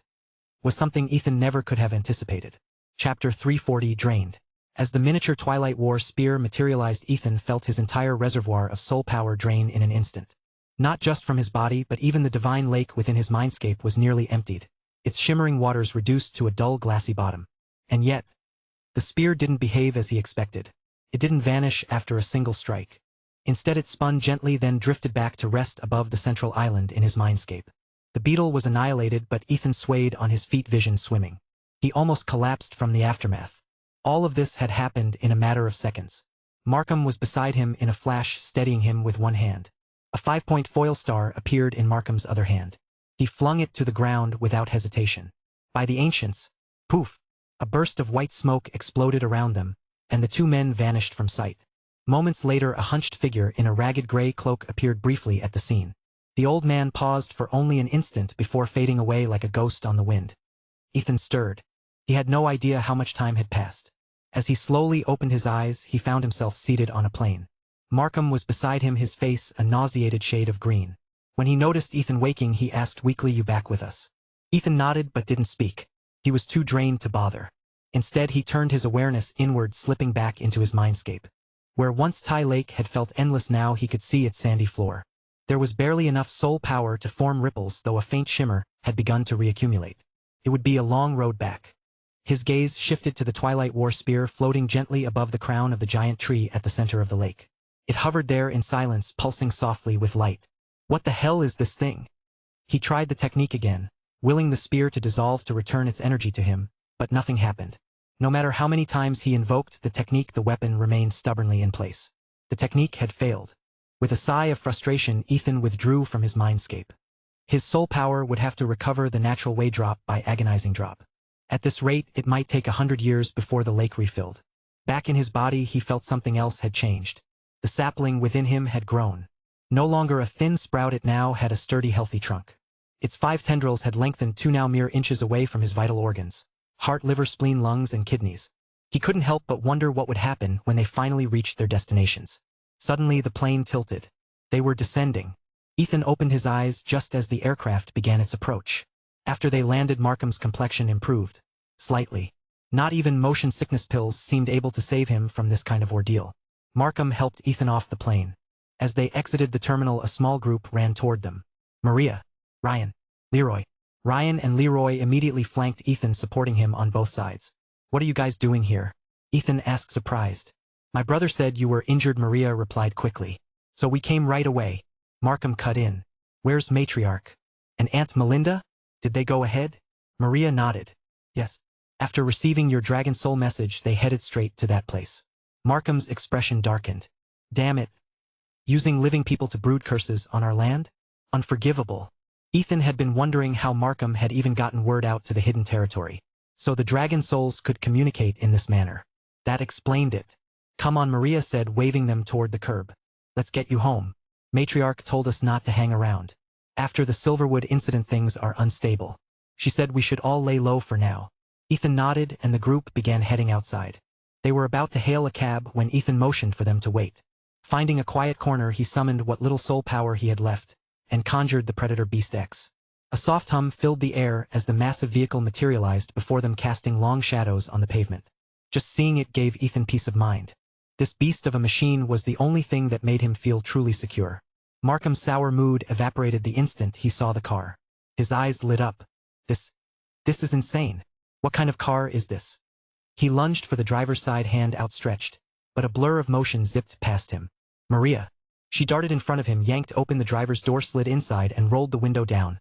was something Ethan never could have anticipated. Chapter 340, Drained. As the miniature Twilight War spear materialized, Ethan felt his entire reservoir of soul power drain in an instant. Not just from his body, but even the divine lake within his mindscape was nearly emptied. Its shimmering waters reduced to a dull, glassy bottom. And yet, the spear didn't behave as he expected. It didn't vanish after a single strike. Instead, it spun gently, then drifted back to rest above the central island in his mindscape. The beetle was annihilated, but Ethan swayed on his feet, vision swimming. He almost collapsed from the aftermath. All of this had happened in a matter of seconds. Markham was beside him in a flash, steadying him with one hand. A 5-point foil star appeared in Markham's other hand. He flung it to the ground without hesitation. By the ancients, poof! A burst of white smoke exploded around them, and the two men vanished from sight. Moments later, a hunched figure in a ragged gray cloak appeared briefly at the scene. The old man paused for only an instant before fading away like a ghost on the wind. Ethan stirred. He had no idea how much time had passed. As he slowly opened his eyes, he found himself seated on a plane. Markham was beside him, his face a nauseated shade of green. When he noticed Ethan waking, he asked weakly, "You back with us?" Ethan nodded but didn't speak. He was too drained to bother. Instead he turned his awareness inward, slipping back into his mindscape. Where once Tai Lake had felt endless, now he could see its sandy floor. There was barely enough soul power to form ripples, though a faint shimmer had begun to reaccumulate. It would be a long road back. His gaze shifted to the Twilight War spear floating gently above the crown of the giant tree at the center of the lake. It hovered there in silence, pulsing softly with light. What the hell is this thing? He tried the technique again, willing the spear to dissolve to return its energy to him, but nothing happened. No matter how many times he invoked the technique, the weapon remained stubbornly in place. The technique had failed. With a sigh of frustration, Ethan withdrew from his mindscape. His soul power would have to recover the natural way drop by agonizing drop. At this rate, it might take 100 years before the lake refilled. Back in his body, he felt something else had changed. The sapling within him had grown. No longer a thin sprout, it now had a sturdy, healthy trunk. Its 5 tendrils had lengthened to now mere inches away from his vital organs: heart, liver, spleen, lungs, and kidneys. He couldn't help but wonder what would happen when they finally reached their destinations. Suddenly the plane tilted. They were descending. Ethan opened his eyes just as the aircraft began its approach. After they landed, Markham's complexion improved. Slightly. Not even motion sickness pills seemed able to save him from this kind of ordeal. Markham helped Ethan off the plane. As they exited the terminal, a small group ran toward them. Maria, Ryan, Leroy. Ryan and Leroy immediately flanked Ethan, supporting him on both sides. "What are you guys doing here?" Ethan asked, surprised. "My brother said you were injured," Maria replied quickly. "So we came right away." Markham cut in. "Where's Matriarch? And Aunt Melinda? Did they go ahead?" Maria nodded. "Yes. After receiving your Dragon Soul message, they headed straight to that place." Markham's expression darkened. "Damn it. Using living people to brood curses on our land? Unforgivable." Ethan had been wondering how Markham had even gotten word out to the hidden territory. So the Dragon Souls could communicate in this manner. That explained it. "Come on," Maria said, waving them toward the curb. "Let's get you home. Matriarch told us not to hang around. After the Silverwood incident, things are unstable. She said we should all lay low for now." Ethan nodded, and the group began heading outside. They were about to hail a cab when Ethan motioned for them to wait. Finding a quiet corner, he summoned what little soul power he had left, and conjured the Predator Beast X. A soft hum filled the air as the massive vehicle materialized before them, casting long shadows on the pavement. Just seeing it gave Ethan peace of mind. This beast of a machine was the only thing that made him feel truly secure. Markham's sour mood evaporated the instant he saw the car. His eyes lit up. This is insane. What kind of car is this?" He lunged for the driver's side, hand outstretched, but a blur of motion zipped past him. "Maria." She darted in front of him, yanked open the driver's door, slid inside, and rolled the window down.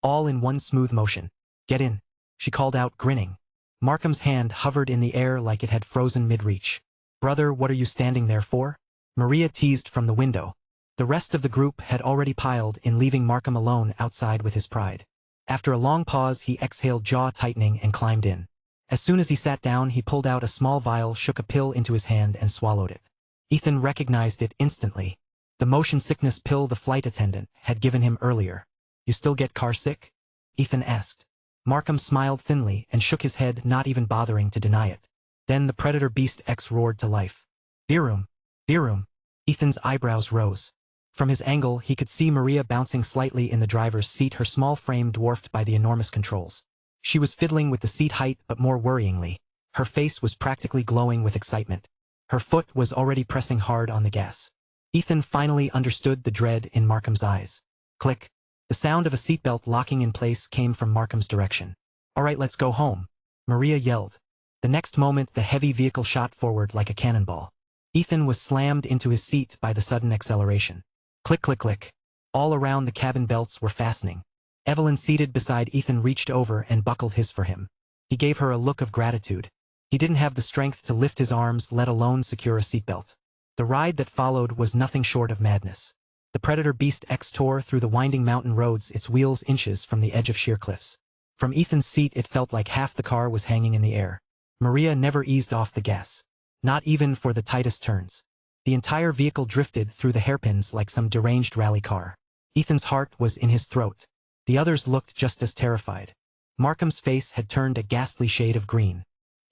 All in one smooth motion. "Get in," she called out, grinning. Markham's hand hovered in the air like it had frozen mid-reach. "Brother, what are you standing there for?" Maria teased from the window. The rest of the group had already piled in, leaving Markham alone outside with his pride. After a long pause, he exhaled, jaw tightening, and climbed in. As soon as he sat down, he pulled out a small vial, shook a pill into his hand, and swallowed it. Ethan recognized it instantly. The motion sickness pill the flight attendant had given him earlier. "You still get car sick?" Ethan asked. Markham smiled thinly and shook his head, not even bothering to deny it. Then the Predator Beast X roared to life. "Beerroom! Beerroom!" Ethan's eyebrows rose. From his angle, he could see Maria bouncing slightly in the driver's seat, her small frame dwarfed by the enormous controls. She was fiddling with the seat height, but more worryingly, her face was practically glowing with excitement. Her foot was already pressing hard on the gas. Ethan finally understood the dread in Markham's eyes. Click. The sound of a seatbelt locking in place came from Markham's direction. "All right, let's go home," Maria yelled. The next moment, the heavy vehicle shot forward like a cannonball. Ethan was slammed into his seat by the sudden acceleration. Click, click, click. All around, the cabin belts were fastening. Evelyn, seated beside Ethan, reached over and buckled his for him. He gave her a look of gratitude. He didn't have the strength to lift his arms, let alone secure a seatbelt. The ride that followed was nothing short of madness. The Predator Beast X tore through the winding mountain roads, its wheels inches from the edge of sheer cliffs. From Ethan's seat, it felt like half the car was hanging in the air. Maria never eased off the gas. Not even for the tightest turns. The entire vehicle drifted through the hairpins like some deranged rally car. Ethan's heart was in his throat. The others looked just as terrified. Markham's face had turned a ghastly shade of green.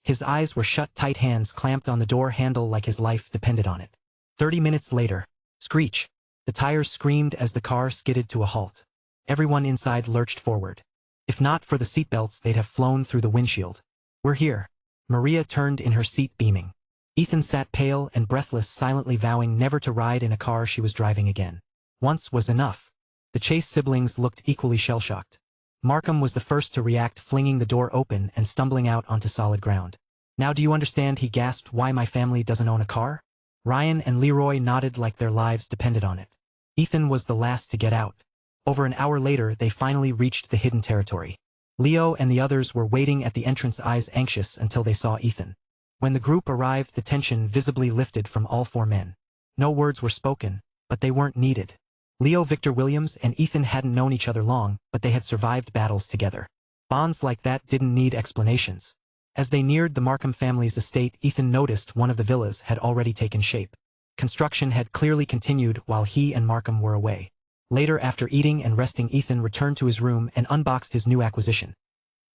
His eyes were shut tight, hands clamped on the door handle like his life depended on it. 30 minutes later, screech. The tires screamed as the car skidded to a halt. Everyone inside lurched forward. If not for the seatbelts, they'd have flown through the windshield. "We're here." Maria turned in her seat beaming. Ethan sat pale and breathless, silently vowing never to ride in a car she was driving again. Once was enough. The Chase siblings looked equally shell-shocked. Markham was the first to react, flinging the door open and stumbling out onto solid ground. "Now do you understand," he gasped, "why my family doesn't own a car?" Ryan and Leroy nodded like their lives depended on it. Ethan was the last to get out. Over an hour later, they finally reached the hidden territory. Leo and the others were waiting at the entrance, eyes anxious until they saw Ethan. When the group arrived, the tension visibly lifted from all four men. No words were spoken, but they weren't needed. Leo Victor Williams and Ethan hadn't known each other long, but they had survived battles together. Bonds like that didn't need explanations. As they neared the Markham family's estate, Ethan noticed one of the villas had already taken shape. Construction had clearly continued while he and Markham were away. Later, after eating and resting, Ethan returned to his room and unboxed his new acquisition,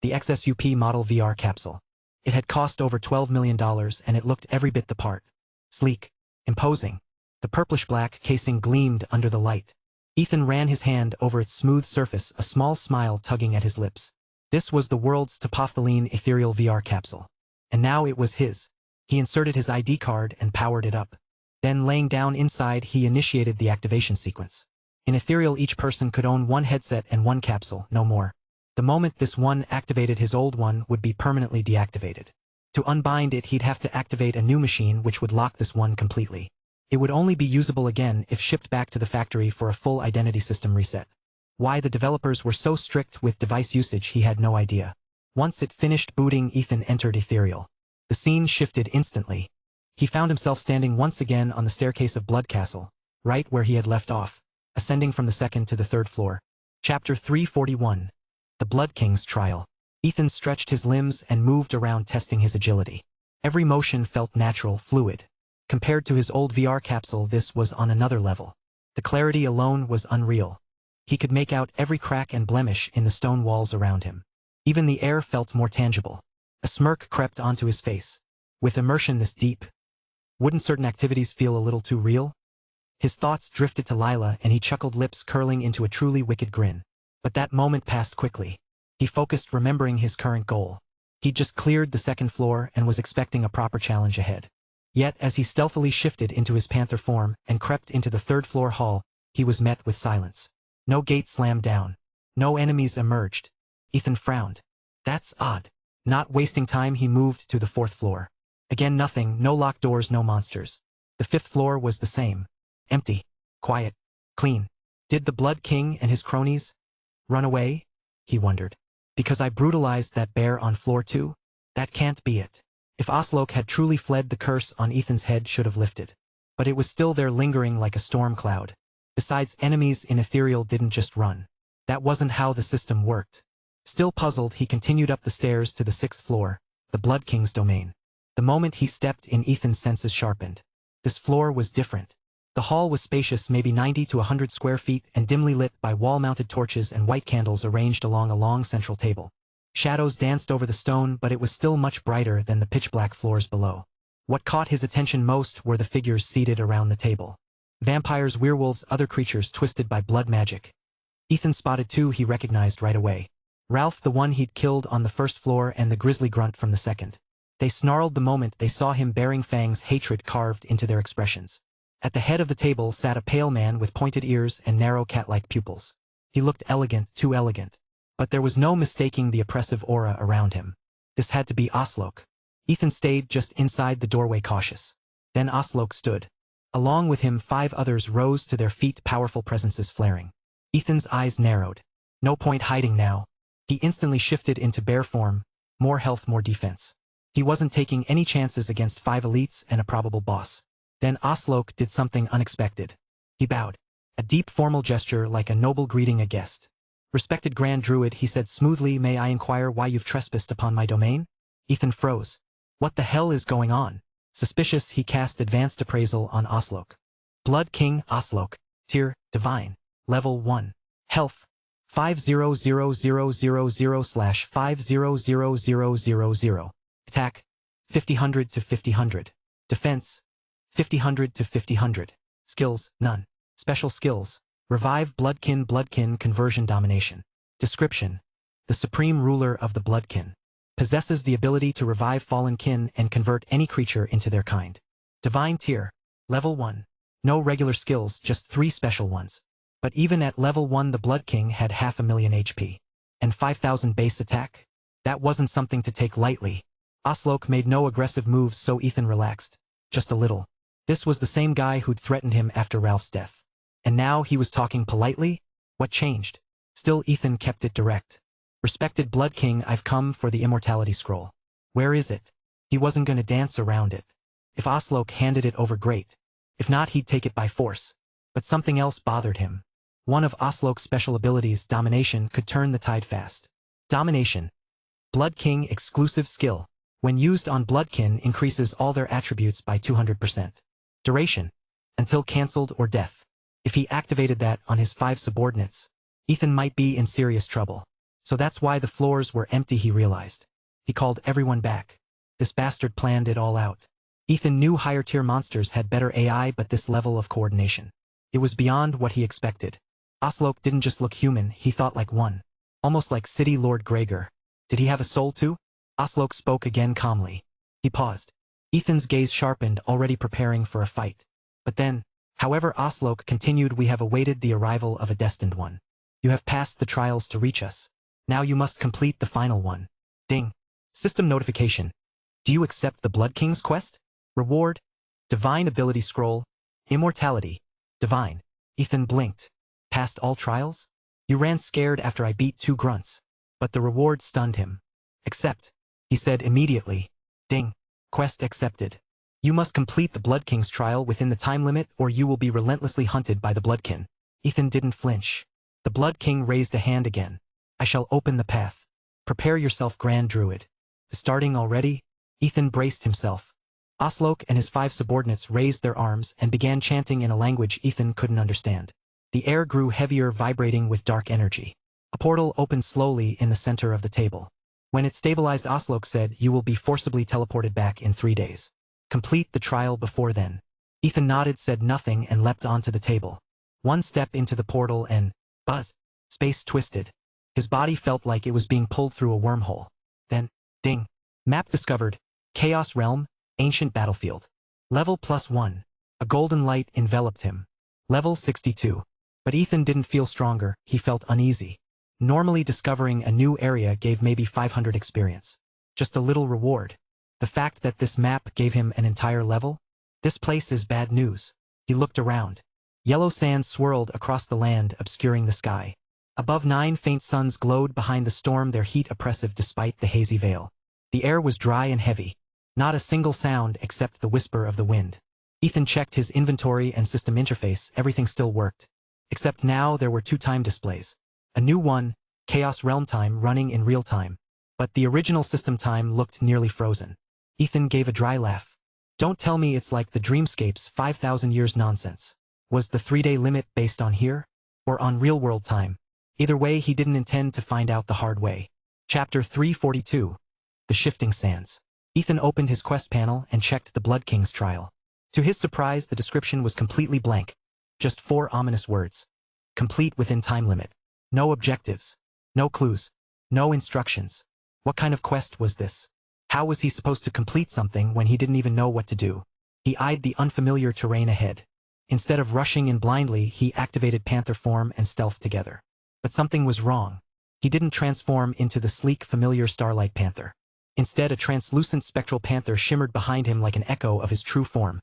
the XSUP model VR capsule. It had cost over $12 million and it looked every bit the part. Sleek, imposing. The purplish-black casing gleamed under the light. Ethan ran his hand over its smooth surface, a small smile tugging at his lips. This was the world's topophthalene ethereal VR capsule. And now it was his. He inserted his ID card and powered it up. Then, laying down inside, he initiated the activation sequence. In ethereal, each person could own one headset and one capsule, no more. The moment this one activated, his old one would be permanently deactivated. To unbind it, he'd have to activate a new machine which would lock this one completely. It would only be usable again if shipped back to the factory for a full identity system reset. Why the developers were so strict with device usage, he had no idea. Once it finished booting, Ethan entered ethereal. The scene shifted instantly. He found himself standing once again on the staircase of Blood Castle, right where he had left off, ascending from the second to the third floor. Chapter 341. The Blood King's Trial. Ethan stretched his limbs and moved around, testing his agility. Every motion felt natural, fluid. Compared to his old VR capsule, this was on another level. The clarity alone was unreal. He could make out every crack and blemish in the stone walls around him. Even the air felt more tangible. A smirk crept onto his face. With immersion this deep, wouldn't certain activities feel a little too real? His thoughts drifted to Lila and he chuckled, lips curling into a truly wicked grin. But that moment passed quickly. He focused, remembering his current goal. He'd just cleared the second floor and was expecting a proper challenge ahead. Yet, as he stealthily shifted into his panther form and crept into the third-floor hall, he was met with silence. No gate slammed down. No enemies emerged. Ethan frowned. That's odd. Not wasting time, he moved to the fourth floor. Again nothing, no locked doors, no monsters. The fifth floor was the same. Empty. Quiet. Clean. Did the Blood King and his cronies run away? He wondered. Because I brutalized that bear on floor 2? That can't be it. If Oslok had truly fled, the curse on Ethan's head should have lifted. But it was still there, lingering like a storm cloud. Besides, enemies in ethereal didn't just run. That wasn't how the system worked. Still puzzled, he continued up the stairs to the 6th floor, the Blood King's domain. The moment he stepped in, Ethan's senses sharpened. This floor was different. The hall was spacious, maybe 90 to 100 square feet, and dimly lit by wall-mounted torches and white candles arranged along a long central table. Shadows danced over the stone, but it was still much brighter than the pitch-black floors below. What caught his attention most were the figures seated around the table. Vampires, werewolves, other creatures twisted by blood magic. Ethan spotted 2 he recognized right away. Ralph, the one he'd killed on the first floor, and the grisly grunt from the second. They snarled the moment they saw him, bearing fangs, hatred carved into their expressions. At the head of the table sat a pale man with pointed ears and narrow cat-like pupils. He looked elegant, too elegant. But there was no mistaking the oppressive aura around him. This had to be Oslok. Ethan stayed just inside the doorway, cautious. Then Oslok stood. Along with him, 5 others rose to their feet, powerful presences flaring. Ethan's eyes narrowed. No point hiding now. He instantly shifted into bear form. More health, more defense. He wasn't taking any chances against 5 elites and a probable boss. Then Oslok did something unexpected. He bowed. A deep formal gesture, like a noble greeting a guest. "Respected Grand Druid," he said smoothly, "may I inquire why you've trespassed upon my domain?" Ethan froze. What the hell is going on? Suspicious, he cast advanced appraisal on Oslok. Blood King Oslok. Tier, Divine. Level 1. Health. 500000/500000. Attack. 5000 to 5000. Defense. 5000 to 5000. Skills, none. Special skills. Revive Bloodkin, Conversion, Domination. Description. The Supreme Ruler of the Bloodkin. Possesses the ability to revive fallen kin and convert any creature into their kind. Divine tier. Level 1. No regular skills, just 3 special ones. But even at level 1 the Blood King had 500,000 HP. And 5,000 base attack? That wasn't something to take lightly. Oslok made no aggressive moves, so Ethan relaxed. Just a little. This was the same guy who'd threatened him after Ralph's death. And now he was talking politely? What changed? Still Ethan kept it direct. Respected Blood King, I've come for the immortality scroll. Where is it? He wasn't gonna dance around it. If Oslok handed it over, great. If not, he'd take it by force. But something else bothered him. One of Oslok's special abilities, Domination, could turn the tide fast. Domination. Blood King exclusive skill. When used on Bloodkin, increases all their attributes by 200%. Duration. Until cancelled or death. If he activated that on his 5 subordinates, Ethan might be in serious trouble. So that's why the floors were empty, he realized. He called everyone back. This bastard planned it all out. Ethan knew higher tier monsters had better AI, but this level of coordination. It was beyond what he expected. Oslok didn't just look human, he thought like one. Almost like City Lord Gregor. Did he have a soul too? Oslok spoke again calmly. He paused. Ethan's gaze sharpened, already preparing for a fight. But then, however, Oslok continued, we have awaited the arrival of a destined one. You have passed the trials to reach us. Now you must complete the final one. Ding. System notification. Do you accept the Blood King's quest? Reward. Divine ability scroll. Immortality. Divine. Ethan blinked. Passed all trials? You ran scared after I beat 2 grunts. But the reward stunned him. Accept. He said immediately. Ding. Quest accepted. You must complete the Blood King's trial within the time limit, or you will be relentlessly hunted by the Bloodkin. Ethan didn't flinch. The Blood King raised a hand again. I shall open the path. Prepare yourself, Grand Druid. Starting already? Ethan braced himself. Oslok and his 5 subordinates raised their arms and began chanting in a language Ethan couldn't understand. The air grew heavier, vibrating with dark energy. A portal opened slowly in the center of the table. When it stabilized, Oslok said, you will be forcibly teleported back in 3 days. Complete the trial before then. Ethan nodded, said nothing, and leapt onto the table. One step into the portal and, buzz, space twisted. His body felt like it was being pulled through a wormhole. Then, ding. Map discovered. Chaos Realm, Ancient Battlefield. Level +1. A golden light enveloped him. Level 62. But Ethan didn't feel stronger, he felt uneasy. Normally discovering a new area gave maybe 500 experience. Just a little reward. The fact that this map gave him an entire level? This place is bad news. He looked around. Yellow sand swirled across the land, obscuring the sky. Above 9 faint suns glowed behind the storm, their heat oppressive despite the hazy veil. The air was dry and heavy. Not a single sound except the whisper of the wind. Ethan checked his inventory and system interface, everything still worked. Except now there were 2 time displays. A new one, Chaos Realm time, running in real time. But the original system time looked nearly frozen. Ethan gave a dry laugh. Don't tell me it's like the Dreamscape's 5,000 years nonsense. Was the 3-day limit based on here? Or on real-world time? Either way, he didn't intend to find out the hard way. Chapter 342. The Shifting Sands. Ethan opened his quest panel and checked the Blood King's trial. To his surprise, the description was completely blank. Just 4 ominous words. Complete within time limit. No objectives. No clues. No instructions. What kind of quest was this? How was he supposed to complete something when he didn't even know what to do? He eyed the unfamiliar terrain ahead. Instead of rushing in blindly, he activated panther form and stealth together. But something was wrong. He didn't transform into the sleek, familiar Starlight Panther. Instead, a translucent spectral panther shimmered behind him like an echo of his true form.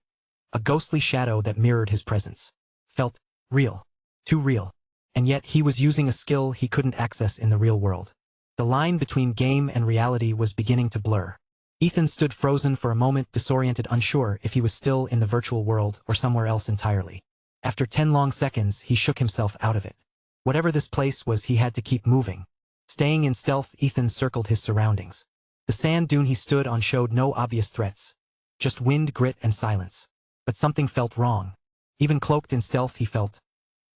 A ghostly shadow that mirrored his presence. Felt real. Too real. And yet he was using a skill he couldn't access in the real world. The line between game and reality was beginning to blur. Ethan stood frozen for a moment, disoriented, unsure if he was still in the virtual world or somewhere else entirely. After 10 long seconds, he shook himself out of it. Whatever this place was, he had to keep moving. Staying in stealth, Ethan circled his surroundings. The sand dune he stood on showed no obvious threats. Just wind, grit, and silence. But something felt wrong. Even cloaked in stealth, he felt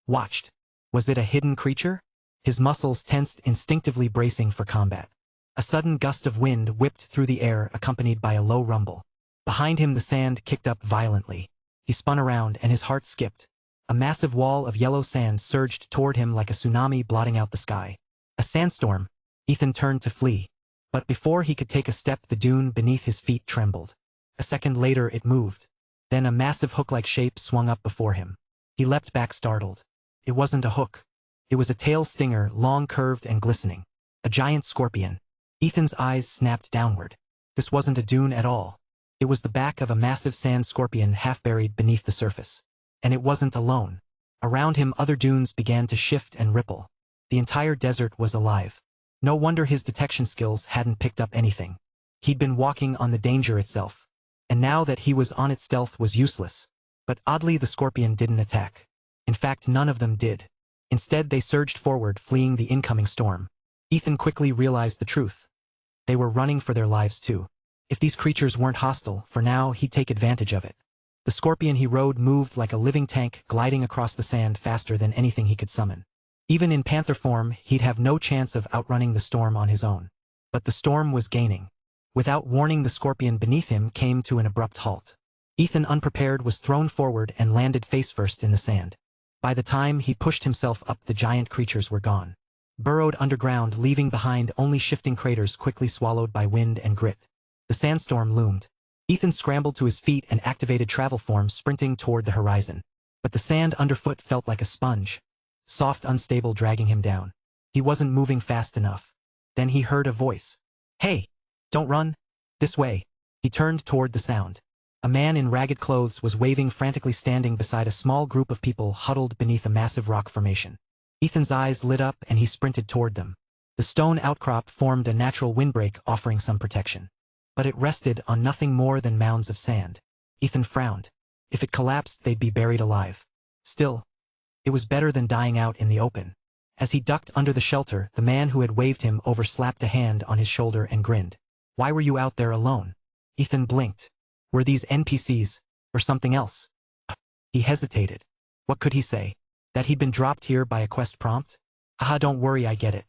watched. Was it a hidden creature? His muscles tensed, instinctively bracing for combat. A sudden gust of wind whipped through the air, accompanied by a low rumble. Behind him, the sand kicked up violently. He spun around, and his heart skipped. A massive wall of yellow sand surged toward him like a tsunami, blotting out the sky. A sandstorm. Ethan turned to flee. But before he could take a step, the dune beneath his feet trembled. A second later it moved. Then a massive hook-like shape swung up before him. He leapt back startled. It wasn't a hook. It was a tail stinger, long curved and glistening. A giant scorpion. Ethan's eyes snapped downward. This wasn't a dune at all. It was the back of a massive sand scorpion half buried beneath the surface. And it wasn't alone. Around him other dunes began to shift and ripple. The entire desert was alive. No wonder his detection skills hadn't picked up anything. He'd been walking on the danger itself. And now that he was on it, stealth was useless. But oddly, the scorpion didn't attack. In fact, none of them did. Instead, they surged forward, fleeing the incoming storm. Ethan quickly realized the truth. They were running for their lives too. If these creatures weren't hostile, for now he'd take advantage of it. The scorpion he rode moved like a living tank, gliding across the sand faster than anything he could summon. Even in panther form, he'd have no chance of outrunning the storm on his own. But the storm was gaining. Without warning, the scorpion beneath him came to an abrupt halt. Ethan, unprepared, was thrown forward and landed face-first in the sand. By the time he pushed himself up, the giant creatures were gone. Burrowed underground, leaving behind only shifting craters quickly swallowed by wind and grit. The sandstorm loomed. Ethan scrambled to his feet and activated travel form, sprinting toward the horizon. But the sand underfoot felt like a sponge. Soft, unstable, dragging him down. He wasn't moving fast enough. Then he heard a voice. "Hey! Don't run! This way!" He turned toward the sound. A man in ragged clothes was waving frantically, standing beside a small group of people huddled beneath a massive rock formation. Ethan's eyes lit up and he sprinted toward them. The stone outcrop formed a natural windbreak, offering some protection. But it rested on nothing more than mounds of sand. Ethan frowned. If it collapsed, they'd be buried alive. Still, it was better than dying out in the open. As he ducked under the shelter, the man who had waved him over slapped a hand on his shoulder and grinned. "Why were you out there alone?" Ethan blinked. Were these NPCs, or something else? He hesitated. What could he say? That he'd been dropped here by a quest prompt? "Haha, don't worry, I get it.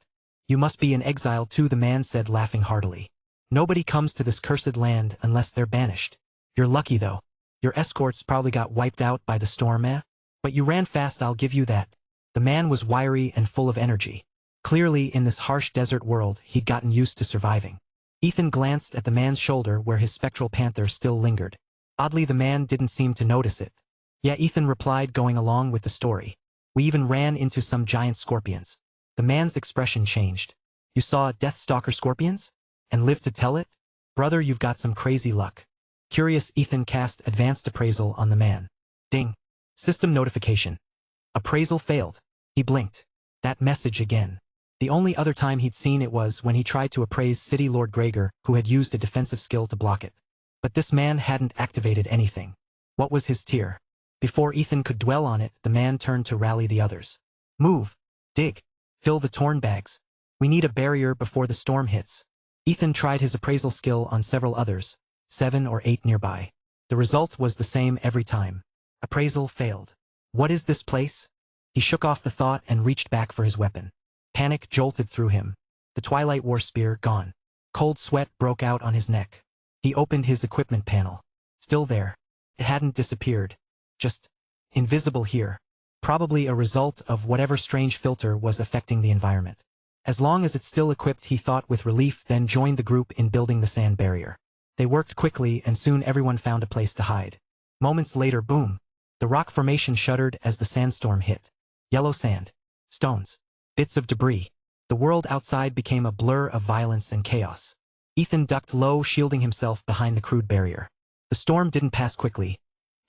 You must be in exile too," the man said, laughing heartily. "Nobody comes to this cursed land unless they're banished. You're lucky though. Your escorts probably got wiped out by the storm, eh? But you ran fast, I'll give you that." The man was wiry and full of energy. Clearly, in this harsh desert world, he'd gotten used to surviving. Ethan glanced at the man's shoulder where his spectral panther still lingered. Oddly, the man didn't seem to notice it. "Yeah," Ethan replied, going along with the story. "We even ran into some giant scorpions." The man's expression changed. "You saw Deathstalker scorpions? And lived to tell it? Brother, you've got some crazy luck." Curious, Ethan cast advanced appraisal on the man. Ding. System notification. Appraisal failed. He blinked. That message again. The only other time he'd seen it was when he tried to appraise City Lord Gregor, who had used a defensive skill to block it. But this man hadn't activated anything. What was his tier? Before Ethan could dwell on it, the man turned to rally the others. "Move. Dig. Fill the torn bags. We need a barrier before the storm hits." Ethan tried his appraisal skill on several others, 7 or 8 nearby. The result was the same every time. Appraisal failed. What is this place? He shook off the thought and reached back for his weapon. Panic jolted through him. The Twilight War spear gone. Cold sweat broke out on his neck. He opened his equipment panel. Still there. It hadn't disappeared. Just invisible here. Probably a result of whatever strange filter was affecting the environment. As long as it's still equipped, he thought with relief, then joined the group in building the sand barrier. They worked quickly and soon everyone found a place to hide. Moments later, boom. The rock formation shuddered as the sandstorm hit. Yellow sand. Stones. Bits of debris. The world outside became a blur of violence and chaos. Ethan ducked low, shielding himself behind the crude barrier. The storm didn't pass quickly.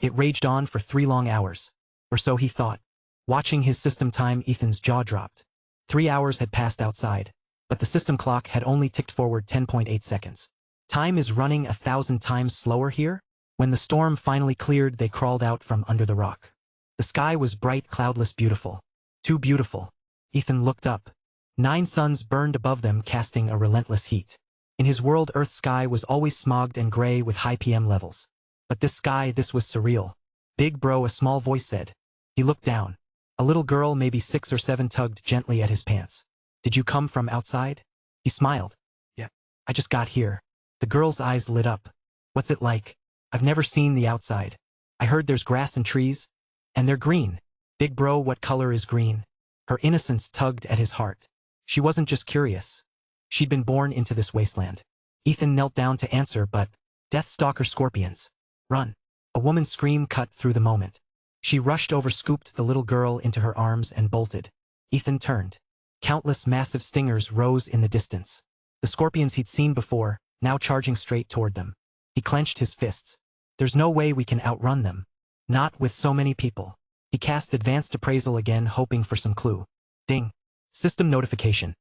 It raged on for 3 long hours. Or so he thought. Watching his system time, Ethan's jaw dropped. 3 hours had passed outside, but the system clock had only ticked forward 10.8 seconds. Time is running 1,000 times slower here? When the storm finally cleared, they crawled out from under the rock. The sky was bright, cloudless, beautiful. Too beautiful. Ethan looked up. 9 suns burned above them, casting a relentless heat. In his world, Earth's sky was always smogged and gray with high PM levels. But this sky, this was surreal. "Big bro," a small voice said. He looked down. A little girl, maybe 6 or 7, tugged gently at his pants. "Did you come from outside?" He smiled. "Yeah, I just got here." The girl's eyes lit up. "What's it like?" "I've never seen the outside. I heard there's grass and trees. And they're green." "Big bro, what color is green?" Her innocence tugged at his heart. She wasn't just curious. She'd been born into this wasteland. Ethan knelt down to answer, but Deathstalker scorpions. Run. A woman's scream cut through the moment. She rushed over, scooped the little girl into her arms and bolted. Ethan turned. Countless massive stingers rose in the distance. The scorpions he'd seen before, now charging straight toward them. He clenched his fists. There's no way we can outrun them. Not with so many people. He cast Advanced Appraisal again, hoping for some clue. Ding. System notification.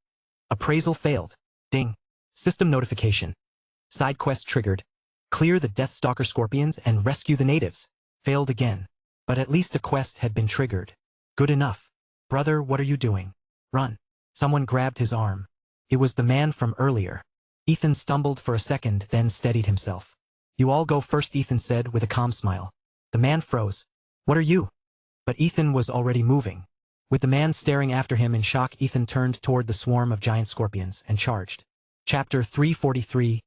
Appraisal failed. Ding. System notification. Side quest triggered. Clear the Deathstalker scorpions and rescue the natives. Failed again. But at least a quest had been triggered. Good enough. Brother, what are you doing? Run. Someone grabbed his arm. It was the man from earlier. Ethan stumbled for a second, then steadied himself. You all go first, Ethan said with a calm smile. The man froze. What are you? But Ethan was already moving. With the man staring after him in shock, Ethan turned toward the swarm of giant scorpions and charged. Chapter 343.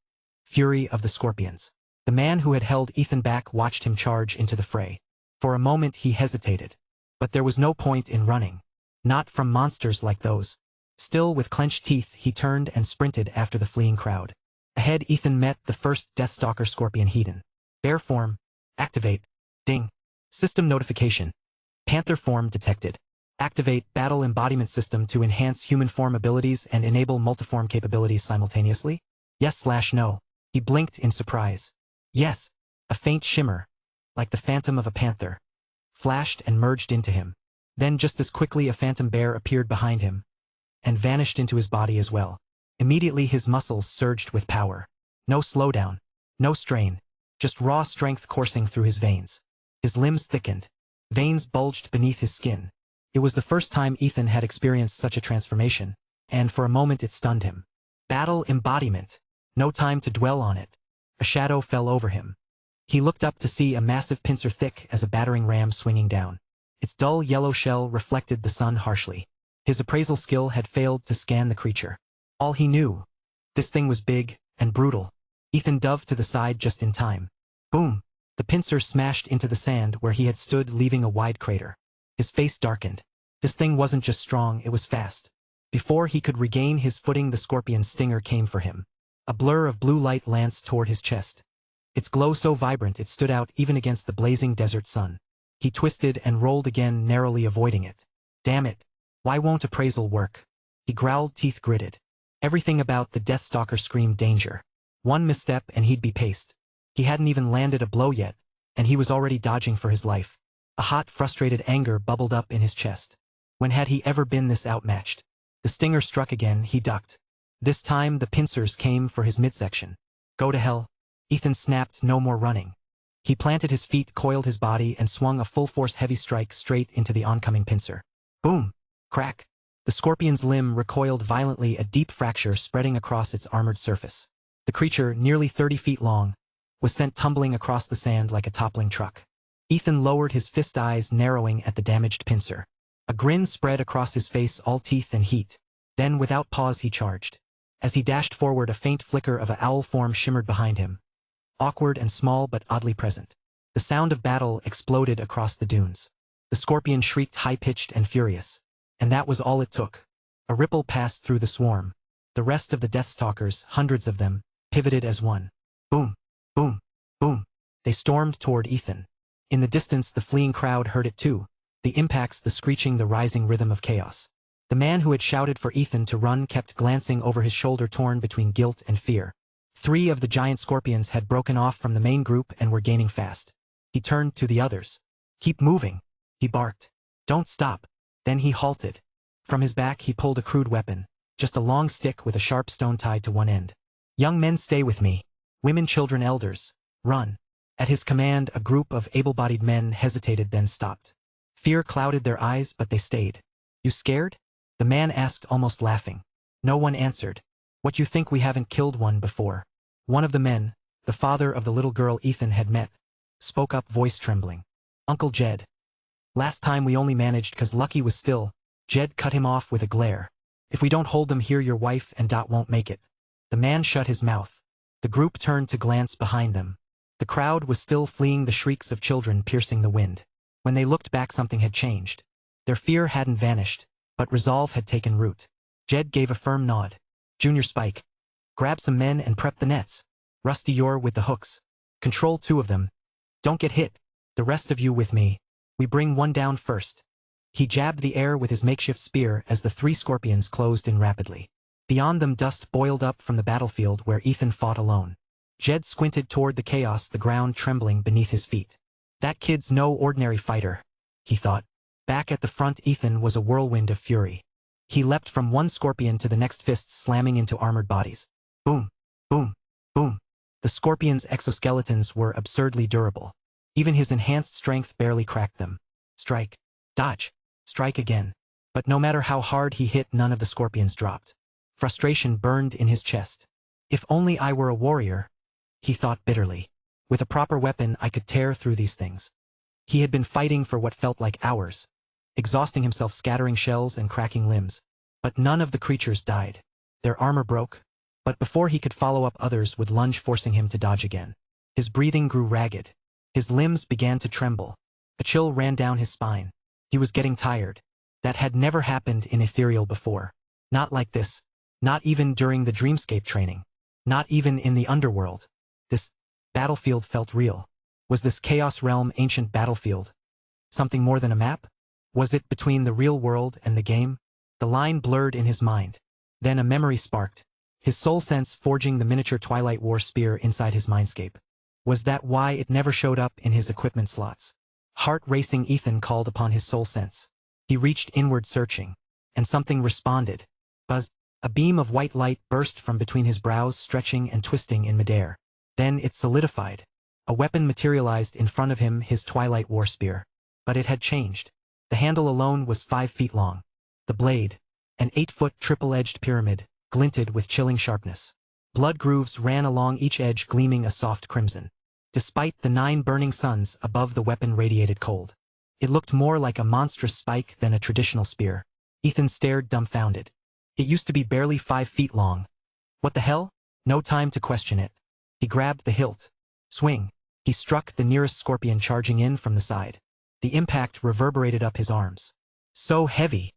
Fury of the Scorpions. The man who had held Ethan back watched him charge into the fray. For a moment he hesitated. But there was no point in running. Not from monsters like those. Still, with clenched teeth, he turned and sprinted after the fleeing crowd. Ahead, Ethan met the first Deathstalker scorpion Hedon. Bear form. Activate. Ding. System notification. Panther form detected. Activate Battle Embodiment System to enhance human form abilities and enable multiform capabilities simultaneously? Yes/no. He blinked in surprise. Yes. A faint shimmer, like the phantom of a panther, flashed and merged into him. Then just as quickly a phantom bear appeared behind him and vanished into his body as well. Immediately his muscles surged with power. No slowdown, no strain, just raw strength coursing through his veins. His limbs thickened. Veins bulged beneath his skin. It was the first time Ethan had experienced such a transformation, and for a moment it stunned him. Battle embodiment. No time to dwell on it. A shadow fell over him. He looked up to see a massive pincer thick as a battering ram swinging down. Its dull yellow shell reflected the sun harshly. His appraisal skill had failed to scan the creature. All he knew. This thing was big and brutal. Ethan dove to the side just in time. Boom! The pincer smashed into the sand where he had stood, leaving a wide crater. His face darkened. This thing wasn't just strong, it was fast. Before he could regain his footing, the scorpion's stinger came for him. A blur of blue light lanced toward his chest. Its glow so vibrant it stood out even against the blazing desert sun. He twisted and rolled again, narrowly avoiding it. Damn it! Why won't appraisal work? He growled, teeth gritted. Everything about the Deathstalker screamed danger. One misstep and he'd be paced. He hadn't even landed a blow yet, and he was already dodging for his life. A hot, frustrated anger bubbled up in his chest. When had he ever been this outmatched? The stinger struck again, he ducked. This time the pincers came for his midsection. Go to hell. Ethan snapped, no more running. He planted his feet, coiled his body, and swung a full-force heavy strike straight into the oncoming pincer. Boom! Crack! The scorpion's limb recoiled violently, a deep fracture spreading across its armored surface. The creature, nearly 30 feet long, was sent tumbling across the sand like a toppling truck. Ethan lowered his fist, eyes narrowing at the damaged pincer. A grin spread across his face, all teeth and heat. Then, without pause, he charged. As he dashed forward, a faint flicker of an owl form shimmered behind him. Awkward and small but oddly present. The sound of battle exploded across the dunes. The scorpion shrieked, high-pitched and furious. And that was all it took. A ripple passed through the swarm. The rest of the Deathstalkers, hundreds of them, pivoted as one. Boom! Boom! Boom! They stormed toward Ethan. In the distance, the fleeing crowd heard it too. The impacts, the screeching, the rising rhythm of chaos. The man who had shouted for Ethan to run kept glancing over his shoulder, torn between guilt and fear. 3 of the giant scorpions had broken off from the main group and were gaining fast. He turned to the others. Keep moving, he barked. Don't stop. Then he halted. From his back he pulled a crude weapon, just a long stick with a sharp stone tied to one end. Young men, stay with me. Women, children, elders, run. At his command, a group of able-bodied men hesitated, then stopped. Fear clouded their eyes, but they stayed. You scared? The man asked, almost laughing. No one answered. What, you think we haven't killed one before? One of the men, the father of the little girl Ethan had met, spoke up, voice trembling. Uncle Jed. Last time we only managed 'cause Lucky was still. Jed cut him off with a glare. If we don't hold them here, your wife and Dot won't make it. The man shut his mouth. The group turned to glance behind them. The crowd was still fleeing, the shrieks of children piercing the wind. When they looked back, something had changed. Their fear hadn't vanished, but resolve had taken root. Jed gave a firm nod. Junior Spike. Grab some men and prep the nets. Rusty, you're with the hooks. Control 2 of them. Don't get hit. The rest of you with me. We bring one down first. He jabbed the air with his makeshift spear as the 3 scorpions closed in rapidly. Beyond them, dust boiled up from the battlefield where Ethan fought alone. Jed squinted toward the chaos, the ground trembling beneath his feet. That kid's no ordinary fighter, he thought. Back at the front, Ethan was a whirlwind of fury. He leapt from one scorpion to the next, fists slamming into armored bodies. Boom, boom, boom. The scorpions' exoskeletons were absurdly durable. Even his enhanced strength barely cracked them. Strike, dodge, strike again. But no matter how hard he hit, none of the scorpions dropped. Frustration burned in his chest. If only I were a warrior, he thought bitterly. With a proper weapon, I could tear through these things. He had been fighting for what felt like hours, exhausting himself, scattering shells and cracking limbs. But none of the creatures died. Their armor broke, but before he could follow up, others would lunge, forcing him to dodge again. His breathing grew ragged. His limbs began to tremble. A chill ran down his spine. He was getting tired. That had never happened in Ethereal before. Not like this. Not even during the Dreamscape training. Not even in the underworld. This battlefield felt real. Was this Chaos Realm ancient battlefield something more than a map? Was it between the real world and the game? The line blurred in his mind. Then a memory sparked. His soul sense forging the miniature Twilight War spear inside his mindscape. Was that why it never showed up in his equipment slots? Heart racing, Ethan called upon his soul sense. He reached inward, searching, and something responded. Buzz. A beam of white light burst from between his brows, stretching and twisting in midair. Then it solidified. A weapon materialized in front of him, his Twilight War spear. But it had changed. The handle alone was 5 feet long. The blade, an 8-foot triple-edged pyramid, glinted with chilling sharpness. Blood grooves ran along each edge, gleaming a soft crimson. Despite the 9 burning suns above, the weapon radiated cold. It looked more like a monstrous spike than a traditional spear. Ethan stared, dumbfounded. It used to be barely 5 feet long. What the hell? No time to question it. He grabbed the hilt. Swing. He struck the nearest scorpion, charging in from the side. The impact reverberated up his arms. So heavy.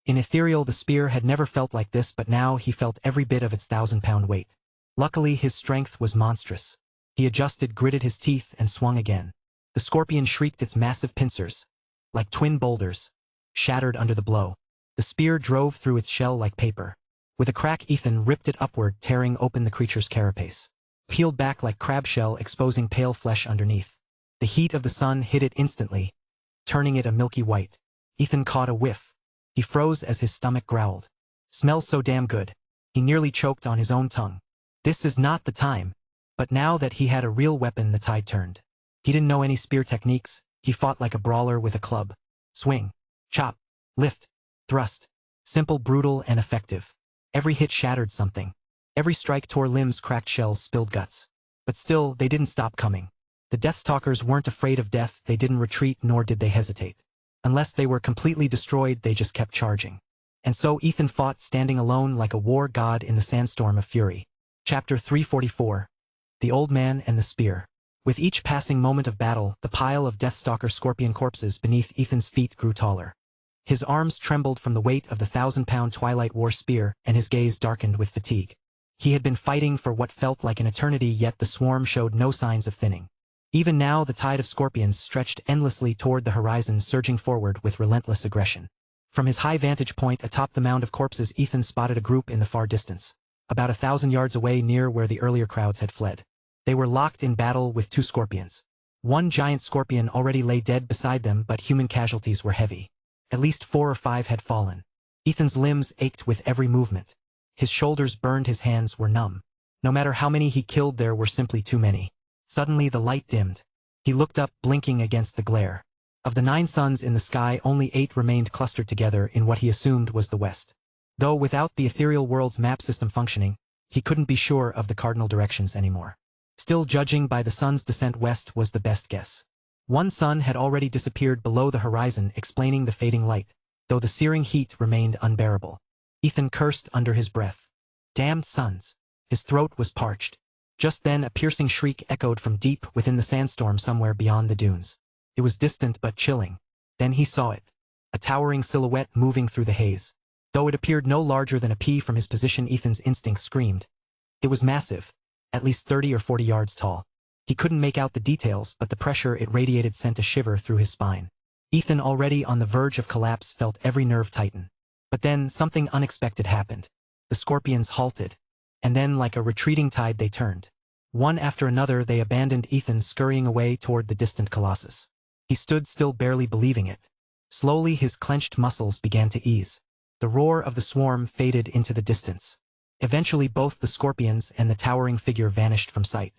In Ethereal, the spear had never felt like this, but now he felt every bit of its 1,000-pound weight. Luckily, his strength was monstrous. He adjusted, gritted his teeth, and swung again. The scorpion shrieked, its massive pincers, like twin boulders, shattered under the blow. The spear drove through its shell like paper. With a crack, Ethan ripped it upward, tearing open the creature's carapace. Peeled back like crab shell, exposing pale flesh underneath. The heat of the sun hit it instantly, turning it a milky white. Ethan caught a whiff. He froze as his stomach growled. Smells so damn good. He nearly choked on his own tongue. This is not the time. But now that he had a real weapon, the tide turned. He didn't know any spear techniques. He fought like a brawler with a club. Swing. Chop. Lift. Thrust. Simple, brutal, and effective. Every hit shattered something. Every strike tore limbs, cracked shells, spilled guts. But still, they didn't stop coming. The Deathstalkers weren't afraid of death. They didn't retreat, nor did they hesitate. Unless they were completely destroyed, they just kept charging. And so Ethan fought, standing alone like a war god in the sandstorm of fury. Chapter 344. The Old Man and the Spear. With each passing moment of battle, the pile of Deathstalker scorpion corpses beneath Ethan's feet grew taller. His arms trembled from the weight of the 1,000-pound Twilight War spear, and his gaze darkened with fatigue. He had been fighting for what felt like an eternity, yet the swarm showed no signs of thinning. Even now, the tide of scorpions stretched endlessly toward the horizon, surging forward with relentless aggression. From his high vantage point atop the mound of corpses, Ethan spotted a group in the far distance, about 1,000 yards away, near where the earlier crowds had fled. They were locked in battle with 2 scorpions. One giant scorpion already lay dead beside them, but human casualties were heavy. At least 4 or 5 had fallen. Ethan's limbs ached with every movement. His shoulders burned, his hands were numb. No matter how many he killed, there were simply too many. Suddenly the light dimmed. He looked up, blinking against the glare. Of the 9 suns in the sky, only 8 remained clustered together in what he assumed was the west. Though without the ethereal world's map system functioning, he couldn't be sure of the cardinal directions anymore. Still, judging by the sun's descent west was the best guess. One sun had already disappeared below the horizon, explaining the fading light, though the searing heat remained unbearable. Ethan cursed under his breath. Damned suns. His throat was parched. Just then a piercing shriek echoed from deep within the sandstorm somewhere beyond the dunes. It was distant but chilling. Then he saw it. A towering silhouette moving through the haze. Though it appeared no larger than a pea from his position, Ethan's instinct screamed. It was massive, at least 30 or 40 yards tall. He couldn't make out the details, but the pressure it radiated sent a shiver through his spine. Ethan, already on the verge of collapse, felt every nerve tighten. But then something unexpected happened. The scorpions halted. And then, like a retreating tide, they turned. One after another they abandoned Ethan, scurrying away toward the distant colossus. He stood still, barely believing it. Slowly his clenched muscles began to ease. The roar of the swarm faded into the distance. Eventually both the scorpions and the towering figure vanished from sight.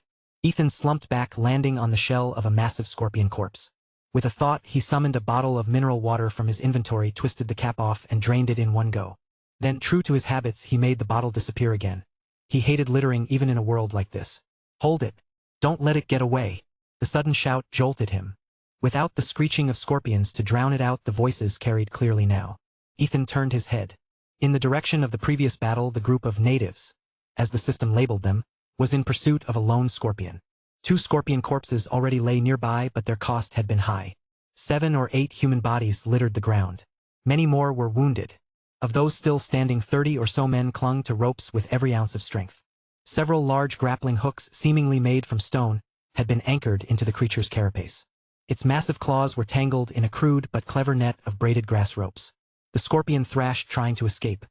Ethan slumped back, landing on the shell of a massive scorpion corpse. With a thought, he summoned a bottle of mineral water from his inventory, twisted the cap off, and drained it in one go. Then, true to his habits, he made the bottle disappear again. He hated littering even in a world like this. "Hold it! Don't let it get away!" The sudden shout jolted him. Without the screeching of scorpions to drown it out, the voices carried clearly now. Ethan turned his head. In the direction of the previous battle, the group of natives, as the system labeled them, was in pursuit of a lone scorpion. 2 scorpion corpses already lay nearby, but their cost had been high. 7 or 8 human bodies littered the ground. Many more were wounded. Of those still standing, 30 or so men clung to ropes with every ounce of strength. Several large grappling hooks, seemingly made from stone, had been anchored into the creature's carapace. Its massive claws were tangled in a crude but clever net of braided grass ropes. The scorpion thrashed, trying to escape,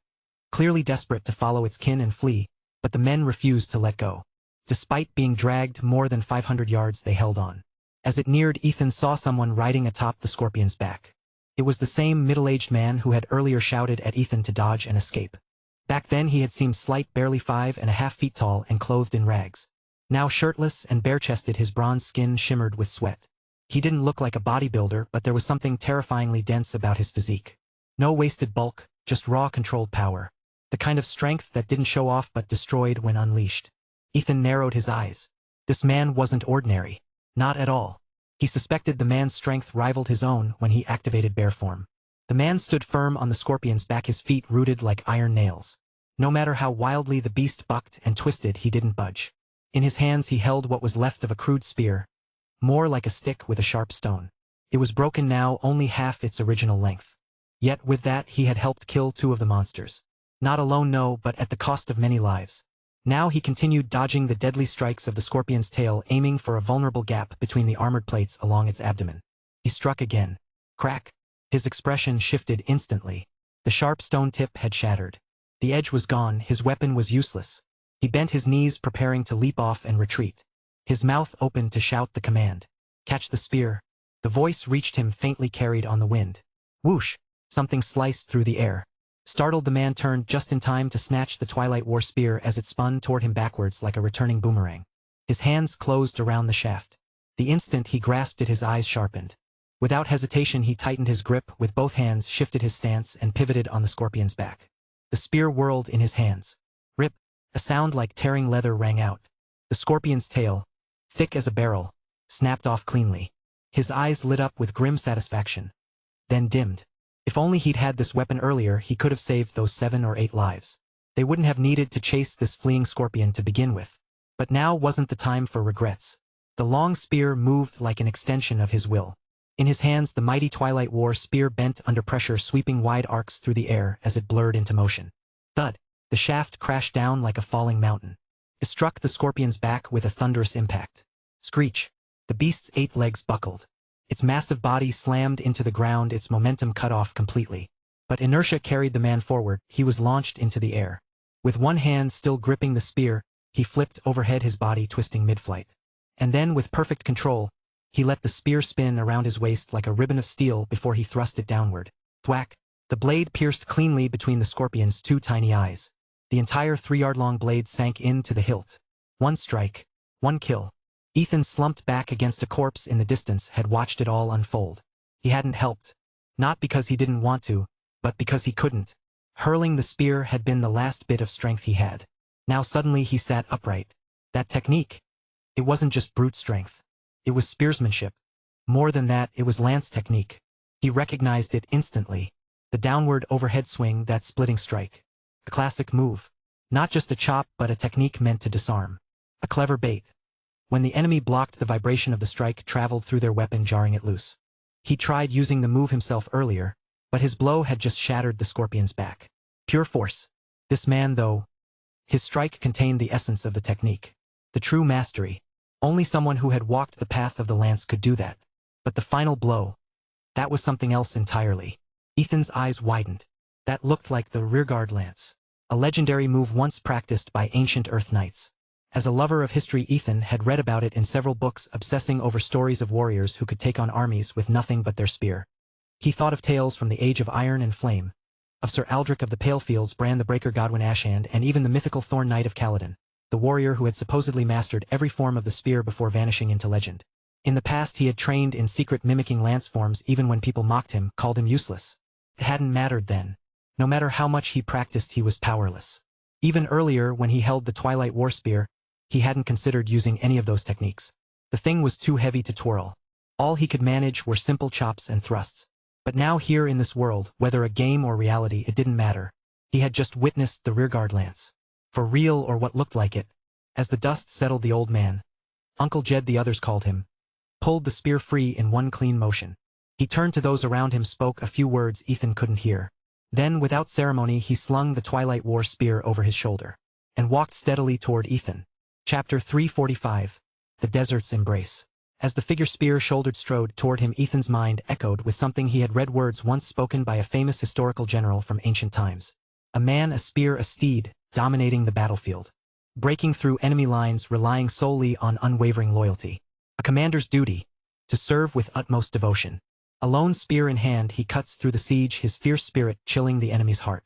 clearly desperate to follow its kin and flee, but the men refused to let go. Despite being dragged more than 500 yards, they held on. As it neared, Ethan saw someone riding atop the scorpion's back. It was the same middle-aged man who had earlier shouted at Ethan to dodge and escape. Back then he had seemed slight, barely 5.5 feet tall and clothed in rags. Now shirtless and bare-chested, his bronze skin shimmered with sweat. He didn't look like a bodybuilder, but there was something terrifyingly dense about his physique. No wasted bulk, just raw, controlled power. The kind of strength that didn't show off but destroyed when unleashed. Ethan narrowed his eyes. This man wasn't ordinary. Not at all. He suspected the man's strength rivaled his own when he activated bear form. The man stood firm on the scorpion's back, his feet rooted like iron nails. No matter how wildly the beast bucked and twisted, he didn't budge. In his hands he held what was left of a crude spear, more like a stick with a sharp stone. It was broken now, only half its original length. Yet with that he had helped kill 2 of the monsters. Not alone, no, but at the cost of many lives. Now he continued, dodging the deadly strikes of the scorpion's tail, aiming for a vulnerable gap between the armored plates along its abdomen. He struck again. Crack. His expression shifted instantly. The sharp stone tip had shattered. The edge was gone, his weapon was useless. He bent his knees, preparing to leap off and retreat. His mouth opened to shout the command. "Catch the spear." The voice reached him, faintly carried on the wind. Whoosh! Something sliced through the air. Startled, the man turned just in time to snatch the Twilight War spear as it spun toward him backwards like a returning boomerang. His hands closed around the shaft. The instant he grasped it, his eyes sharpened. Without hesitation he tightened his grip with both hands, shifted his stance, and pivoted on the scorpion's back. The spear whirled in his hands. Rip! A sound like tearing leather rang out. The scorpion's tail, thick as a barrel, snapped off cleanly. His eyes lit up with grim satisfaction. Then dimmed. If only he'd had this weapon earlier, he could have saved those 7 or 8 lives. They wouldn't have needed to chase this fleeing scorpion to begin with. But now wasn't the time for regrets. The long spear moved like an extension of his will. In his hands, the mighty Twilight War spear bent under pressure, sweeping wide arcs through the air as it blurred into motion. Thud! The shaft crashed down like a falling mountain. It struck the scorpion's back with a thunderous impact. Screech! The beast's 8 legs buckled. Its massive body slammed into the ground, its momentum cut off completely. But inertia carried the man forward. He was launched into the air. With one hand still gripping the spear, he flipped overhead, his body twisting mid-flight. And then, with perfect control, he let the spear spin around his waist like a ribbon of steel before he thrust it downward. Thwack! The blade pierced cleanly between the scorpion's 2 tiny eyes. The entire 3-yard-long blade sank into the hilt. 1 strike. 1 kill. Ethan, slumped back against a corpse in the distance, had watched it all unfold. He hadn't helped. Not because he didn't want to, but because he couldn't. Hurling the spear had been the last bit of strength he had. Now suddenly he sat upright. That technique. It wasn't just brute strength. It was spearsmanship. More than that, it was lance technique. He recognized it instantly. The downward overhead swing, that splitting strike. A classic move. Not just a chop, but a technique meant to disarm. A clever bait. When the enemy blocked, the vibration of the strike traveled through their weapon, jarring it loose. He tried using the move himself earlier, but his blow had just shattered the scorpion's back. Pure force. This man, though, his strike contained the essence of the technique. The true mastery. Only someone who had walked the path of the lance could do that. But the final blow, that was something else entirely. Ethan's eyes widened. That looked like the rearguard lance, a legendary move once practiced by ancient Earth Knights. As a lover of history, Ethan had read about it in several books, obsessing over stories of warriors who could take on armies with nothing but their spear. He thought of tales from the Age of Iron and Flame, of Sir Aldric of the Palefields, Bran the Breaker, Godwyn Ashand, and even the mythical Thorn Knight of Kaladin, the warrior who had supposedly mastered every form of the spear before vanishing into legend. In the past he had trained in secret, mimicking lance forms even when people mocked him, called him useless. It hadn't mattered then. No matter how much he practiced, he was powerless. Even earlier, when he held the Twilight War Spear, he hadn't considered using any of those techniques. The thing was too heavy to twirl. All he could manage were simple chops and thrusts. But now, here in this world, whether a game or reality, it didn't matter. He had just witnessed the rearguard lance. For real, or what looked like it. As the dust settled, the old man, Uncle Jed the others called him, pulled the spear free in one clean motion. He turned to those around him, spoke a few words Ethan couldn't hear. Then, without ceremony, he slung the Twilight War Spear over his shoulder and walked steadily toward Ethan. Chapter 345. The Desert's Embrace. As the figure spear shouldered strode toward him, Ethan's mind echoed with something he had read, words once spoken by a famous historical general from ancient times. A man, a spear, a steed, dominating the battlefield. Breaking through enemy lines, relying solely on unwavering loyalty. A commander's duty, to serve with utmost devotion. A lone spear in hand, he cuts through the siege, his fierce spirit chilling the enemy's heart.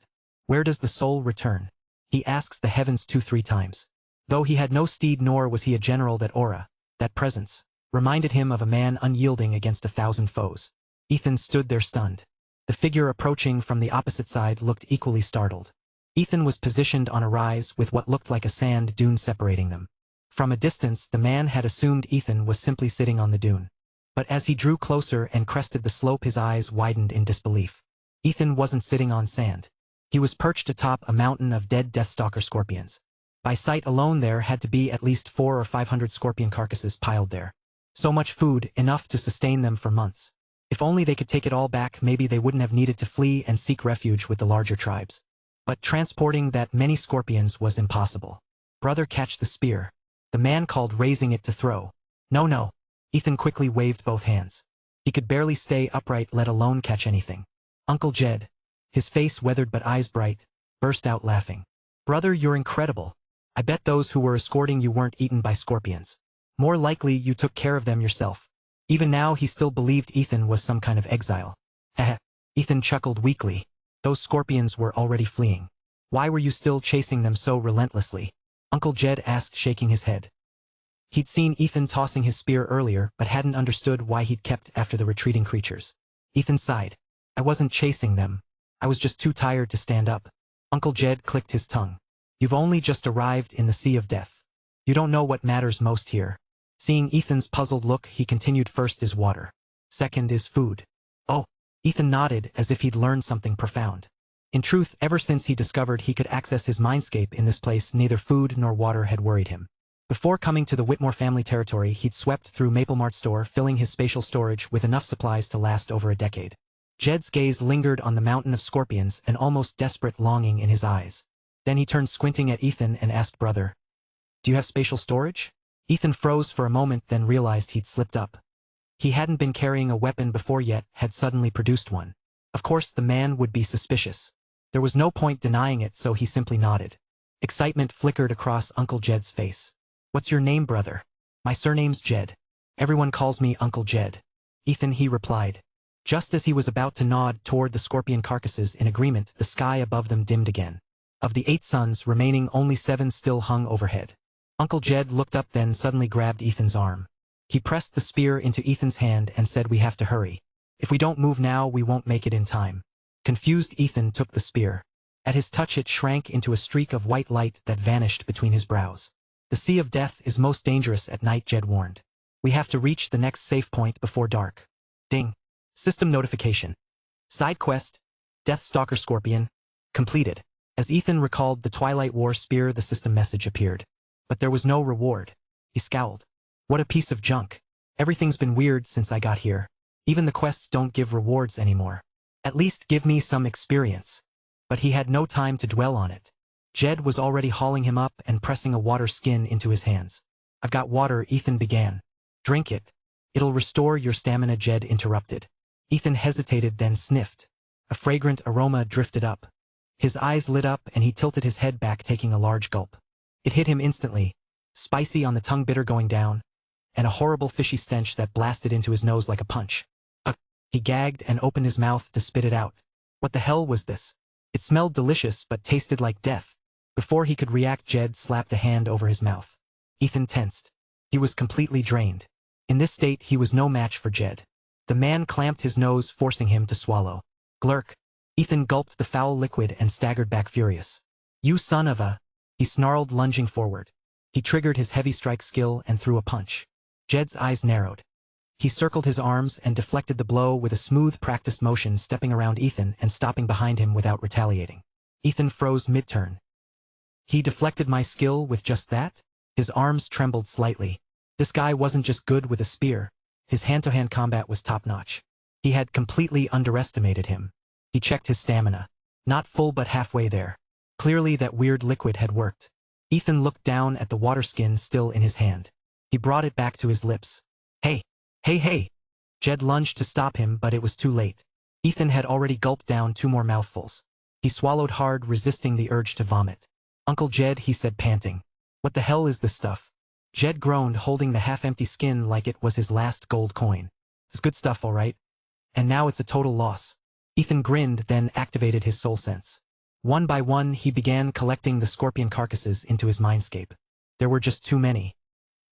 Where does the soul return? He asks the heavens 2-3 times. Though he had no steed, nor was he a general, that aura, that presence, reminded him of a man unyielding against 1,000 foes. Ethan stood there stunned. The figure approaching from the opposite side looked equally startled. Ethan was positioned on a rise with what looked like a sand dune separating them. From a distance, the man had assumed Ethan was simply sitting on the dune. But as he drew closer and crested the slope, his eyes widened in disbelief. Ethan wasn't sitting on sand. He was perched atop a mountain of dead Deathstalker scorpions. By sight alone, there had to be at least 400 or 500 scorpion carcasses piled there. So much food, enough to sustain them for months. If only they could take it all back, maybe they wouldn't have needed to flee and seek refuge with the larger tribes. But transporting that many scorpions was impossible. Brother, catch the spear. The man called, raising it to throw. No, no. Ethan quickly waved both hands. He could barely stay upright, let alone catch anything. Uncle Jed, his face weathered but eyes bright, burst out laughing. Brother, you're incredible. I bet those who were escorting you weren't eaten by scorpions. More likely you took care of them yourself. Even now he still believed Ethan was some kind of exile. Heh. Ethan chuckled weakly. Those scorpions were already fleeing. Why were you still chasing them so relentlessly? Uncle Jed asked, shaking his head. He'd seen Ethan tossing his spear earlier, but hadn't understood why he'd kept after the retreating creatures. Ethan sighed. I wasn't chasing them. I was just too tired to stand up. Uncle Jed clicked his tongue. You've only just arrived in the Sea of Death. You don't know what matters most here. Seeing Ethan's puzzled look, he continued, first is water. Second is food. Oh. Ethan nodded as if he'd learned something profound. In truth, ever since he discovered he could access his mindscape in this place, neither food nor water had worried him. Before coming to the Whitmore family territory, he'd swept through Maplemart's store, filling his spatial storage with enough supplies to last over a decade. Jed's gaze lingered on the mountain of scorpions, an almost desperate longing in his eyes. Then he turned, squinting at Ethan, and asked, Brother, do you have spatial storage? Ethan froze for a moment, then realized he'd slipped up. He hadn't been carrying a weapon before yet, had suddenly produced one. Of course the man would be suspicious. There was no point denying it, so he simply nodded. Excitement flickered across Uncle Jed's face. What's your name, brother? My surname's Jed. Everyone calls me Uncle Jed. Ethan, he replied. Just as he was about to nod toward the scorpion carcasses in agreement, the sky above them dimmed again. Of the 8 suns remaining, only 7 still hung overhead. Uncle Jed looked up, then suddenly grabbed Ethan's arm. He pressed the spear into Ethan's hand and said, we have to hurry. If we don't move now, we won't make it in time. Confused, Ethan took the spear. At his touch, it shrank into a streak of white light that vanished between his brows. The Sea of Death is most dangerous at night, Jed warned. We have to reach the next safe point before dark. Ding. System notification. Side quest, Deathstalker Scorpion, completed. As Ethan recalled the Twilight War Spear, the system message appeared. But there was no reward. He scowled. What a piece of junk. Everything's been weird since I got here. Even the quests don't give rewards anymore. At least give me some experience. But he had no time to dwell on it. Jed was already hauling him up and pressing a water skin into his hands. "I've got water," Ethan began. "Drink it. It'll restore your stamina," Jed interrupted. Ethan hesitated, then sniffed. A fragrant aroma drifted up. His eyes lit up and he tilted his head back, taking a large gulp. It hit him instantly, spicy on the tongue, bitter going down, and a horrible fishy stench that blasted into his nose like a punch. He gagged and opened his mouth to spit it out. What the hell was this? It smelled delicious but tasted like death. Before he could react, Jed slapped a hand over his mouth. Ethan tensed. He was completely drained. In this state, he was no match for Jed. The man clamped his nose, forcing him to swallow. Glurk. Ethan gulped the foul liquid and staggered back, furious. "You son of a..." he snarled, lunging forward. He triggered his heavy strike skill and threw a punch. Jed's eyes narrowed. He circled his arms and deflected the blow with a smooth, practiced motion, stepping around Ethan and stopping behind him without retaliating. Ethan froze mid-turn. He deflected my skill with just that? His arms trembled slightly. This guy wasn't just good with a spear. His hand-to-hand combat was top-notch. He had completely underestimated him. He checked his stamina. Not full, but halfway there. Clearly that weird liquid had worked. Ethan looked down at the water skin still in his hand. He brought it back to his lips. "Hey! Hey, hey!" Jed lunged to stop him, but it was too late. Ethan had already gulped down 2 more mouthfuls. He swallowed hard, resisting the urge to vomit. "Uncle Jed," he said, panting. "What the hell is this stuff?" Jed groaned, holding the half-empty skin like it was his last gold coin. "It's good stuff, all right. And now it's a total loss." Ethan grinned, then activated his soul sense. One by one, he began collecting the scorpion carcasses into his mindscape. There were just too many.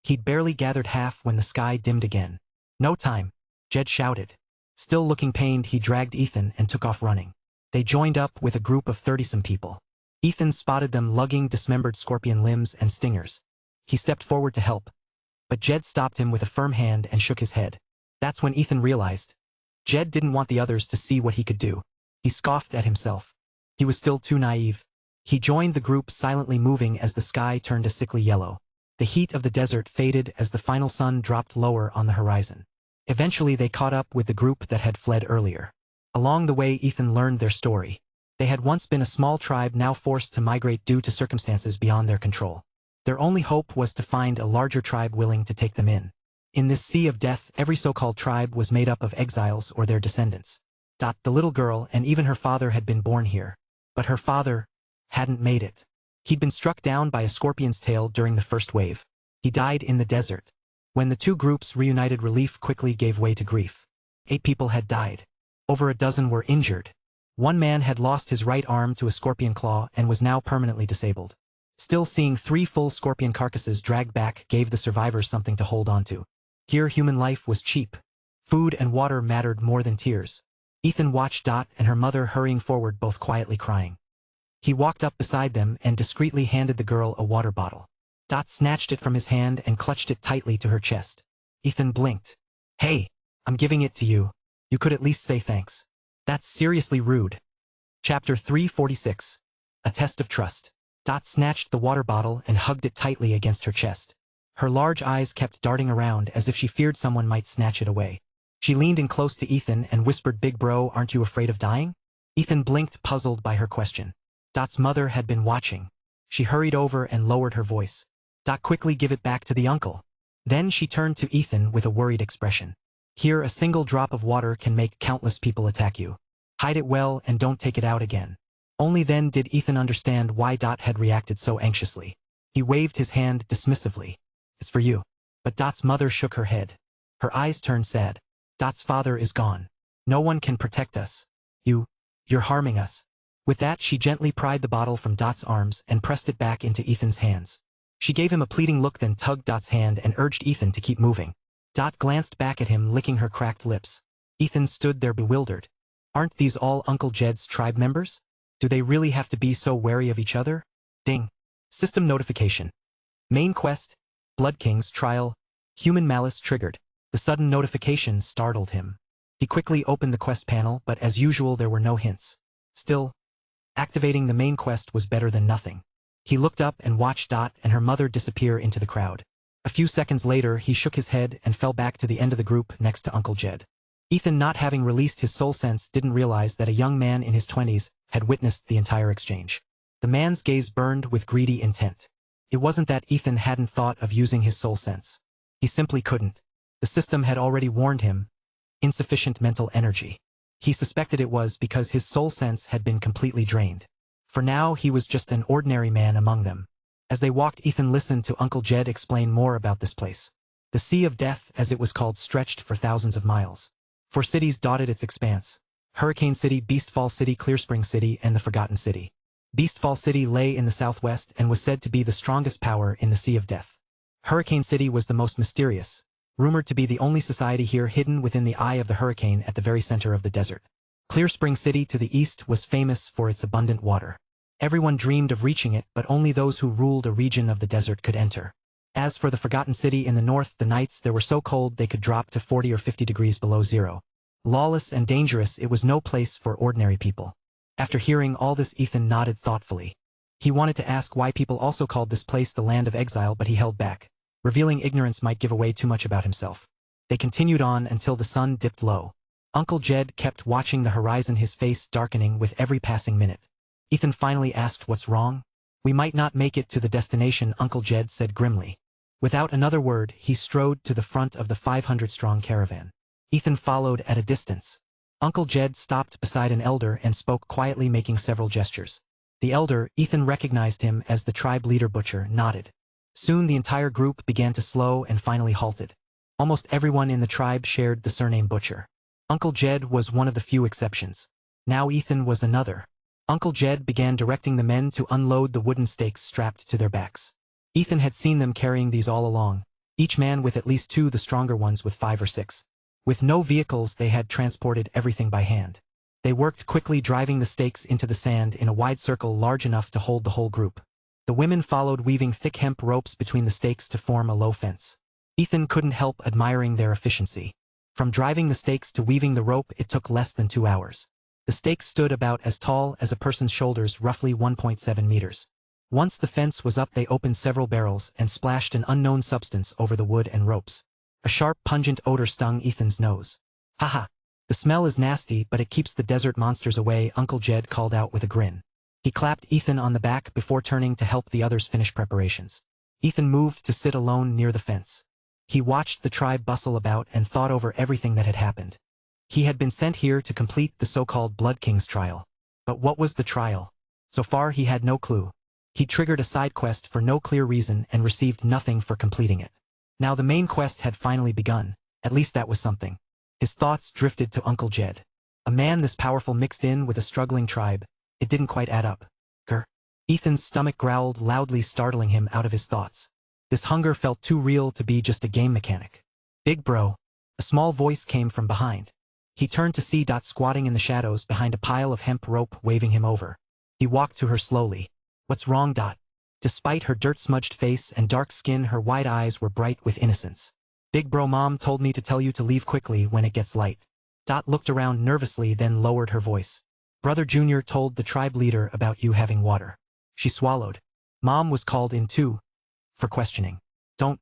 He'd barely gathered half when the sky dimmed again. "No time," Jed shouted. Still looking pained, he dragged Ethan and took off running. They joined up with a group of 30-some people. Ethan spotted them lugging dismembered scorpion limbs and stingers. He stepped forward to help, but Jed stopped him with a firm hand and shook his head. That's when Ethan realized. Jed didn't want the others to see what he could do. He scoffed at himself. He was still too naive. He joined the group, silently moving as the sky turned a sickly yellow. The heat of the desert faded as the final sun dropped lower on the horizon. Eventually they caught up with the group that had fled earlier. Along the way, Ethan learned their story. They had once been a small tribe, now forced to migrate due to circumstances beyond their control. Their only hope was to find a larger tribe willing to take them in. In this sea of death, every so-called tribe was made up of exiles or their descendants. The little girl and even her father had been born here. But her father hadn't made it. He'd been struck down by a scorpion's tail during the first wave. He died in the desert. When the two groups reunited, relief quickly gave way to grief. 8 people had died. Over a dozen were injured. One man had lost his right arm to a scorpion claw and was now permanently disabled. Still, seeing 3 full scorpion carcasses dragged back gave the survivors something to hold on to. Here human life was cheap. Food and water mattered more than tears. Ethan watched Dot and her mother hurrying forward, both quietly crying. He walked up beside them and discreetly handed the girl a water bottle. Dot snatched it from his hand and clutched it tightly to her chest. Ethan blinked. "Hey, I'm giving it to you. You could at least say thanks." "That's seriously rude." Chapter 346. A Test of Trust. Dot snatched the water bottle and hugged it tightly against her chest. Her large eyes kept darting around as if she feared someone might snatch it away. She leaned in close to Ethan and whispered, "Big bro, aren't you afraid of dying?" Ethan blinked, puzzled by her question. Dot's mother had been watching. She hurried over and lowered her voice. "Dot, quickly give it back to the uncle." Then she turned to Ethan with a worried expression. "Here, a single drop of water can make countless people attack you. Hide it well and don't take it out again." Only then did Ethan understand why Dot had reacted so anxiously. He waved his hand dismissively. "It's for you." But Dot's mother shook her head. Her eyes turned sad. "Dot's father is gone. No one can protect us. You're harming us." With that, she gently pried the bottle from Dot's arms and pressed it back into Ethan's hands. She gave him a pleading look, then tugged Dot's hand and urged Ethan to keep moving. Dot glanced back at him, licking her cracked lips. Ethan stood there bewildered. Aren't these all Uncle Jed's tribe members? Do they really have to be so wary of each other? Ding. System notification. Main quest, Blood King's trial. Human malice triggered. The sudden notification startled him. He quickly opened the quest panel, but as usual there were no hints. Still, activating the main quest was better than nothing. He looked up and watched Dot and her mother disappear into the crowd. A few seconds later, he shook his head and fell back to the end of the group next to Uncle Jed. Ethan, not having released his soul sense, didn't realize that a young man in his 20s had witnessed the entire exchange. The man's gaze burned with greedy intent. It wasn't that Ethan hadn't thought of using his soul sense. He simply couldn't. The system had already warned him. Insufficient mental energy. He suspected it was because his soul sense had been completely drained. For now he was just an ordinary man among them. As they walked, Ethan listened to Uncle Jed explain more about this place. The Sea of Death, as it was called, stretched for thousands of miles. 4 cities dotted its expanse: Hurricane City, Beastfall City, Clearspring City, and the Forgotten City. Beastfall City lay in the southwest and was said to be the strongest power in the Sea of Death. Hurricane City was the most mysterious, rumored to be the only society here hidden within the eye of the hurricane at the very center of the desert. Clearspring City to the east was famous for its abundant water. Everyone dreamed of reaching it, but only those who ruled a region of the desert could enter. As for the Forgotten City in the north, the nights there were so cold they could drop to 40 or 50 degrees below zero. Lawless and dangerous, it was no place for ordinary people. After hearing all this, Ethan nodded thoughtfully. He wanted to ask why people also called this place the Land of Exile, but he held back. Revealing ignorance might give away too much about himself. They continued on until the sun dipped low. Uncle Jed kept watching the horizon, his face darkening with every passing minute. Ethan finally asked, "What's wrong?" "We might not make it to the destination," Uncle Jed said grimly. Without another word, he strode to the front of the 500-strong caravan. Ethan followed at a distance. Uncle Jed stopped beside an elder and spoke quietly, making several gestures. The elder, Ethan recognized him as the tribe leader Butcher, nodded. Soon the entire group began to slow and finally halted. Almost everyone in the tribe shared the surname Butcher. Uncle Jed was one of the few exceptions. Now Ethan was another. Uncle Jed began directing the men to unload the wooden stakes strapped to their backs. Ethan had seen them carrying these all along, each man with at least 2, the stronger ones with 5 or 6. With no vehicles, they had transported everything by hand. They worked quickly, driving the stakes into the sand in a wide circle large enough to hold the whole group. The women followed, weaving thick hemp ropes between the stakes to form a low fence. Ethan couldn't help admiring their efficiency. From driving the stakes to weaving the rope, it took less than 2 hours. The stakes stood about as tall as a person's shoulders, roughly 1.7 meters. Once the fence was up, they opened several barrels and splashed an unknown substance over the wood and ropes. A sharp, pungent odor stung Ethan's nose. "Haha! The smell is nasty, but it keeps the desert monsters away," Uncle Jed called out with a grin. He clapped Ethan on the back before turning to help the others finish preparations. Ethan moved to sit alone near the fence. He watched the tribe bustle about and thought over everything that had happened. He had been sent here to complete the so-called Blood King's trial. But what was the trial? So far he had no clue. He triggered a side quest for no clear reason and received nothing for completing it. Now the main quest had finally begun. At least that was something. His thoughts drifted to Uncle Jed. A man this powerful mixed in with a struggling tribe. It didn't quite add up. Grr. Ethan's stomach growled loudly, startling him out of his thoughts. This hunger felt too real to be just a game mechanic. "Big bro." A small voice came from behind. He turned to see Dot squatting in the shadows behind a pile of hemp rope, waving him over. He walked to her slowly. "What's wrong, Dot?" Despite her dirt-smudged face and dark skin, her wide eyes were bright with innocence. "Big bro, Mom told me to tell you to leave quickly when it gets light." Dot looked around nervously, then lowered her voice. "Brother Junior told the tribe leader about you having water." She swallowed. Mom was called in too, for questioning. Don't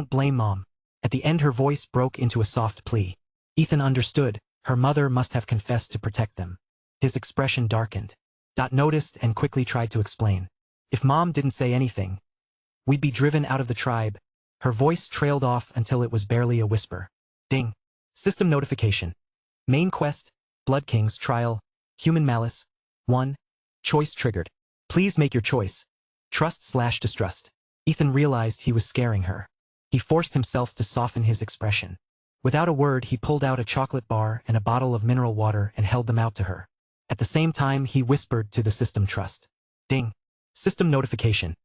blame Mom." At the end her voice broke into a soft plea. Ethan understood. Her mother must have confessed to protect them. His expression darkened. Dot noticed and quickly tried to explain. "If Mom didn't say anything, we'd be driven out of the tribe." Her voice trailed off until it was barely a whisper. Ding. System notification. Main quest, Blood King's trial, human malice. 1. Choice triggered. Please make your choice. Trust/distrust. Ethan realized he was scaring her. He forced himself to soften his expression. Without a word, he pulled out a chocolate bar and a bottle of mineral water and held them out to her. At the same time, he whispered to the system, "Trust." Ding. System notification.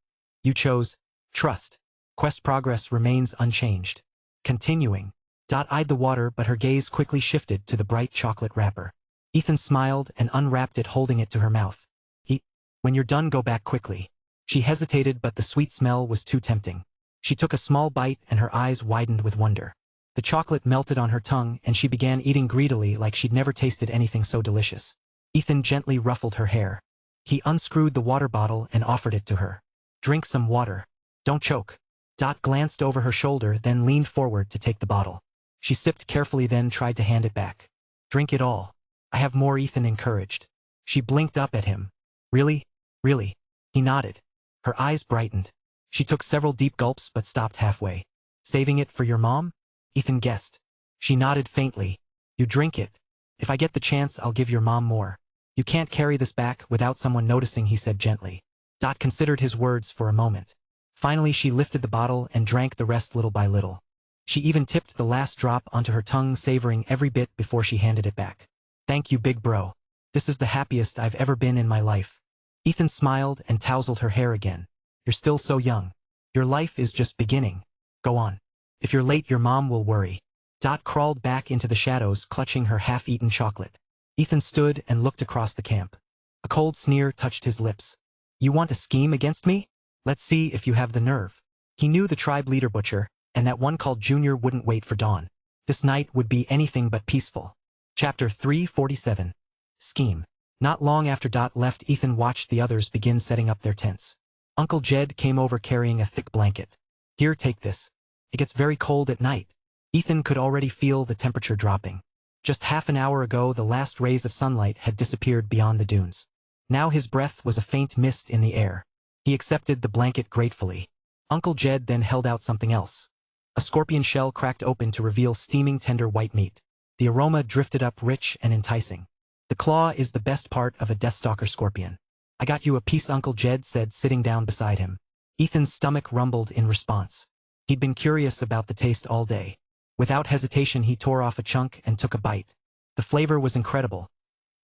You chose trust. Quest progress remains unchanged. Continuing. Dot eyed the water, but her gaze quickly shifted to the bright chocolate wrapper. Ethan smiled and unwrapped it, holding it to her mouth. "Eat. When you're done, go back quickly." She hesitated, but the sweet smell was too tempting. She took a small bite and her eyes widened with wonder. The chocolate melted on her tongue and she began eating greedily like she'd never tasted anything so delicious. Ethan gently ruffled her hair. He unscrewed the water bottle and offered it to her. "Drink some water. Don't choke." Dot glanced over her shoulder, then leaned forward to take the bottle. She sipped carefully, then tried to hand it back. "Drink it all. I have more," Ethan encouraged. She blinked up at him. Really? Really? He nodded. Her eyes brightened. She took several deep gulps but stopped halfway. Saving it for your mom? Ethan guessed. She nodded faintly. You drink it. If I get the chance, I'll give your mom more. You can't carry this back without someone noticing, he said gently. Dot considered his words for a moment. Finally, she lifted the bottle and drank the rest little by little. She even tipped the last drop onto her tongue, savoring every bit before she handed it back. Thank you, big bro. This is the happiest I've ever been in my life. Ethan smiled and tousled her hair again. You're still so young. Your life is just beginning. Go on. If you're late, your mom will worry. Dot crawled back into the shadows, clutching her half-eaten chocolate. Ethan stood and looked across the camp. A cold sneer touched his lips. You want to scheme against me? Let's see if you have the nerve. He knew the tribe leader Butcher, and that one called Junior wouldn't wait for dawn. This night would be anything but peaceful. Chapter 347. Scheme. Not long after Dot left, Ethan watched the others begin setting up their tents. Uncle Jed came over carrying a thick blanket. Here, take this. It gets very cold at night. Ethan could already feel the temperature dropping. Just half an hour ago, the last rays of sunlight had disappeared beyond the dunes. Now his breath was a faint mist in the air. He accepted the blanket gratefully. Uncle Jed then held out something else. A scorpion shell cracked open to reveal steaming tender white meat. The aroma drifted up rich and enticing. The claw is the best part of a Deathstalker scorpion. I got you a piece, Uncle Jed said, sitting down beside him. Ethan's stomach rumbled in response. He'd been curious about the taste all day. Without hesitation, he tore off a chunk and took a bite. The flavor was incredible.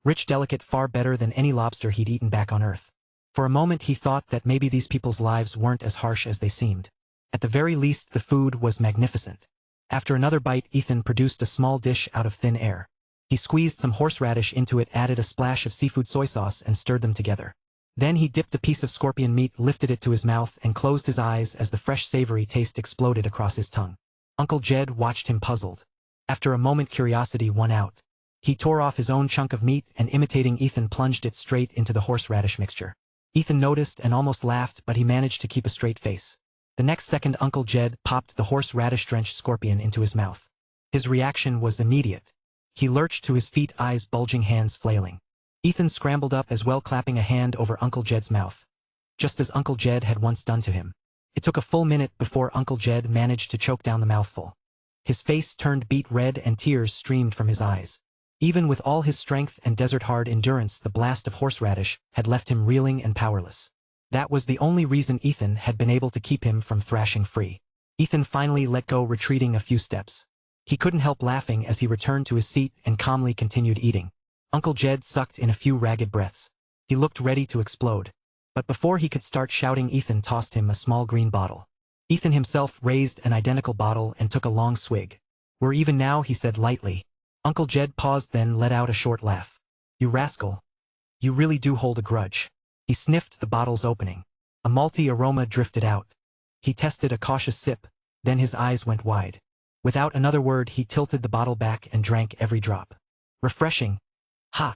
Rich, delicate, far better than any lobster he'd eaten back on Earth. For a moment he thought that maybe these people's lives weren't as harsh as they seemed. At the very least, the food was magnificent. After another bite, Ethan produced a small dish out of thin air. He squeezed some horseradish into it, added a splash of seafood soy sauce, and stirred them together. Then he dipped a piece of scorpion meat, lifted it to his mouth, and closed his eyes as the fresh savory taste exploded across his tongue. Uncle Jed watched him puzzled. After a moment, curiosity won out. He tore off his own chunk of meat and, imitating Ethan, plunged it straight into the horseradish mixture. Ethan noticed and almost laughed, but he managed to keep a straight face. The next second, Uncle Jed popped the horseradish-drenched scorpion into his mouth. His reaction was immediate. He lurched to his feet, eyes bulging, hands flailing. Ethan scrambled up as well, clapping a hand over Uncle Jed's mouth. Just as Uncle Jed had once done to him. It took a full minute before Uncle Jed managed to choke down the mouthful. His face turned beet red and tears streamed from his eyes. Even with all his strength and desert-hard endurance, the blast of horseradish had left him reeling and powerless. That was the only reason Ethan had been able to keep him from thrashing free. Ethan finally let go, retreating a few steps. He couldn't help laughing as he returned to his seat and calmly continued eating. Uncle Jed sucked in a few ragged breaths. He looked ready to explode. But before he could start shouting, Ethan tossed him a small green bottle. Ethan himself raised an identical bottle and took a long swig. We're even now, he said lightly. Uncle Jed paused, then let out a short laugh. You rascal. You really do hold a grudge. He sniffed the bottle's opening. A malty aroma drifted out. He tested a cautious sip, then his eyes went wide. Without another word, he tilted the bottle back and drank every drop. Refreshing. Ha!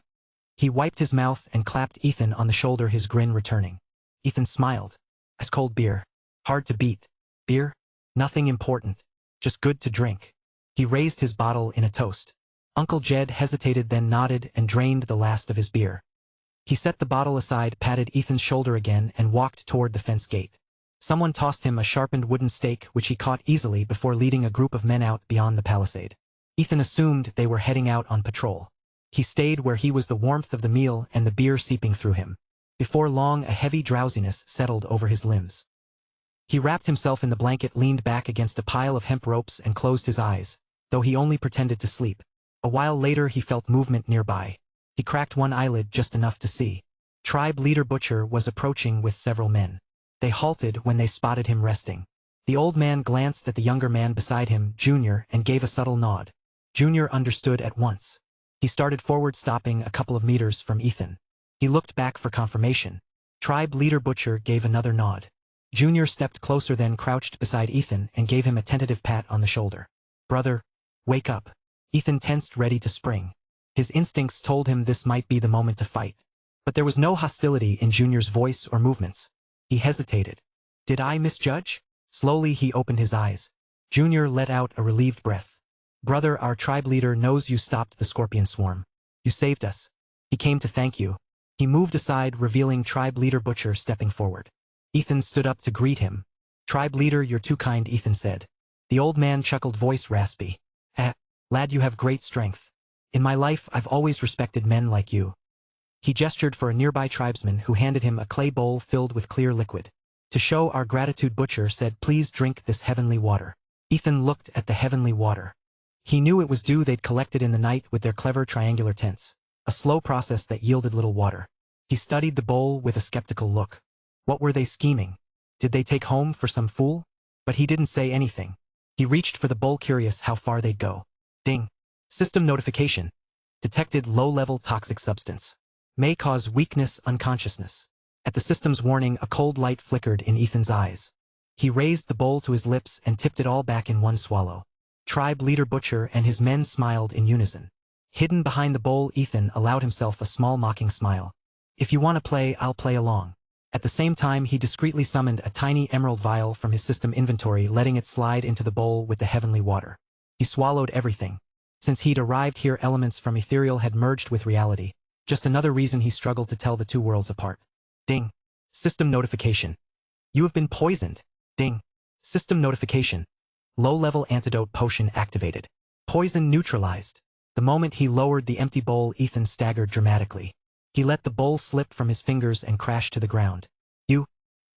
He wiped his mouth and clapped Ethan on the shoulder, his grin returning. Ethan smiled. Ice cold beer. Hard to beat. Beer? Nothing important. Just good to drink. He raised his bottle in a toast. Uncle Jed hesitated, then nodded and drained the last of his beer. He set the bottle aside, patted Ethan's shoulder again, and walked toward the fence gate. Someone tossed him a sharpened wooden stake, which he caught easily before leading a group of men out beyond the palisade. Ethan assumed they were heading out on patrol. He stayed where he was, the warmth of the meal and the beer seeping through him. Before long, a heavy drowsiness settled over his limbs. He wrapped himself in the blanket, leaned back against a pile of hemp ropes, and closed his eyes, though he only pretended to sleep. A while later, he felt movement nearby. He cracked one eyelid just enough to see. Tribe leader Butcher was approaching with several men. They halted when they spotted him resting. The old man glanced at the younger man beside him, Junior, and gave a subtle nod. Junior understood at once. He started forward, stopping a couple of meters from Ethan. He looked back for confirmation. Tribe leader Butcher gave another nod. Junior stepped closer, then crouched beside Ethan and gave him a tentative pat on the shoulder. Brother, wake up. Ethan tensed, ready to spring. His instincts told him this might be the moment to fight. But there was no hostility in Junior's voice or movements. He hesitated. Did I misjudge? Slowly he opened his eyes. Junior let out a relieved breath. Brother, our tribe leader knows you stopped the scorpion swarm. You saved us. He came to thank you. He moved aside, revealing Tribe Leader Butcher stepping forward. Ethan stood up to greet him. "Tribe Leader, you're too kind," Ethan said. The old man chuckled, voice raspy. Lad, you have great strength. In my life, I've always respected men like you." He gestured for a nearby tribesman who handed him a clay bowl filled with clear liquid. "To show our gratitude," Butcher said, "please drink this heavenly water." Ethan looked at the heavenly water. He knew it was dew they'd collected in the night with their clever triangular tents, a slow process that yielded little water. He studied the bowl with a skeptical look. What were they scheming? Did they take home for some fool? But he didn't say anything. He reached for the bowl, curious how far they'd go. Ding. System notification. Detected low-level toxic substance. May cause weakness, unconsciousness. At the system's warning, a cold light flickered in Ethan's eyes. He raised the bowl to his lips and tipped it all back in one swallow. Tribe Leader Butcher and his men smiled in unison. Hidden behind the bowl, Ethan allowed himself a small mocking smile. "If you want to play, I'll play along." At the same time, he discreetly summoned a tiny emerald vial from his system inventory, letting it slide into the bowl with the heavenly water. He swallowed everything. Since he'd arrived here, elements from ethereal had merged with reality. Just another reason he struggled to tell the two worlds apart. Ding. System notification. "You have been poisoned." Ding. System notification. Low-level antidote potion activated. Poison neutralized. The moment he lowered the empty bowl, Ethan staggered dramatically. He let the bowl slip from his fingers and crash to the ground. "You?"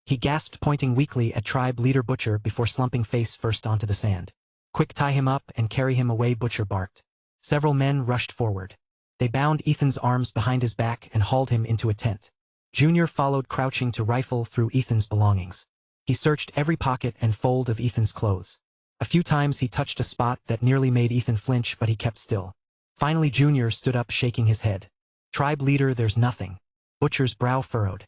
He gasped, pointing weakly at Tribe Leader Butcher before slumping face first onto the sand. "Quick, tie him up and carry him away," Butcher barked. Several men rushed forward. They bound Ethan's arms behind his back and hauled him into a tent. Junior followed, crouching to rifle through Ethan's belongings. He searched every pocket and fold of Ethan's clothes. A few times he touched a spot that nearly made Ethan flinch, but he kept still. Finally Junior stood up, shaking his head. "Tribe Leader, there's nothing." Butcher's brow furrowed.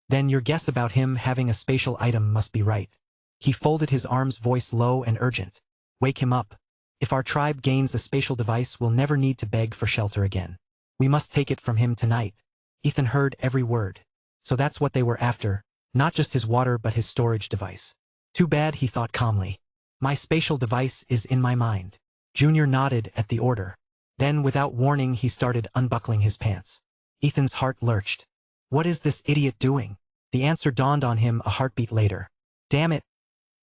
Then your guess about him having a spatial item must be right." He folded his arms, voice low and urgent. "Wake him up. If our tribe gains a spatial device, we'll never need to beg for shelter again. We must take it from him tonight." Ethan heard every word. So that's what they were after, not just his water but his storage device. Too bad, he thought calmly. My spatial device is in my mind. Junior nodded at the order. Then, without warning, he started unbuckling his pants. Ethan's heart lurched. What is this idiot doing? The answer dawned on him a heartbeat later. Damn it!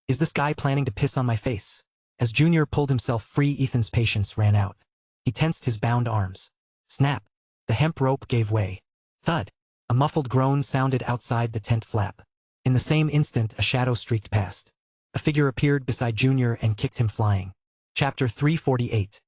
Is this guy planning to piss on my face? As Junior pulled himself free, Ethan's patience ran out. He tensed his bound arms. Snap! The hemp rope gave way. Thud! A muffled groan sounded outside the tent flap. In the same instant, a shadow streaked past. A figure appeared beside Junior and kicked him flying. Chapter 348.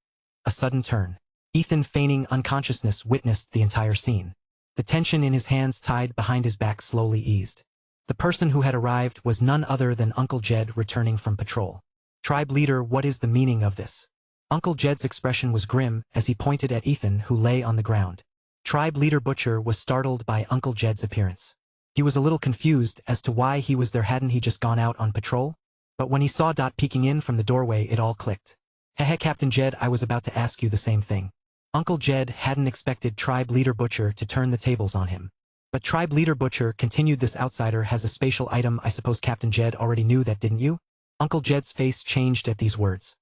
A sudden turn. Ethan, feigning unconsciousness, witnessed the entire scene. The tension in his hands tied behind his back slowly eased. The person who had arrived was none other than Uncle Jed, returning from patrol. Tribe leader, what is the meaning of this? Uncle Jed's expression was grim as he pointed at Ethan, who lay on the ground. Tribe leader Butcher was startled by Uncle Jed's appearance. He was a little confused as to why he was there. Hadn't he just gone out on patrol? But when he saw Dot peeking in from the doorway, it all clicked. Heh, Captain Jed, I was about to ask you the same thing. Uncle Jed hadn't expected Tribe Leader Butcher to turn the tables on him. But Tribe Leader Butcher continued, this outsider has a spatial item. I suppose Captain Jed already knew that, didn't you? Uncle Jed's face changed at these words.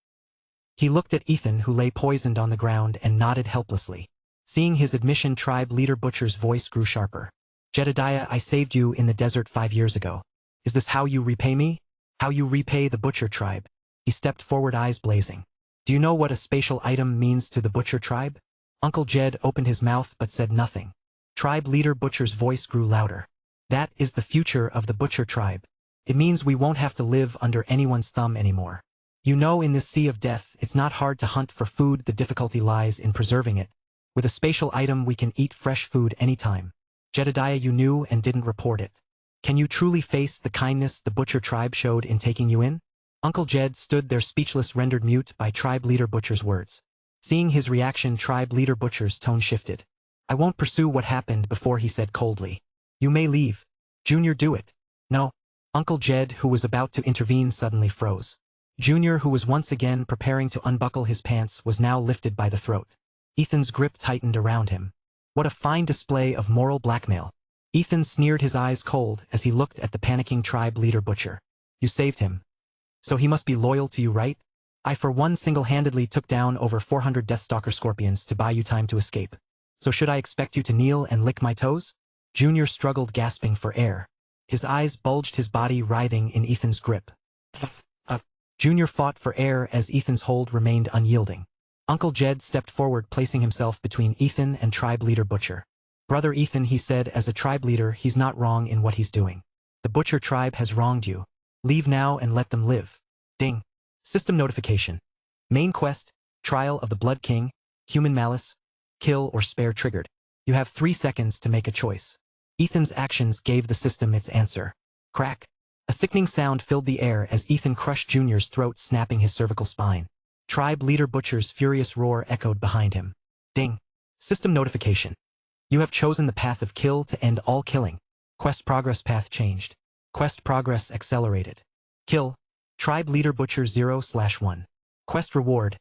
He looked at Ethan, who lay poisoned on the ground, and nodded helplessly. Seeing his admission, Tribe Leader Butcher's voice grew sharper. Jedediah, I saved you in the desert 5 years ago. Is this how you repay me? How you repay the Butcher tribe? He stepped forward, eyes blazing. Do you know what a spatial item means to the Butcher tribe? Uncle Jed opened his mouth but said nothing. Tribe Leader Butcher's voice grew louder. That is the future of the Butcher tribe. It means we won't have to live under anyone's thumb anymore. You know, in this sea of death, it's not hard to hunt for food. The difficulty lies in preserving it. With a spatial item, we can eat fresh food anytime. Jedediah, you knew and didn't report it. Can you truly face the kindness the Butcher tribe showed in taking you in? Uncle Jed stood there speechless, rendered mute by Tribe Leader Butcher's words. Seeing his reaction, Tribe Leader Butcher's tone shifted. I won't pursue what happened before, he said coldly. You may leave. Junior, do it. No. Uncle Jed, who was about to intervene, suddenly froze. Junior, who was once again preparing to unbuckle his pants, was now lifted by the throat. Ethan's grip tightened around him. What a fine display of moral blackmail. Ethan sneered, his eyes cold, as he looked at the panicking Tribe Leader Butcher. You saved him. So he must be loyal to you, right? I for one single-handedly took down over 400 Deathstalker scorpions to buy you time to escape. So should I expect you to kneel and lick my toes? Junior struggled, gasping for air. His eyes bulged, his body writhing in Ethan's grip. Junior fought for air as Ethan's hold remained unyielding. Uncle Jed stepped forward, placing himself between Ethan and tribe leader Butcher. Brother Ethan, he said, as a tribe leader, he's not wrong in what he's doing. The Butcher tribe has wronged you. Leave now and let them live. Ding. System notification. Main quest, Trial of the Blood King, Human Malice, Kill or Spare triggered. You have 3 seconds to make a choice. Ethan's actions gave the system its answer. Crack. A sickening sound filled the air as Ethan crushed Junior's throat, snapping his cervical spine. Tribe leader Butcher's furious roar echoed behind him. Ding. System notification. You have chosen the path of kill to end all killing. Quest progress path changed. Quest progress accelerated. Kill. Tribe leader Butcher 0/1. Quest reward.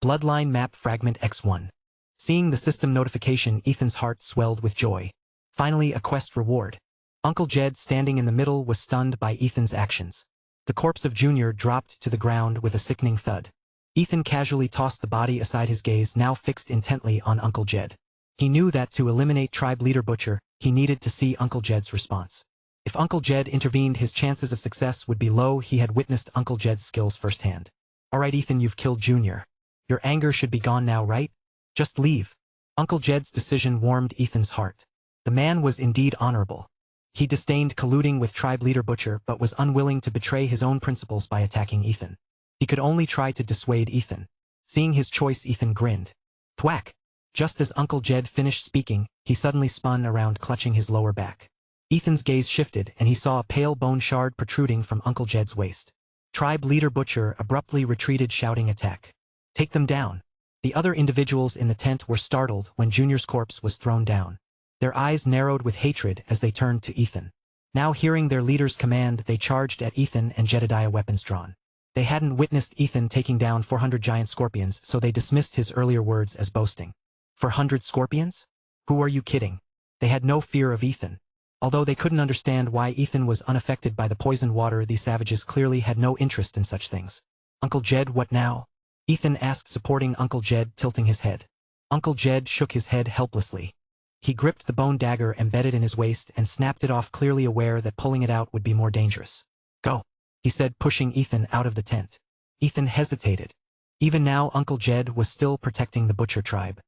Bloodline map fragment X1. Seeing the system notification, Ethan's heart swelled with joy. Finally, a quest reward. Uncle Jed, standing in the middle, was stunned by Ethan's actions. The corpse of Junior dropped to the ground with a sickening thud. Ethan casually tossed the body aside, his gaze now fixed intently on Uncle Jed. He knew that to eliminate tribe leader Butcher, he needed to see Uncle Jed's response. If Uncle Jed intervened, his chances of success would be low. He had witnessed Uncle Jed's skills firsthand. Alright Ethan, you've killed Junior. Your anger should be gone now, right? Just leave. Uncle Jed's decision warmed Ethan's heart. The man was indeed honorable. He disdained colluding with tribe leader Butcher, but was unwilling to betray his own principles by attacking Ethan. He could only try to dissuade Ethan. Seeing his choice, Ethan grinned. Thwack! Just as Uncle Jed finished speaking, he suddenly spun around, clutching his lower back. Ethan's gaze shifted, and he saw a pale bone shard protruding from Uncle Jed's waist. Tribe leader Butcher abruptly retreated, shouting, "Attack! Take them down!" The other individuals in the tent were startled when Junior's corpse was thrown down. Their eyes narrowed with hatred as they turned to Ethan. Now, hearing their leader's command, they charged at Ethan and Jedediah, weapons drawn. They hadn't witnessed Ethan taking down 400 giant scorpions, so they dismissed his earlier words as boasting. 400 scorpions? Who are you kidding? They had no fear of Ethan. Although they couldn't understand why Ethan was unaffected by the poisoned water, these savages clearly had no interest in such things. Uncle Jed, what now? Ethan asked, supporting Uncle Jed, tilting his head. Uncle Jed shook his head helplessly. He gripped the bone dagger embedded in his waist and snapped it off, clearly aware that pulling it out would be more dangerous. Go, he said, pushing Ethan out of the tent. Ethan hesitated. Even now, Uncle Jed was still protecting the Butcher tribe.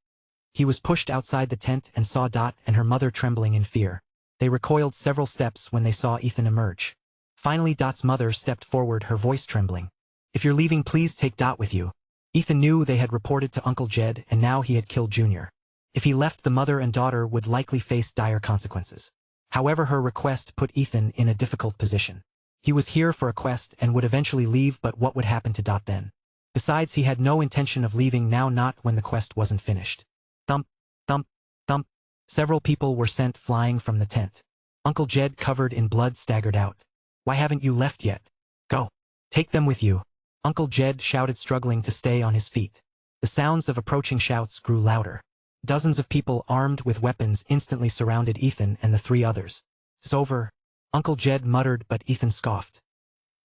He was pushed outside the tent and saw Dot and her mother trembling in fear. They recoiled several steps when they saw Ethan emerge. Finally, Dot's mother stepped forward, her voice trembling. If you're leaving, please take Dot with you. Ethan knew they had reported to Uncle Jed, and now he had killed Junior. If he left, the mother and daughter would likely face dire consequences. However, her request put Ethan in a difficult position. He was here for a quest and would eventually leave, but what would happen to Dot then? Besides, he had no intention of leaving now, not when the quest wasn't finished. Thump, thump, thump. Several people were sent flying from the tent. Uncle Jed, covered in blood, staggered out. Why haven't you left yet? Go. Take them with you. Uncle Jed shouted, struggling to stay on his feet. The sounds of approaching shouts grew louder. Dozens of people armed with weapons instantly surrounded Ethan and the 3 others. It's over, Uncle Jed muttered, but Ethan scoffed.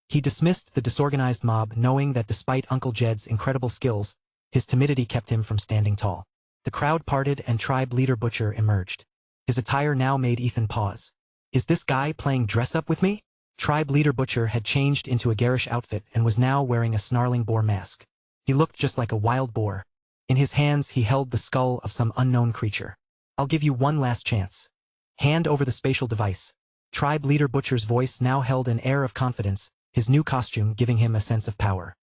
He dismissed the disorganized mob, knowing that despite Uncle Jed's incredible skills, his timidity kept him from standing tall. The crowd parted and tribe leader Butcher emerged. His attire now made Ethan pause. Is this guy playing dress-up with me? Tribe leader Butcher had changed into a garish outfit and was now wearing a snarling boar mask. He looked just like a wild boar. In his hands he held the skull of some unknown creature. I'll give you one last chance. Hand over the spatial device. Tribe leader Butcher's voice now held an air of confidence, his new costume giving him a sense of power.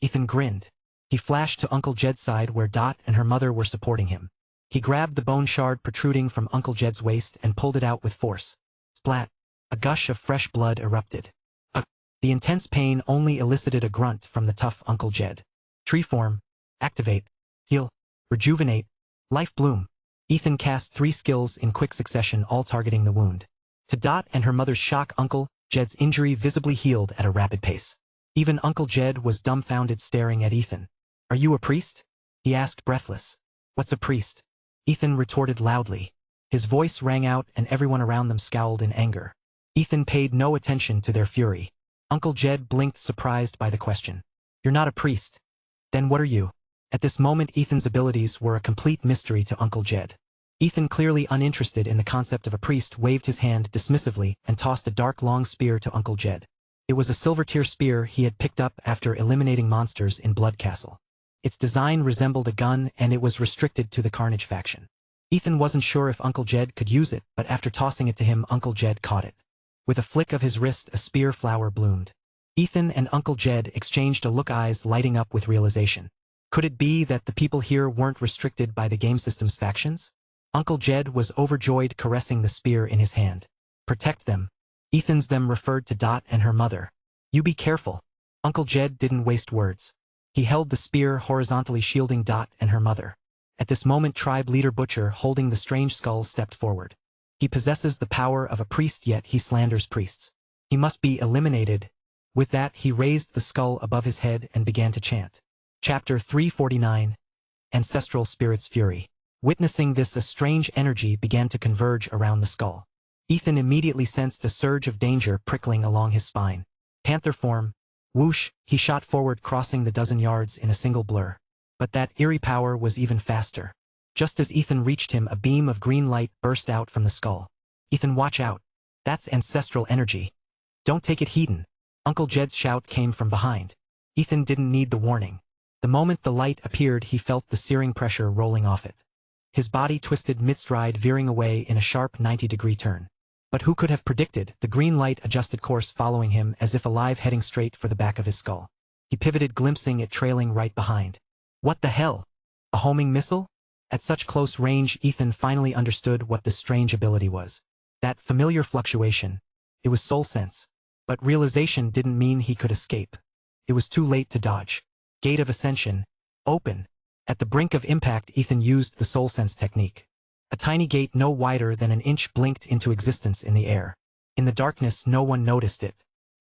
Ethan grinned. He flashed to Uncle Jed's side where Dot and her mother were supporting him. He grabbed the bone shard protruding from Uncle Jed's waist and pulled it out with force. Splat! A gush of fresh blood erupted. The intense pain only elicited a grunt from the tough Uncle Jed. Tree form. Activate. Heal. Rejuvenate. Life bloom. Ethan cast 3 skills in quick succession, all targeting the wound. To Dot and her mother's shock, Uncle Jed's injury visibly healed at a rapid pace. Even Uncle Jed was dumbfounded, staring at Ethan. Are you a priest? He asked, breathless. What's a priest? Ethan retorted loudly. His voice rang out and everyone around them scowled in anger. Ethan paid no attention to their fury. Uncle Jed blinked, surprised by the question. You're not a priest. Then what are you? At this moment Ethan's abilities were a complete mystery to Uncle Jed. Ethan, clearly uninterested in the concept of a priest, waved his hand dismissively and tossed a dark long spear to Uncle Jed. It was a silver tier spear he had picked up after eliminating monsters in Blood Castle. Its design resembled a gun and it was restricted to the Carnage faction. Ethan wasn't sure if Uncle Jed could use it, but after tossing it to him, Uncle Jed caught it. With a flick of his wrist, a spear flower bloomed. Ethan and Uncle Jed exchanged a look, eyes lighting up with realization. Could it be that the people here weren't restricted by the game system's factions? Uncle Jed was overjoyed, caressing the spear in his hand. Protect them. Ethan's them referred to Dot and her mother. You be careful. Uncle Jed didn't waste words. He held the spear horizontally, shielding Dot and her mother. At this moment, tribe leader Butcher, holding the strange skull, stepped forward. He possesses the power of a priest, yet he slanders priests. He must be eliminated. With that, he raised the skull above his head and began to chant. Chapter 349. Ancestral Spirit's Fury. Witnessing this, a strange energy began to converge around the skull. Ethan immediately sensed a surge of danger prickling along his spine. Panther form. Whoosh, he shot forward, crossing the dozen yards in a single blur. But that eerie power was even faster. Just as Ethan reached him, a beam of green light burst out from the skull. Ethan, watch out. That's ancestral energy. Don't take it heedin'. Uncle Jed's shout came from behind. Ethan didn't need the warning. The moment the light appeared, he felt the searing pressure rolling off it. His body twisted mid-stride, veering away in a sharp 90-degree turn. But who could have predicted? The green light adjusted course, following him as if alive, heading straight for the back of his skull. He pivoted, glimpsing it trailing right behind. What the hell? A homing missile? At such close range, Ethan finally understood what this strange ability was. That familiar fluctuation. It was soul sense. But realization didn't mean he could escape. It was too late to dodge. Gate of Ascension. Open. At the brink of impact, Ethan used the soul sense technique. A tiny gate no wider than an inch blinked into existence in the air. In the darkness, no one noticed it.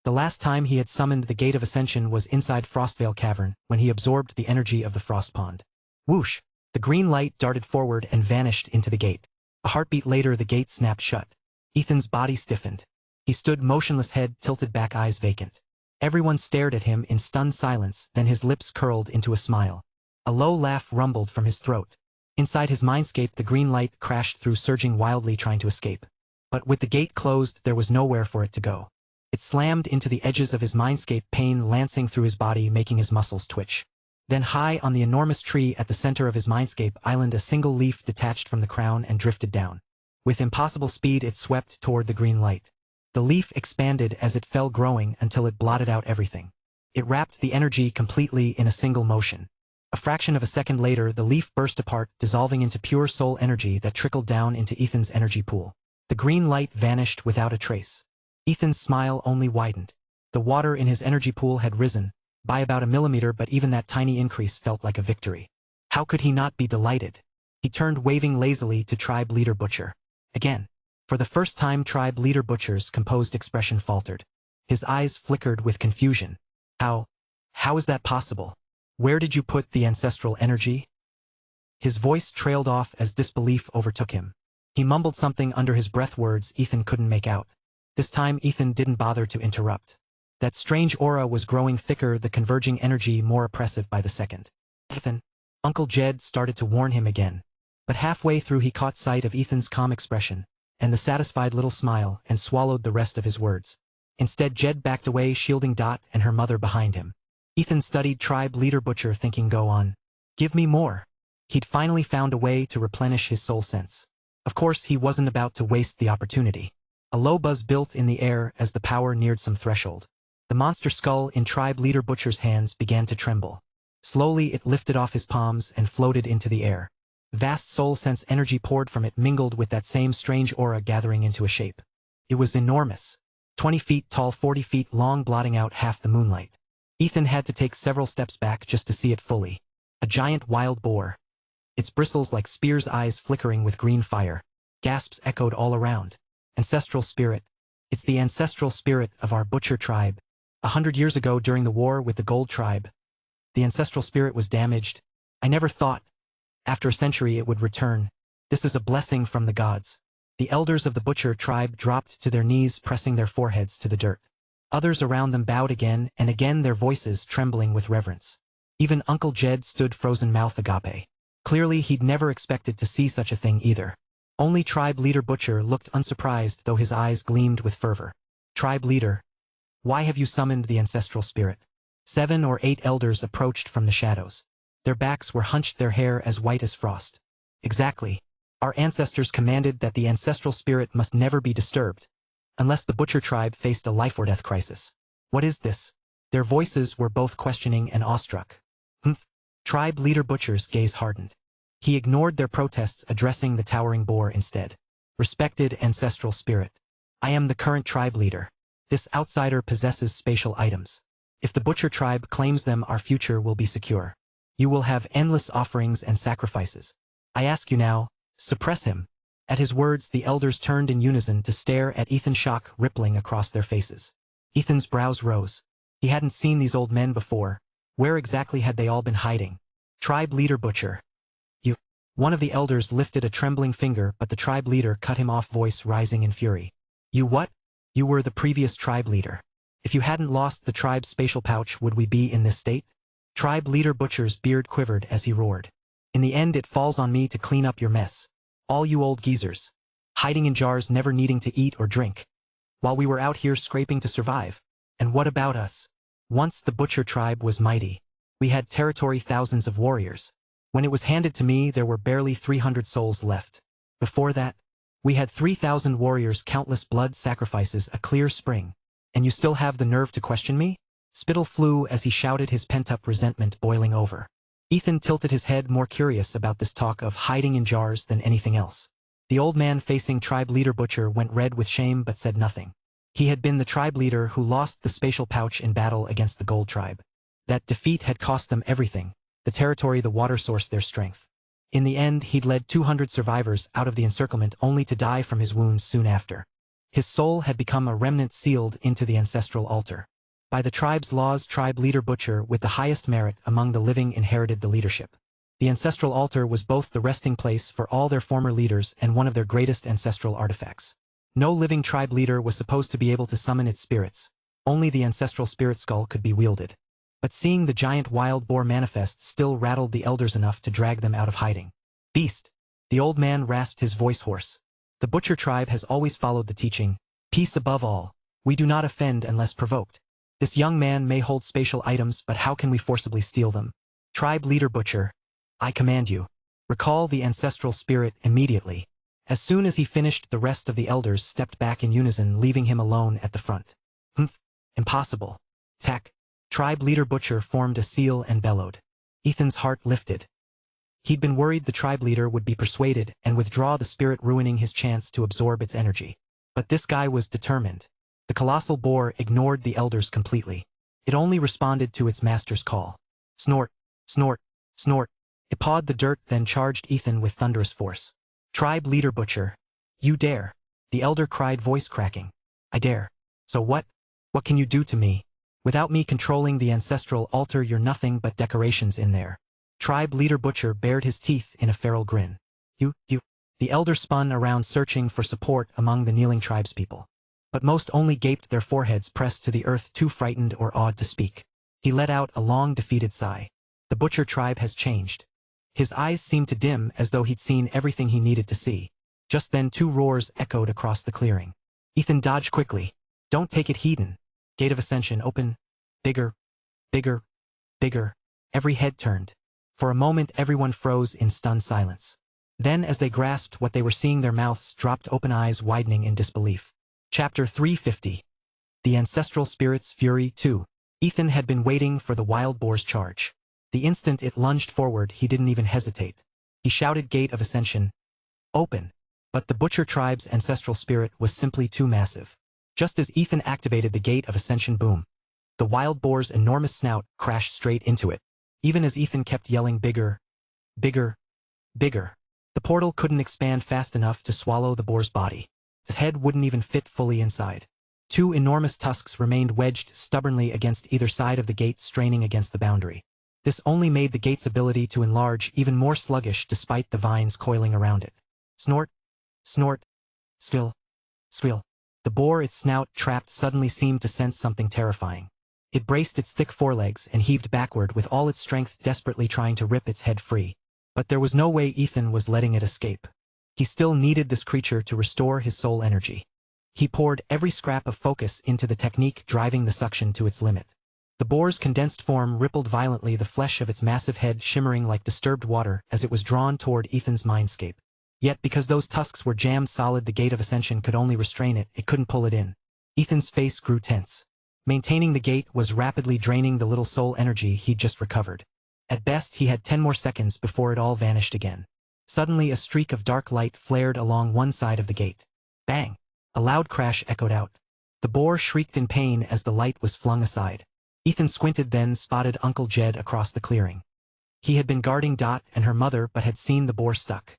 The last time he had summoned the Gate of Ascension was inside Frostvale Cavern, when he absorbed the energy of the Frost Pond. Whoosh! The green light darted forward and vanished into the gate. A heartbeat later, the gate snapped shut. Ethan's body stiffened. He stood motionless, head tilted back, eyes vacant. Everyone stared at him in stunned silence, then his lips curled into a smile. A low laugh rumbled from his throat. Inside his mindscape, the green light crashed through, surging wildly, trying to escape. But with the gate closed, there was nowhere for it to go. It slammed into the edges of his mindscape, pain lancing through his body, making his muscles twitch. Then high on the enormous tree at the center of his mindscape island, a single leaf detached from the crown and drifted down. With impossible speed, it swept toward the green light. The leaf expanded as it fell, growing until it blotted out everything. It wrapped the energy completely in a single motion. A fraction of a second later, the leaf burst apart, dissolving into pure soul energy that trickled down into Ethan's energy pool. The green light vanished without a trace. Ethan's smile only widened. The water in his energy pool had risen by about a millimeter, but even that tiny increase felt like a victory. How could he not be delighted? He turned, waving lazily, to Tribe Leader Butcher. Again. For the first time, Tribe Leader Butcher's composed expression faltered. His eyes flickered with confusion. How is that possible? Where did you put the ancestral energy? His voice trailed off as disbelief overtook him. He mumbled something under his breath, words Ethan couldn't make out. This time Ethan didn't bother to interrupt. That strange aura was growing thicker, the converging energy more oppressive by the second. Ethan, Uncle Jed started to warn him again. But halfway through he caught sight of Ethan's calm expression, and the satisfied little smile, and swallowed the rest of his words. Instead, Jed backed away, shielding Dot and her mother behind him. Ethan studied Tribe Leader Butcher, thinking, go on. Give me more. He'd finally found a way to replenish his soul sense. Of course, he wasn't about to waste the opportunity. A low buzz built in the air as the power neared some threshold. The monster skull in Tribe Leader Butcher's hands began to tremble. Slowly it lifted off his palms and floated into the air. Vast soul sense energy poured from it, mingled with that same strange aura, gathering into a shape. It was enormous. 20 feet tall, 40 feet long, blotting out half the moonlight. Ethan had to take several steps back just to see it fully. A giant wild boar. Its bristles like spears, eyes flickering with green fire. Gasps echoed all around. Ancestral spirit. It's the ancestral spirit of our butcher tribe. 100 years ago, during the war with the Gold Tribe, the ancestral spirit was damaged. I never thought, after a century, it would return. This is a blessing from the gods. The elders of the butcher tribe dropped to their knees, pressing their foreheads to the dirt. Others around them bowed again and again, their voices trembling with reverence. Even Uncle Jed stood frozen mouth agape. Clearly he'd never expected to see such a thing either. Only tribe leader Butcher looked unsurprised, though his eyes gleamed with fervor. Tribe leader, why have you summoned the ancestral spirit? 7 or 8 elders approached from the shadows. Their backs were hunched, their hair as white as frost. Exactly. Our ancestors commanded that the ancestral spirit must never be disturbed, unless the Butcher tribe faced a life-or-death crisis. What is this? Their voices were both questioning and awestruck. Humph. Tribe leader Butcher's gaze hardened. He ignored their protests, addressing the towering boar instead. Respected ancestral spirit. I am the current tribe leader. This outsider possesses spatial items. If the Butcher tribe claims them, our future will be secure. You will have endless offerings and sacrifices. I ask you now, suppress him. At his words, the elders turned in unison to stare at Ethan, shock rippling across their faces. Ethan's brows rose. He hadn't seen these old men before. Where exactly had they all been hiding? Tribe leader Butcher. You. One of the elders lifted a trembling finger, but the tribe leader cut him off, voice rising in fury. You what? You were the previous tribe leader. If you hadn't lost the tribe's spatial pouch, would we be in this state? Tribe leader Butcher's beard quivered as he roared. In the end, it falls on me to clean up your mess. All you old geezers. Hiding in jars, never needing to eat or drink. While we were out here scraping to survive. And what about us? Once the Butcher tribe was mighty. We had territory, thousands of warriors. When it was handed to me, there were barely 300 souls left. Before that, we had 3,000 warriors, countless blood sacrifices, a clear spring. And you still have the nerve to question me? Spittle flew as he shouted, his pent-up resentment boiling over. Ethan tilted his head, more curious about this talk of hiding in jars than anything else. The old man facing tribe leader Butcher went red with shame but said nothing. He had been the tribe leader who lost the spatial pouch in battle against the Gold tribe. That defeat had cost them everything, the territory, the water source, their strength. In the end, he'd led 200 survivors out of the encirclement, only to die from his wounds soon after. His soul had become a remnant sealed into the ancestral altar. By the tribe's laws, tribe leader Butcher, with the highest merit among the living, inherited the leadership. The ancestral altar was both the resting place for all their former leaders and one of their greatest ancestral artifacts. No living tribe leader was supposed to be able to summon its spirits. Only the ancestral spirit skull could be wielded. But seeing the giant wild boar manifest still rattled the elders enough to drag them out of hiding. Beast! The old man rasped, his voice hoarse. The Butcher tribe has always followed the teaching, peace above all. We do not offend unless provoked. This young man may hold spatial items, but how can we forcibly steal them? Tribe leader Butcher, I command you. Recall the ancestral spirit immediately. As soon as he finished, the rest of the elders stepped back in unison, leaving him alone at the front. Humph! Impossible. Tech. Tribe leader Butcher formed a seal and bellowed. Ethan's heart lifted. He'd been worried the tribe leader would be persuaded and withdraw the spirit, ruining his chance to absorb its energy. But this guy was determined. The colossal boar ignored the elders completely. It only responded to its master's call. Snort, snort, snort. It pawed the dirt, then charged Ethan with thunderous force. Tribe leader Butcher. You dare. The elder cried, voice cracking. I dare. So what? What can you do to me? Without me controlling the ancestral altar, you're nothing but decorations in there. Tribe leader Butcher bared his teeth in a feral grin. You. The elder spun around, searching for support among the kneeling tribespeople. But most only gaped, their foreheads pressed to the earth, too frightened or awed to speak. He let out a long, defeated sigh. The Butcher tribe has changed. His eyes seemed to dim, as though he'd seen everything he needed to see. Just then 2 roars echoed across the clearing. Ethan dodged quickly. Don't take it, Hedon. Gate of Ascension open. Bigger. Bigger. Bigger. Every head turned. For a moment everyone froze in stunned silence. Then, as they grasped what they were seeing, their mouths dropped open, eyes widening in disbelief. Chapter 350. The Ancestral Spirit's Fury 2. Ethan had been waiting for the wild boar's charge. The instant it lunged forward, he didn't even hesitate. He shouted, Gate of Ascension. Open. But the Butcher tribe's ancestral spirit was simply too massive. Just as Ethan activated the Gate of Ascension, boom. The wild boar's enormous snout crashed straight into it. Even as Ethan kept yelling, bigger, bigger, bigger. The portal couldn't expand fast enough to swallow the boar's body. His head wouldn't even fit fully inside. 2 enormous tusks remained wedged stubbornly against either side of the gate, straining against the boundary. This only made the gate's ability to enlarge even more sluggish, despite the vines coiling around it. Snort, snort, swill, swill. The boar, its snout trapped, suddenly seemed to sense something terrifying. It braced its thick forelegs and heaved backward with all its strength, desperately trying to rip its head free. But there was no way Ethan was letting it escape. He still needed this creature to restore his soul energy. He poured every scrap of focus into the technique, driving the suction to its limit. The boar's condensed form rippled violently, the flesh of its massive head shimmering like disturbed water as it was drawn toward Ethan's mindscape. Yet because those tusks were jammed solid, the gate of ascension could only restrain it, it couldn't pull it in. Ethan's face grew tense. Maintaining the gate was rapidly draining the little soul energy he'd just recovered. At best, he had 10 more seconds before it all vanished again. Suddenly a streak of dark light flared along one side of the gate. Bang! A loud crash echoed out. The boar shrieked in pain as the light was flung aside. Ethan squinted, then spotted Uncle Jed across the clearing. He had been guarding Dot and her mother but had seen the boar stuck.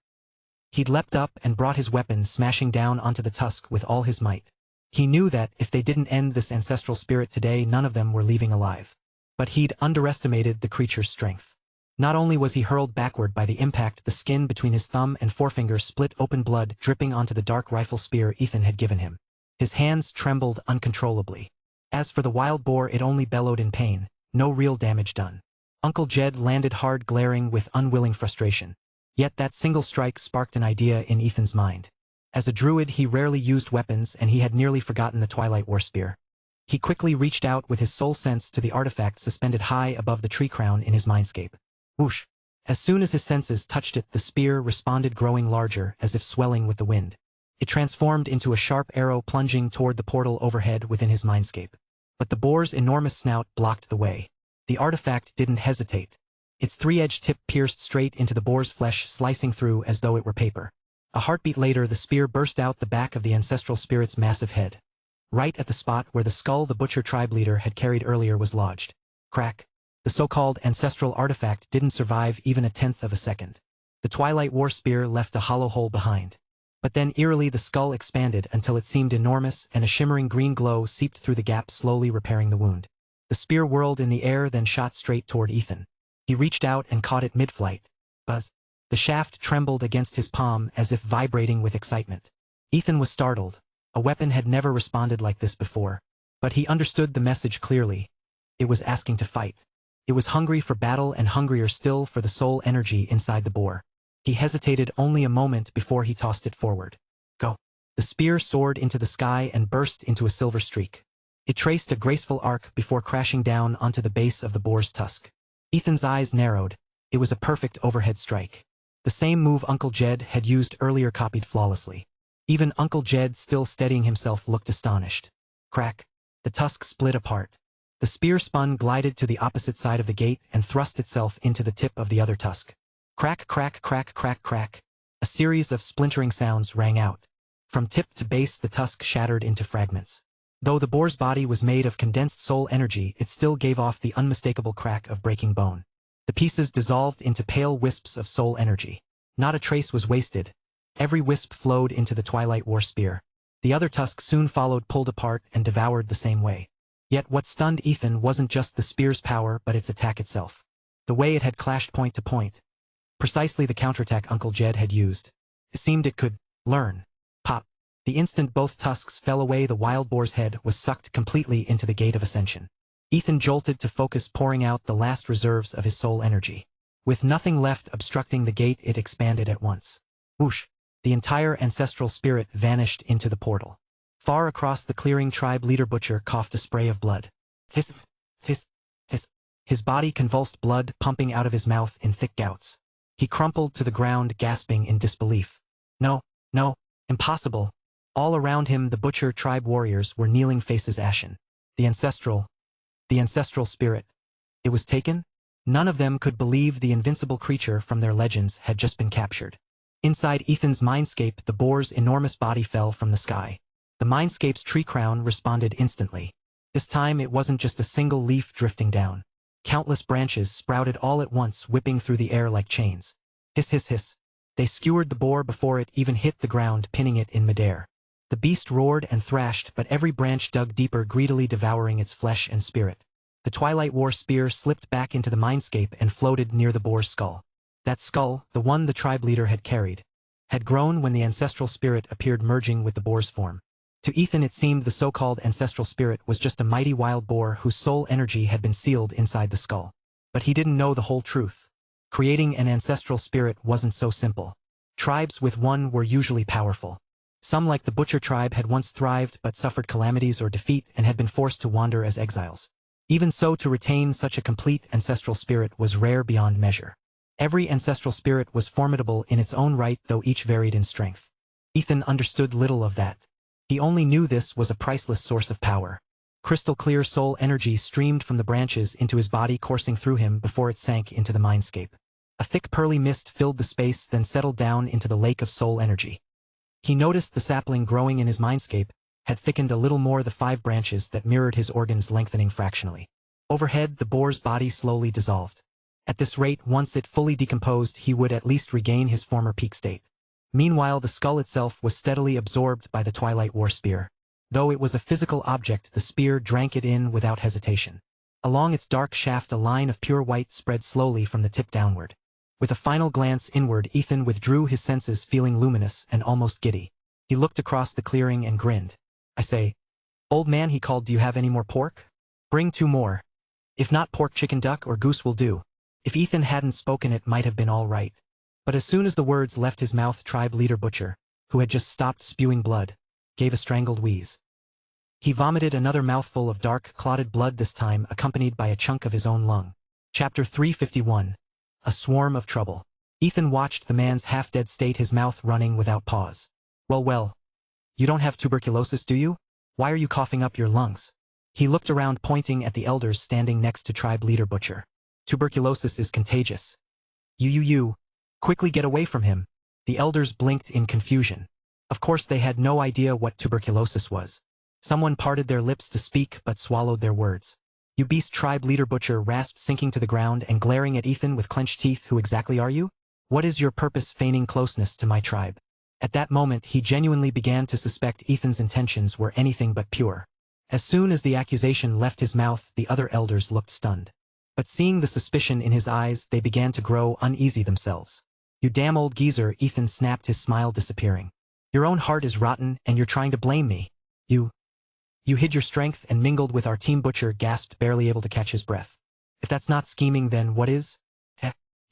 He'd leapt up and brought his weapon smashing down onto the tusk with all his might. He knew that if they didn't end this ancestral spirit today, none of them were leaving alive. But he'd underestimated the creature's strength. Not only was he hurled backward by the impact, the skin between his thumb and forefinger split open, blood dripping onto the dark rifle spear Ethan had given him. His hands trembled uncontrollably. As for the wild boar, it only bellowed in pain, no real damage done. Uncle Jed landed hard, glaring with unwilling frustration. Yet that single strike sparked an idea in Ethan's mind. As a druid, he rarely used weapons, and he had nearly forgotten the Twilight War spear. He quickly reached out with his soul sense to the artifact suspended high above the tree crown in his mindscape. Whoosh! As soon as his senses touched it, the spear responded, growing larger, as if swelling with the wind. It transformed into a sharp arrow plunging toward the portal overhead within his mindscape. But the boar's enormous snout blocked the way. The artifact didn't hesitate. Its three-edged tip pierced straight into the boar's flesh, slicing through as though it were paper. A heartbeat later, the spear burst out the back of the ancestral spirit's massive head. Right at the spot where the skull the butcher tribe leader had carried earlier was lodged. Crack. The so-called ancestral artifact didn't survive even a tenth of a second. The Twilight War spear left a hollow hole behind. But then eerily the skull expanded until it seemed enormous, and a shimmering green glow seeped through the gap, slowly repairing the wound. The spear whirled in the air, then shot straight toward Ethan. He reached out and caught it mid-flight. Buzz. The shaft trembled against his palm as if vibrating with excitement. Ethan was startled. A weapon had never responded like this before. But he understood the message clearly. It was asking to fight. It was hungry for battle, and hungrier still for the soul energy inside the boar. He hesitated only a moment before he tossed it forward. Go. The spear soared into the sky and burst into a silver streak. It traced a graceful arc before crashing down onto the base of the boar's tusk. Ethan's eyes narrowed. It was a perfect overhead strike. The same move Uncle Jed had used earlier, copied flawlessly. Even Uncle Jed, still steadying himself, looked astonished. Crack. The tusk split apart. The spear spun, glided to the opposite side of the gate, and thrust itself into the tip of the other tusk. Crack, crack, crack, crack, crack. A series of splintering sounds rang out. From tip to base, the tusk shattered into fragments. Though the boar's body was made of condensed soul energy, it still gave off the unmistakable crack of breaking bone. The pieces dissolved into pale wisps of soul energy. Not a trace was wasted. Every wisp flowed into the Twilight War spear. The other tusk soon followed, pulled apart, and devoured the same way. Yet what stunned Ethan wasn't just the spear's power, but its attack itself. The way it had clashed point to point. Precisely the counterattack Uncle Jed had used. It seemed it could learn. Pop. The instant both tusks fell away, the wild boar's head was sucked completely into the Gate of Ascension. Ethan jolted to focus, pouring out the last reserves of his soul energy. With nothing left obstructing the gate, it expanded at once. Whoosh! The entire ancestral spirit vanished into the portal. Far across the clearing, tribe leader Butcher coughed a spray of blood. Hiss, hiss, hiss. His body convulsed, blood pumping out of his mouth in thick gouts. He crumpled to the ground, gasping in disbelief. No, no, impossible. All around him, the Butcher tribe warriors were kneeling, faces ashen. The ancestral spirit. It was taken? None of them could believe the invincible creature from their legends had just been captured. Inside Ethan's mindscape, the boar's enormous body fell from the sky. The mindscape's tree crown responded instantly. This time it wasn't just a single leaf drifting down. Countless branches sprouted all at once, whipping through the air like chains. Hiss, hiss, hiss. They skewered the boar before it even hit the ground, pinning it in midair. The beast roared and thrashed, but every branch dug deeper, greedily devouring its flesh and spirit. The Twilight War spear slipped back into the mindscape and floated near the boar's skull. That skull, the one the tribe leader had carried, had grown when the ancestral spirit appeared, merging with the boar's form. To Ethan it seemed the so-called ancestral spirit was just a mighty wild boar whose soul energy had been sealed inside the skull. But he didn't know the whole truth. Creating an ancestral spirit wasn't so simple. Tribes with one were usually powerful. Some, like the Butcher tribe, had once thrived but suffered calamities or defeat and had been forced to wander as exiles. Even so, to retain such a complete ancestral spirit was rare beyond measure. Every ancestral spirit was formidable in its own right, though each varied in strength. Ethan understood little of that. He only knew this was a priceless source of power. Crystal-clear soul energy streamed from the branches into his body, coursing through him before it sank into the mindscape. A thick pearly mist filled the space, then settled down into the lake of soul energy. He noticed the sapling growing in his mindscape had thickened a little more, the 5 branches that mirrored his organs lengthening fractionally. Overhead, the boar's body slowly dissolved. At this rate, once it fully decomposed, he would at least regain his former peak state. Meanwhile, the skull itself was steadily absorbed by the Twilight War spear. Though it was a physical object, the spear drank it in without hesitation. Along its dark shaft, a line of pure white spread slowly from the tip downward. With a final glance inward, Ethan withdrew his senses, feeling luminous and almost giddy. He looked across the clearing and grinned. "I say, old man," he called, "do you have any more pork? Bring 2 more. If not pork, chicken, duck, or goose will do." If Ethan hadn't spoken, it might have been all right. But as soon as the words left his mouth, tribe leader Butcher, who had just stopped spewing blood, gave a strangled wheeze. He vomited another mouthful of dark, clotted blood, this time accompanied by a chunk of his own lung. Chapter 351. A Swarm of Trouble. Ethan watched the man's half-dead state, his mouth running without pause. Well, you don't have tuberculosis, do you? Why are you coughing up your lungs?" He looked around, pointing at the elders standing next to tribe leader Butcher. "Tuberculosis is contagious. You. Quickly get away from him." The elders blinked in confusion. Of course they had no idea what tuberculosis was. Someone parted their lips to speak but swallowed their words. "You beast," tribe leader Butcher rasped, sinking to the ground and glaring at Ethan with clenched teeth. "Who exactly are you? What is your purpose feigning closeness to my tribe?" At that moment he genuinely began to suspect Ethan's intentions were anything but pure. As soon as the accusation left his mouth, the other elders looked stunned. But seeing the suspicion in his eyes, they began to grow uneasy themselves. "You damn old geezer," Ethan snapped, his smile disappearing. "Your own heart is rotten, and you're trying to blame me. You hid your strength and mingled with our team." Butcher gasped, barely able to catch his breath. "If that's not scheming, then what is?"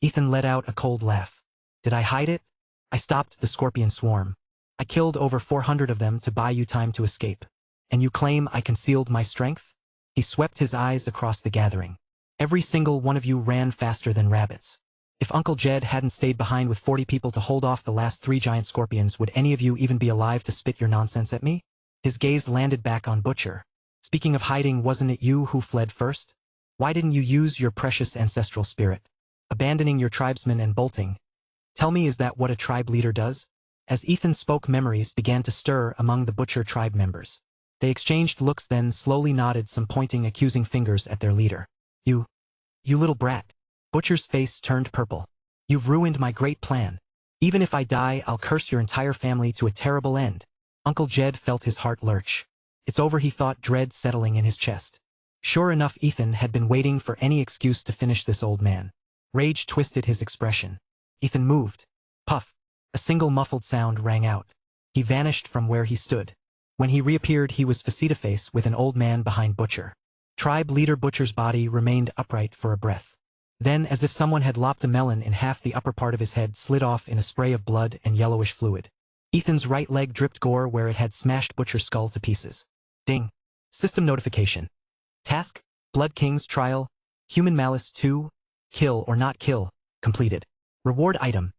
Ethan let out a cold laugh. "Did I hide it? I stopped the scorpion swarm. I killed over 400 of them to buy you time to escape. And you claim I concealed my strength?" He swept his eyes across the gathering. "Every single one of you ran faster than rabbits. If Uncle Jed hadn't stayed behind with 40 people to hold off the last 3 giant scorpions, would any of you even be alive to spit your nonsense at me?" His gaze landed back on Butcher. "Speaking of hiding, wasn't it you who fled first? Why didn't you use your precious ancestral spirit? Abandoning your tribesmen and bolting. Tell me, is that what a tribe leader does?" As Ethan spoke, memories began to stir among the Butcher tribe members. They exchanged looks, then slowly nodded, some pointing accusing fingers at their leader. You little brat." Butcher's face turned purple. "You've ruined my great plan. Even if I die, I'll curse your entire family to a terrible end." Uncle Jed felt his heart lurch. "It's over," he thought, dread settling in his chest. Sure enough, Ethan had been waiting for any excuse to finish this old man. Rage twisted his expression. Ethan moved. Puff. A single muffled sound rang out. He vanished from where he stood. When he reappeared, he was face-to-face with an old man behind Butcher. Tribe leader Butcher's body remained upright for a breath. Then, as if someone had lopped a melon in half, the upper part of his head slid off in a spray of blood and yellowish fluid. Ethan's right leg dripped gore where it had smashed Butcher's skull to pieces. Ding. System notification. Task: Blood King's Trial. Human Malice 2. Kill or not kill. Completed. Reward item: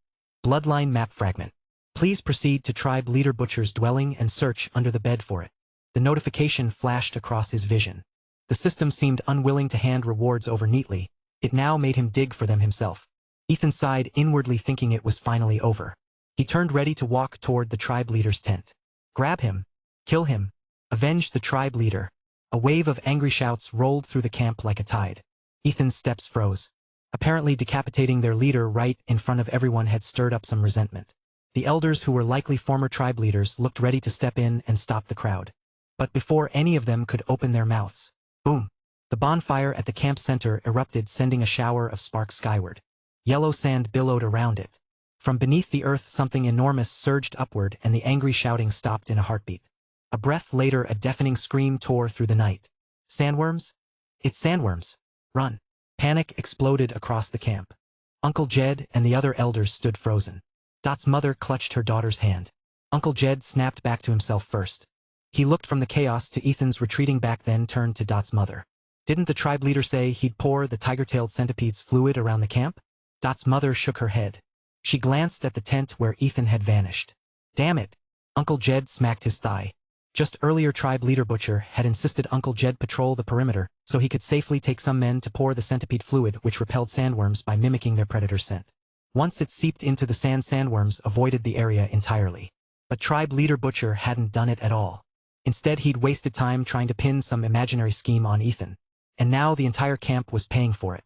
Bloodline map fragment. Please proceed to tribe leader Butcher's dwelling and search under the bed for it. The notification flashed across his vision. The system seemed unwilling to hand rewards over neatly. It now made him dig for them himself. Ethan sighed inwardly, thinking it was finally over. He turned, ready to walk toward the tribe leader's tent. Grab him. Kill him. Avenge the tribe leader. A wave of angry shouts rolled through the camp like a tide. Ethan's steps froze. Apparently decapitating their leader right in front of everyone had stirred up some resentment. The elders, who were likely former tribe leaders, looked ready to step in and stop the crowd. But before any of them could open their mouths, boom! The bonfire at the camp center erupted, sending a shower of sparks skyward. Yellow sand billowed around it. From beneath the earth, something enormous surged upward, and the angry shouting stopped in a heartbeat. A breath later a deafening scream tore through the night. Sandworms? It's sandworms. Run. Panic exploded across the camp. Uncle Jed and the other elders stood frozen. Dot's mother clutched her daughter's hand. Uncle Jed snapped back to himself first. He looked from the chaos to Ethan's retreating back, then turned to Dot's mother. Didn't the tribe leader say he'd pour the tiger-tailed centipede's fluid around the camp? Dot's mother shook her head. She glanced at the tent where Ethan had vanished. Damn it! Uncle Jed smacked his thigh. Just earlier tribe leader Butcher had insisted Uncle Jed patrol the perimeter so he could safely take some men to pour the centipede fluid which repelled sandworms by mimicking their predator's scent. Once it seeped into the sand, sandworms avoided the area entirely. But tribe leader Butcher hadn't done it at all. Instead he'd wasted time trying to pin some imaginary scheme on Ethan. And now the entire camp was paying for it.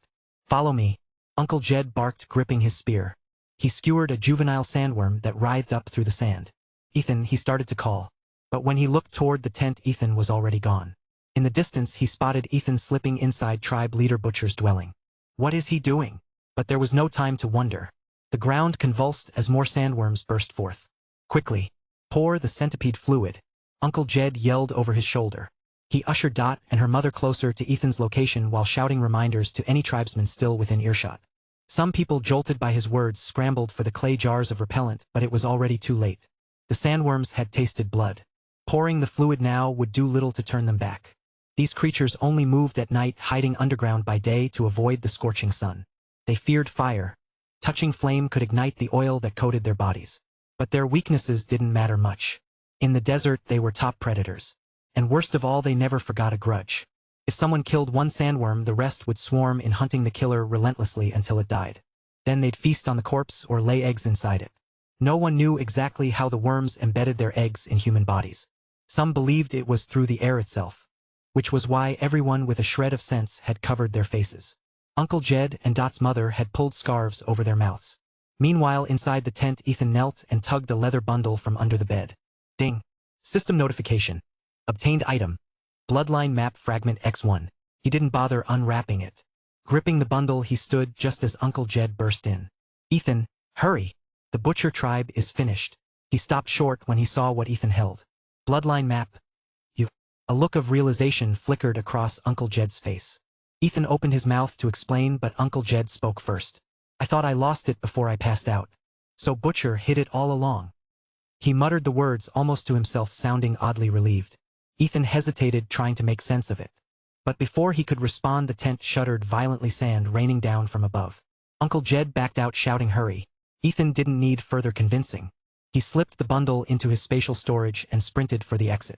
Follow me, Uncle Jed barked, gripping his spear. He skewered a juvenile sandworm that writhed up through the sand. Ethan, he started to call. But when he looked toward the tent, Ethan was already gone. In the distance he spotted Ethan slipping inside tribe leader Butcher's dwelling. What is he doing? But there was no time to wonder. The ground convulsed as more sandworms burst forth. Quickly, pour the centipede fluid, Uncle Jed yelled over his shoulder. He ushered Dot and her mother closer to Ethan's location while shouting reminders to any tribesmen still within earshot. Some people, jolted by his words, scrambled for the clay jars of repellent, but it was already too late. The sandworms had tasted blood. Pouring the fluid now would do little to turn them back. These creatures only moved at night, hiding underground by day to avoid the scorching sun. They feared fire. Touching flame could ignite the oil that coated their bodies. But their weaknesses didn't matter much. In the desert they were top predators. And worst of all, they never forgot a grudge. If someone killed one sandworm, the rest would swarm in, hunting the killer relentlessly until it died. Then they'd feast on the corpse or lay eggs inside it. No one knew exactly how the worms embedded their eggs in human bodies. Some believed it was through the air itself. Which was why everyone with a shred of sense had covered their faces. Uncle Jed and Dot's mother had pulled scarves over their mouths. Meanwhile, inside the tent, Ethan knelt and tugged a leather bundle from under the bed. Ding! System notification. Obtained item. Bloodline map fragment X1. He didn't bother unwrapping it. Gripping the bundle, he stood just as Uncle Jed burst in. Ethan, hurry! The Butcher tribe is finished. He stopped short when he saw what Ethan held. Bloodline map. You. A look of realization flickered across Uncle Jed's face. Ethan opened his mouth to explain, but Uncle Jed spoke first. I thought I lost it before I passed out. So Butcher hid it all along. He muttered the words almost to himself, sounding oddly relieved. Ethan hesitated, trying to make sense of it. But before he could respond, the tent shuddered violently, sand raining down from above. Uncle Jed backed out, shouting, hurry. Ethan didn't need further convincing. He slipped the bundle into his spatial storage and sprinted for the exit.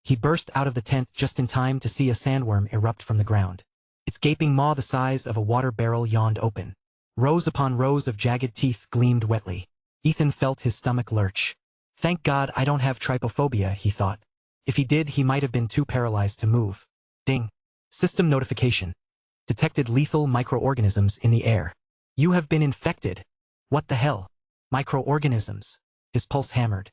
He burst out of the tent just in time to see a sandworm erupt from the ground. Its gaping maw the size of a water barrel yawned open. Rows upon rows of jagged teeth gleamed wetly. Ethan felt his stomach lurch. Thank God I don't have trypophobia, he thought. If he did, he might have been too paralyzed to move. Ding. System notification. Detected lethal microorganisms in the air. You have been infected. What the hell? Microorganisms. His pulse hammered.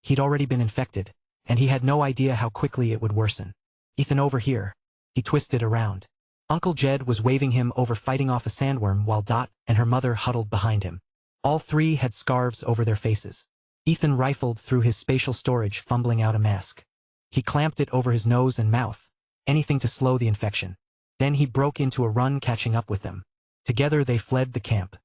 He'd already been infected, and he had no idea how quickly it would worsen. Ethan, over here. He twisted around. Uncle Jed was waving him over, fighting off a sandworm, while Dot and her mother huddled behind him. All three had scarves over their faces. Ethan rifled through his spatial storage, fumbling out a mask. He clamped it over his nose and mouth, anything to slow the infection. Then he broke into a run, catching up with them. Together they fled the camp.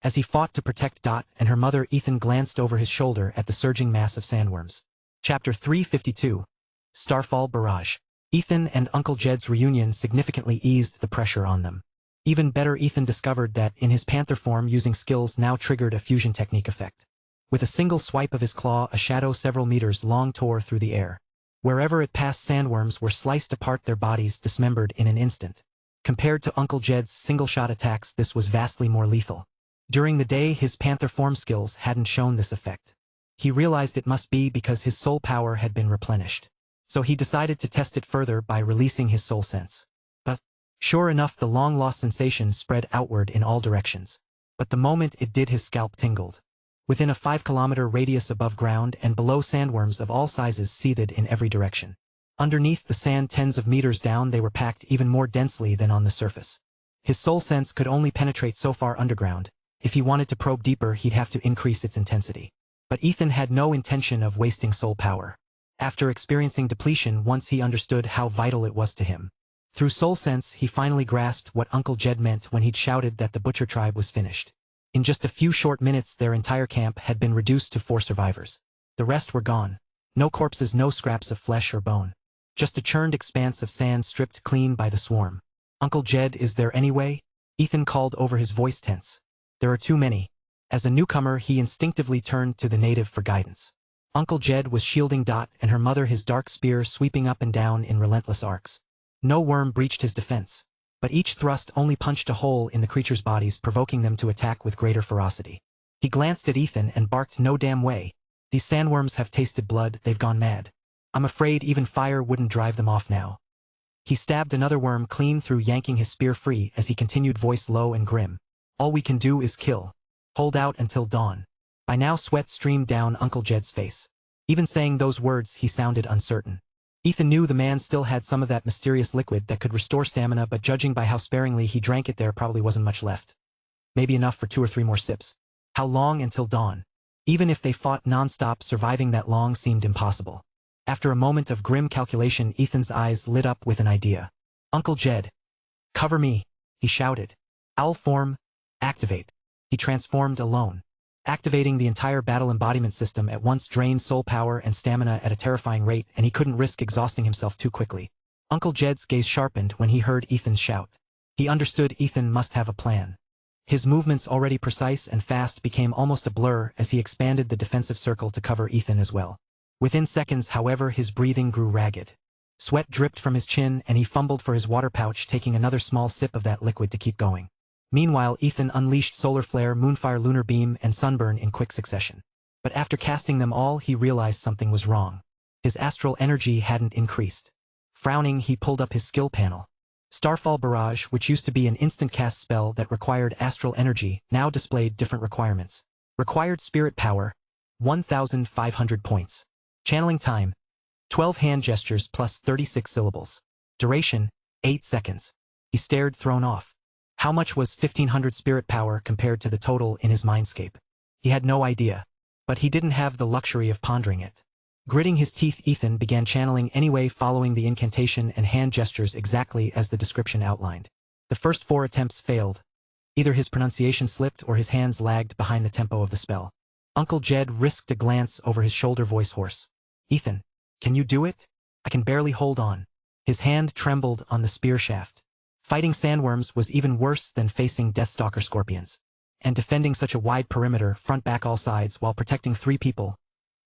As he fought to protect Dot and her mother, Ethan glanced over his shoulder at the surging mass of sandworms. Chapter 352. Starfall Barrage. Ethan and Uncle Jed's reunion significantly eased the pressure on them. Even better, Ethan discovered that, in his panther form, using skills now triggered a fusion technique effect. With a single swipe of his claw, a shadow several meters long tore through the air. Wherever it passed, sandworms were sliced apart, their bodies dismembered in an instant. Compared to Uncle Jed's single-shot attacks, this was vastly more lethal. During the day, his panther form skills hadn't shown this effect. He realized it must be because his soul power had been replenished. So he decided to test it further by releasing his soul sense. But, sure enough, the long-lost sensation spread outward in all directions. But the moment it did, his scalp tingled. Within a 5-kilometer radius above ground and below, sandworms of all sizes seethed in every direction. Underneath the sand, tens of meters down, they were packed even more densely than on the surface. His soul sense could only penetrate so far underground. If he wanted to probe deeper, he'd have to increase its intensity. But Ethan had no intention of wasting soul power. after experiencing depletion once he understood how vital it was to him. Through soul sense, he finally grasped what Uncle Jed meant when he'd shouted that the butcher tribe was finished. In just a few short minutes their entire camp had been reduced to 4 survivors. The rest were gone. No corpses, no scraps of flesh or bone. Just a churned expanse of sand stripped clean by the swarm. "Uncle Jed, is there any way?" Ethan called over, his voice tense. "There are too many." As a newcomer he instinctively turned to the native for guidance. Uncle Jed was shielding Dot and her mother, his dark spear sweeping up and down in relentless arcs. No worm breached his defense, but each thrust only punched a hole in the creatures' bodies, provoking them to attack with greater ferocity. He glanced at Ethan and barked, "No damn way. These sandworms have tasted blood, they've gone mad. I'm afraid even fire wouldn't drive them off now." He stabbed another worm clean through, yanking his spear free as he continued, voice low and grim. "All we can do is kill. Hold out until dawn." By now sweat streamed down Uncle Jed's face. Even saying those words he sounded uncertain. Ethan knew the man still had some of that mysterious liquid that could restore stamina, but judging by how sparingly he drank it, there probably wasn't much left. Maybe enough for 2 or 3 more sips. How long until dawn? Even if they fought non-stop, surviving that long seemed impossible. After a moment of grim calculation, Ethan's eyes lit up with an idea. "Uncle Jed, cover me," he shouted. "Owl form, activate." He transformed alone. Activating the entire battle embodiment system at once drained soul power and stamina at a terrifying rate, and he couldn't risk exhausting himself too quickly. Uncle Jed's gaze sharpened when he heard Ethan's shout. He understood Ethan must have a plan. His movements, already precise and fast, became almost a blur as he expanded the defensive circle to cover Ethan as well. Within seconds, however, his breathing grew ragged. Sweat dripped from his chin and he fumbled for his water pouch, taking another small sip of that liquid to keep going. Meanwhile, Ethan unleashed Solar Flare, Moonfire, Lunar Beam, and Sunburn in quick succession. But after casting them all, he realized something was wrong. His astral energy hadn't increased. Frowning, he pulled up his skill panel. Starfall Barrage, which used to be an instant cast spell that required astral energy, now displayed different requirements. Required spirit power, 1,500 points. Channeling time, 12 hand gestures plus 36 syllables. Duration, 8 seconds. He stared, thrown off. How much was 1,500 spirit power compared to the total in his mindscape? He had no idea. But he didn't have the luxury of pondering it. Gritting his teeth, Ethan began channeling anyway, following the incantation and hand gestures exactly as the description outlined. The first 4 attempts failed. Either his pronunciation slipped or his hands lagged behind the tempo of the spell. Uncle Jed risked a glance over his shoulder, voice hoarse. "Ethan, can you do it? I can barely hold on." His hand trembled on the spear shaft. Fighting sandworms was even worse than facing Deathstalker scorpions. And defending such a wide perimeter, front, back, all sides, while protecting 3 people,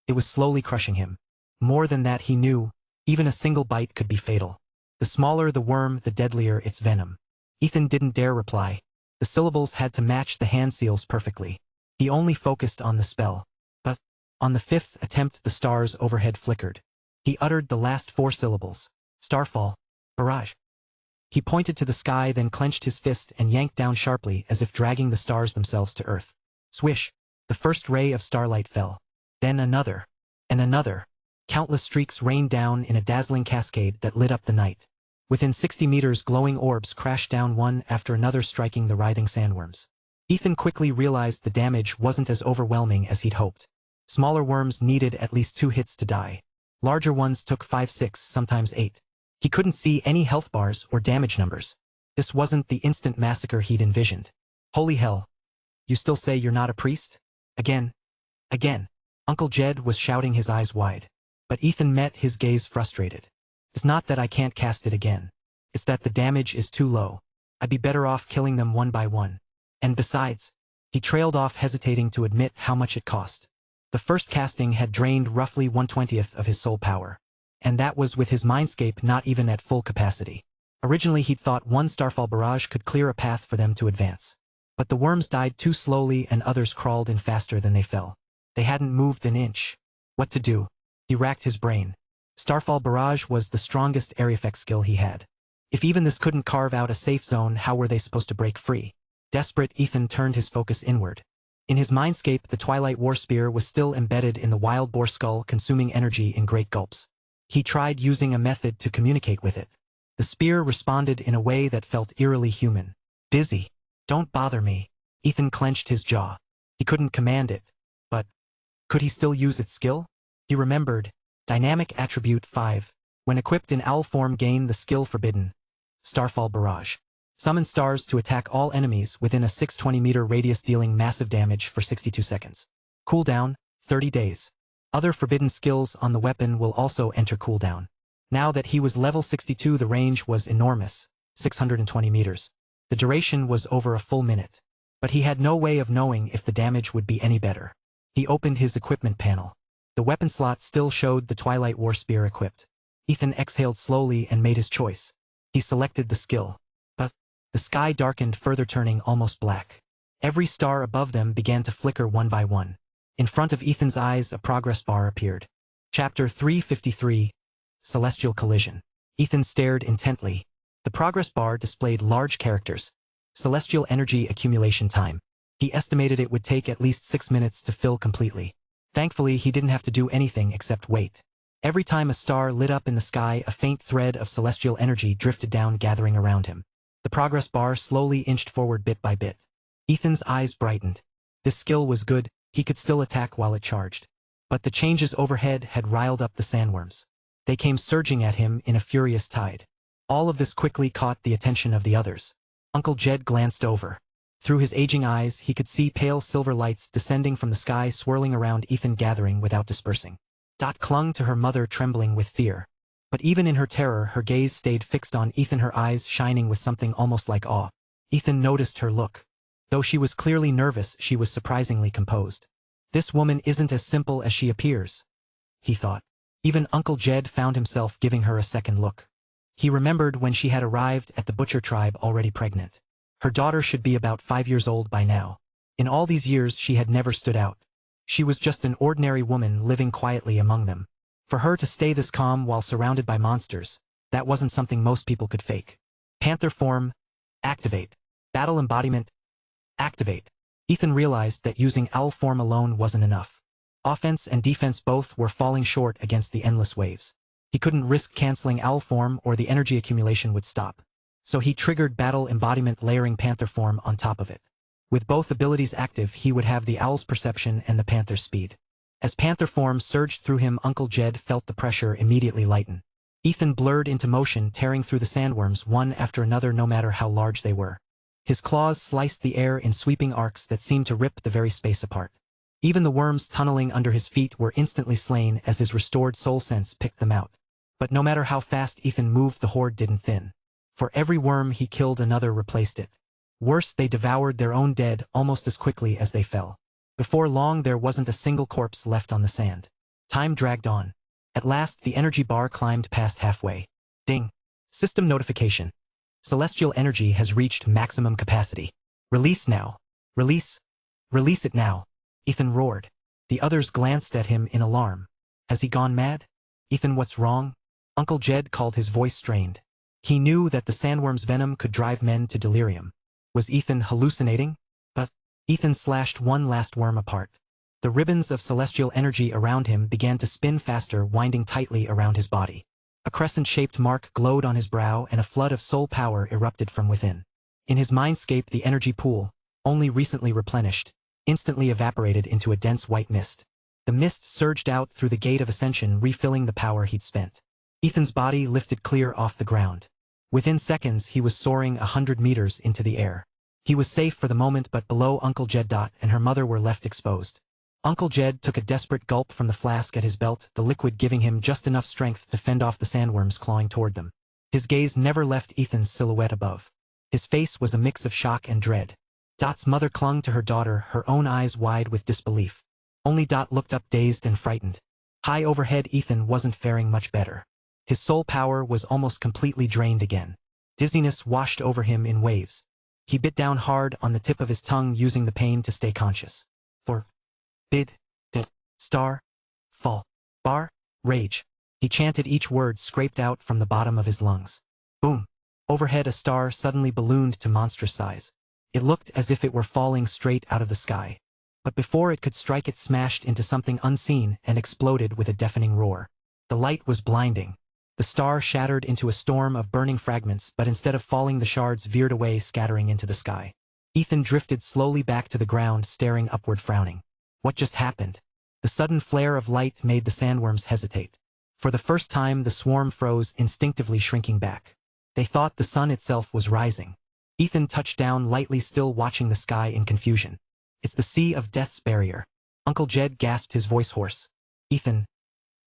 it was slowly crushing him. More than that, he knew, even a single bite could be fatal. The smaller the worm, the deadlier its venom. Ethan didn't dare reply. The syllables had to match the hand seals perfectly. He only focused on the spell. But, on the 5th attempt, the stars overhead flickered. He uttered the last 4 syllables. "Starfall. Barrage." He pointed to the sky, then clenched his fist and yanked down sharply, as if dragging the stars themselves to earth. Swish! The first ray of starlight fell. Then another. And another. Countless streaks rained down in a dazzling cascade that lit up the night. Within 60 meters, glowing orbs crashed down one after another, striking the writhing sandworms. Ethan quickly realized the damage wasn't as overwhelming as he'd hoped. Smaller worms needed at least 2 hits to die. Larger ones took 5, 6, sometimes 8. He couldn't see any health bars or damage numbers. This wasn't the instant massacre he'd envisioned. Holy hell. "You still say you're not a priest? Again? Again?" Uncle Jed was shouting, his eyes wide. But Ethan met his gaze, frustrated. "It's not that I can't cast it again. It's that the damage is too low. I'd be better off killing them one by one. And besides," he trailed off, hesitating to admit how much it cost. The first casting had drained roughly 1/20th of his soul power. And that was with his mindscape not even at full capacity. Originally he'd thought 1 Starfall Barrage could clear a path for them to advance. But the worms died too slowly and others crawled in faster than they fell. They hadn't moved an inch. What to do? He racked his brain. Starfall Barrage was the strongest area effect skill he had. If even this couldn't carve out a safe zone, how were they supposed to break free? Desperate, Ethan turned his focus inward. In his mindscape, the Twilight War Spear was still embedded in the wild boar skull, consuming energy in great gulps. He tried using a method to communicate with it. The spear responded in a way that felt eerily human. "Busy. Don't bother me." Ethan clenched his jaw. He couldn't command it. But could he still use its skill? He remembered, Dynamic Attribute 5. When equipped in owl form, gain the skill Forbidden. Starfall Barrage. Summon stars to attack all enemies within a 620-meter radius, dealing massive damage for 62 seconds. Cooldown, 30 days. Other forbidden skills on the weapon will also enter cooldown. Now that he was level 62, the range was enormous, 620 meters. The duration was over a full minute. But he had no way of knowing if the damage would be any better. He opened his equipment panel. The weapon slot still showed the Twilight War Spear equipped. Ethan exhaled slowly and made his choice. He selected the skill. But the sky darkened further, turning almost black. Every star above them began to flicker one by one. In front of Ethan's eyes, a progress bar appeared. Chapter 353. Celestial Collision. Ethan stared intently. The progress bar displayed large characters. Celestial Energy Accumulation Time. He estimated it would take at least 6 minutes to fill completely. Thankfully, he didn't have to do anything except wait. Every time a star lit up in the sky, a faint thread of celestial energy drifted down, gathering around him. The progress bar slowly inched forward bit by bit. Ethan's eyes brightened. This skill was good, he could still attack while it charged. But the changes overhead had riled up the sandworms. They came surging at him in a furious tide. All of this quickly caught the attention of the others. Uncle Jed glanced over. Through his aging eyes, he could see pale silver lights descending from the sky, swirling around Ethan, gathering without dispersing. Dot clung to her mother, trembling with fear. But even in her terror, her gaze stayed fixed on Ethan, her eyes shining with something almost like awe. Ethan noticed her look. Though she was clearly nervous, she was surprisingly composed. This woman isn't as simple as she appears, he thought. Even Uncle Jed found himself giving her a second look. He remembered when she had arrived at the Butcher tribe already pregnant. Her daughter should be about 5 years old by now. In all these years she had never stood out. She was just an ordinary woman living quietly among them. For her to stay this calm while surrounded by monsters, that wasn't something most people could fake. Panther form, activate. Battle embodiment, activate. Ethan realized that using owl form alone wasn't enough. Offense and defense both were falling short against the endless waves. He couldn't risk canceling owl form or the energy accumulation would stop. So he triggered battle embodiment, layering panther form on top of it. With both abilities active, he would have the owl's perception and the panther's speed. As panther form surged through him, Uncle Jed felt the pressure immediately lighten. Ethan blurred into motion, tearing through the sandworms one after another, no matter how large they were. His claws sliced the air in sweeping arcs that seemed to rip the very space apart. Even the worms tunneling under his feet were instantly slain as his restored soul sense picked them out. But no matter how fast Ethan moved, the horde didn't thin. For every worm he killed, another replaced it. Worse, they devoured their own dead almost as quickly as they fell. Before long, there wasn't a single corpse left on the sand. Time dragged on. At last, the energy bar climbed past halfway. Ding! System notification. Celestial energy has reached maximum capacity. Release now. Release. Release it now. Ethan roared. The others glanced at him in alarm. Has he gone mad? Ethan, what's wrong? Uncle Jed called, his voice strained. He knew that the sandworm's venom could drive men to delirium. Was Ethan hallucinating? But Ethan slashed one last worm apart. The ribbons of celestial energy around him began to spin faster, winding tightly around his body. A crescent-shaped mark glowed on his brow, and a flood of soul power erupted from within. In his mindscape, the energy pool, only recently replenished, instantly evaporated into a dense white mist. The mist surged out through the gate of ascension, refilling the power he'd spent. Ethan's body lifted clear off the ground. Within seconds, he was soaring 100 meters into the air. He was safe for the moment, but below, Uncle Jed and her mother were left exposed. Uncle Jed took a desperate gulp from the flask at his belt, the liquid giving him just enough strength to fend off the sandworms clawing toward them. His gaze never left Ethan's silhouette above. His face was a mix of shock and dread. Dot's mother clung to her daughter, her own eyes wide with disbelief. Only Dot looked up, dazed and frightened. High overhead, Ethan wasn't faring much better. His soul power was almost completely drained again. Dizziness washed over him in waves. He bit down hard on the tip of his tongue, using the pain to stay conscious. For bid, did, star, fall, bar, rage. He chanted each word scraped out from the bottom of his lungs. Boom! Overhead, a star suddenly ballooned to monstrous size. It looked as if it were falling straight out of the sky. But before it could strike, it smashed into something unseen and exploded with a deafening roar. The light was blinding. The star shattered into a storm of burning fragments, but instead of falling, the shards veered away, scattering into the sky. Ethan drifted slowly back to the ground, staring upward, frowning. What just happened? The sudden flare of light made the sandworms hesitate. For the first time the swarm froze, instinctively shrinking back. They thought the sun itself was rising. Ethan touched down lightly, still watching the sky in confusion. It's the Sea of Death's barrier. Uncle Jed gasped, his voice hoarse. Ethan,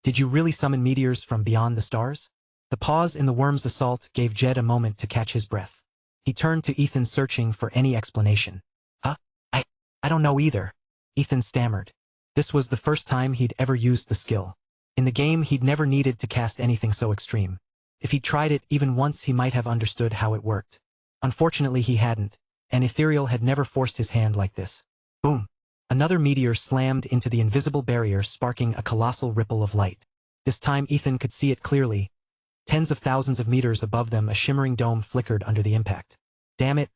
did you really summon meteors from beyond the stars? The pause in the worm's assault gave Jed a moment to catch his breath. He turned to Ethan, searching for any explanation. Huh? I don't know either. Ethan stammered. This was the first time he'd ever used the skill. In the game he'd never needed to cast anything so extreme. If he'd tried it even once he might have understood how it worked. Unfortunately he hadn't, and Ethereal had never forced his hand like this. Boom! Another meteor slammed into the invisible barrier, sparking a colossal ripple of light. This time Ethan could see it clearly. Tens of thousands of meters above them a shimmering dome flickered under the impact. Damn it!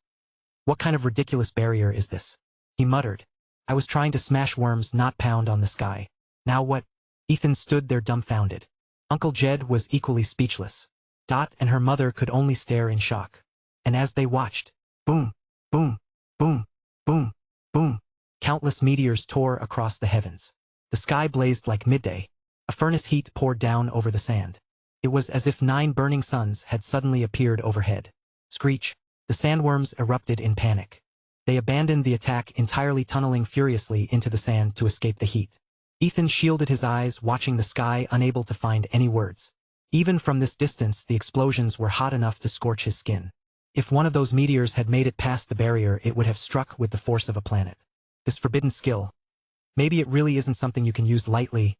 What kind of ridiculous barrier is this? He muttered. I was trying to smash worms, not pound on the sky. Now what? Ethan stood there dumbfounded. Uncle Jed was equally speechless. Dot and her mother could only stare in shock. And as they watched, boom, boom, boom, boom, boom, countless meteors tore across the heavens. The sky blazed like midday. A furnace heat poured down over the sand. It was as if 9 burning suns had suddenly appeared overhead. Screech! The sandworms erupted in panic. They abandoned the attack entirely, tunneling furiously into the sand to escape the heat. Ethan shielded his eyes, watching the sky, unable to find any words. Even from this distance the explosions were hot enough to scorch his skin. If one of those meteors had made it past the barrier it would have struck with the force of a planet. This forbidden skill. Maybe it really isn't something you can use lightly.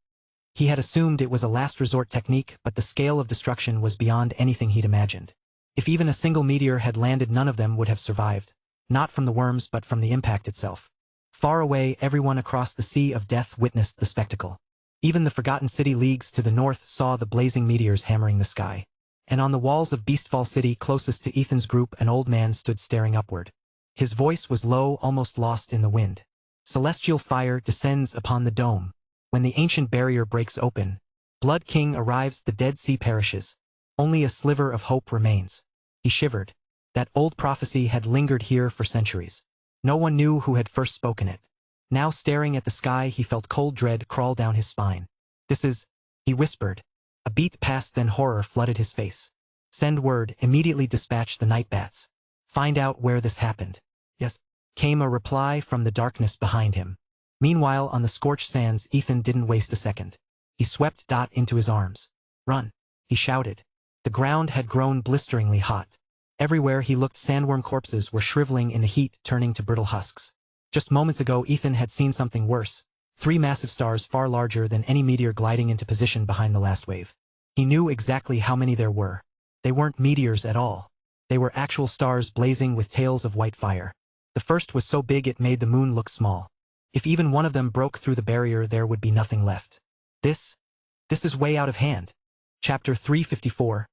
He had assumed it was a last resort technique, but the scale of destruction was beyond anything he'd imagined. If even a single meteor had landed, none of them would have survived. Not from the worms but from the impact itself. Far away everyone across the Sea of Death witnessed the spectacle. Even the forgotten city leagues to the north saw the blazing meteors hammering the sky. And on the walls of Beastfall City closest to Ethan's group an old man stood staring upward. His voice was low, almost lost in the wind. Celestial fire descends upon the dome. When the ancient barrier breaks open, Blood King arrives, the Dead Sea perishes. Only a sliver of hope remains. He shivered. That old prophecy had lingered here for centuries. No one knew who had first spoken it. Now staring at the sky he felt cold dread crawl down his spine. This is, he whispered. A beat passed, then horror flooded his face. Send word, immediately dispatch the night bats. Find out where this happened. Yes, came a reply from the darkness behind him. Meanwhile on the scorched sands Ethan didn't waste a second. He swept Dot into his arms. Run, he shouted. The ground had grown blisteringly hot. Everywhere he looked sandworm corpses were shriveling in the heat, turning to brittle husks. Just moments ago Ethan had seen something worse. 3 massive stars far larger than any meteor gliding into position behind the last wave. He knew exactly how many there were. They weren't meteors at all. They were actual stars blazing with tails of white fire. The first was so big it made the moon look small. If even one of them broke through the barrier there would be nothing left. This is way out of hand. Chapter 354.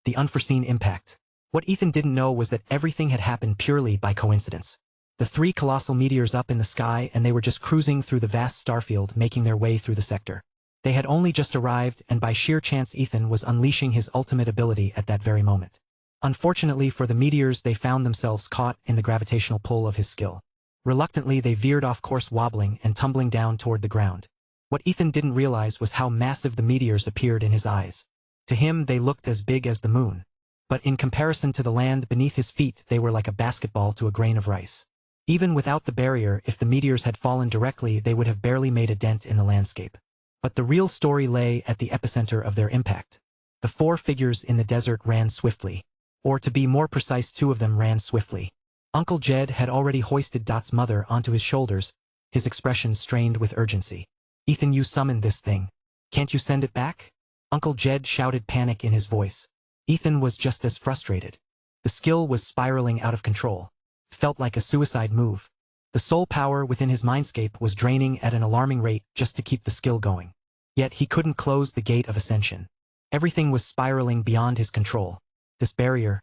The Unforeseen Impact. What Ethan didn't know was that everything had happened purely by coincidence. The 3 colossal meteors up in the sky and they were just cruising through the vast starfield, making their way through the sector. They had only just arrived and by sheer chance Ethan was unleashing his ultimate ability at that very moment. Unfortunately for the meteors they found themselves caught in the gravitational pull of his skill. Reluctantly they veered off course, wobbling and tumbling down toward the ground. What Ethan didn't realize was how massive the meteors appeared in his eyes. To him they looked as big as the moon. But in comparison to the land beneath his feet they were like a basketball to a grain of rice. Even without the barrier, if the meteors had fallen directly they would have barely made a dent in the landscape. But the real story lay at the epicenter of their impact. The 4 figures in the desert ran swiftly. Or to be more precise, 2 of them ran swiftly. Uncle Jed had already hoisted Dot's mother onto his shoulders, his expression strained with urgency. Ethan, you summoned this thing. Can't you send it back? Uncle Jed shouted, panic in his voice. Ethan was just as frustrated. The skill was spiraling out of control. It felt like a suicide move. The soul power within his mindscape was draining at an alarming rate just to keep the skill going. Yet he couldn't close the gate of ascension. Everything was spiraling beyond his control. This barrier,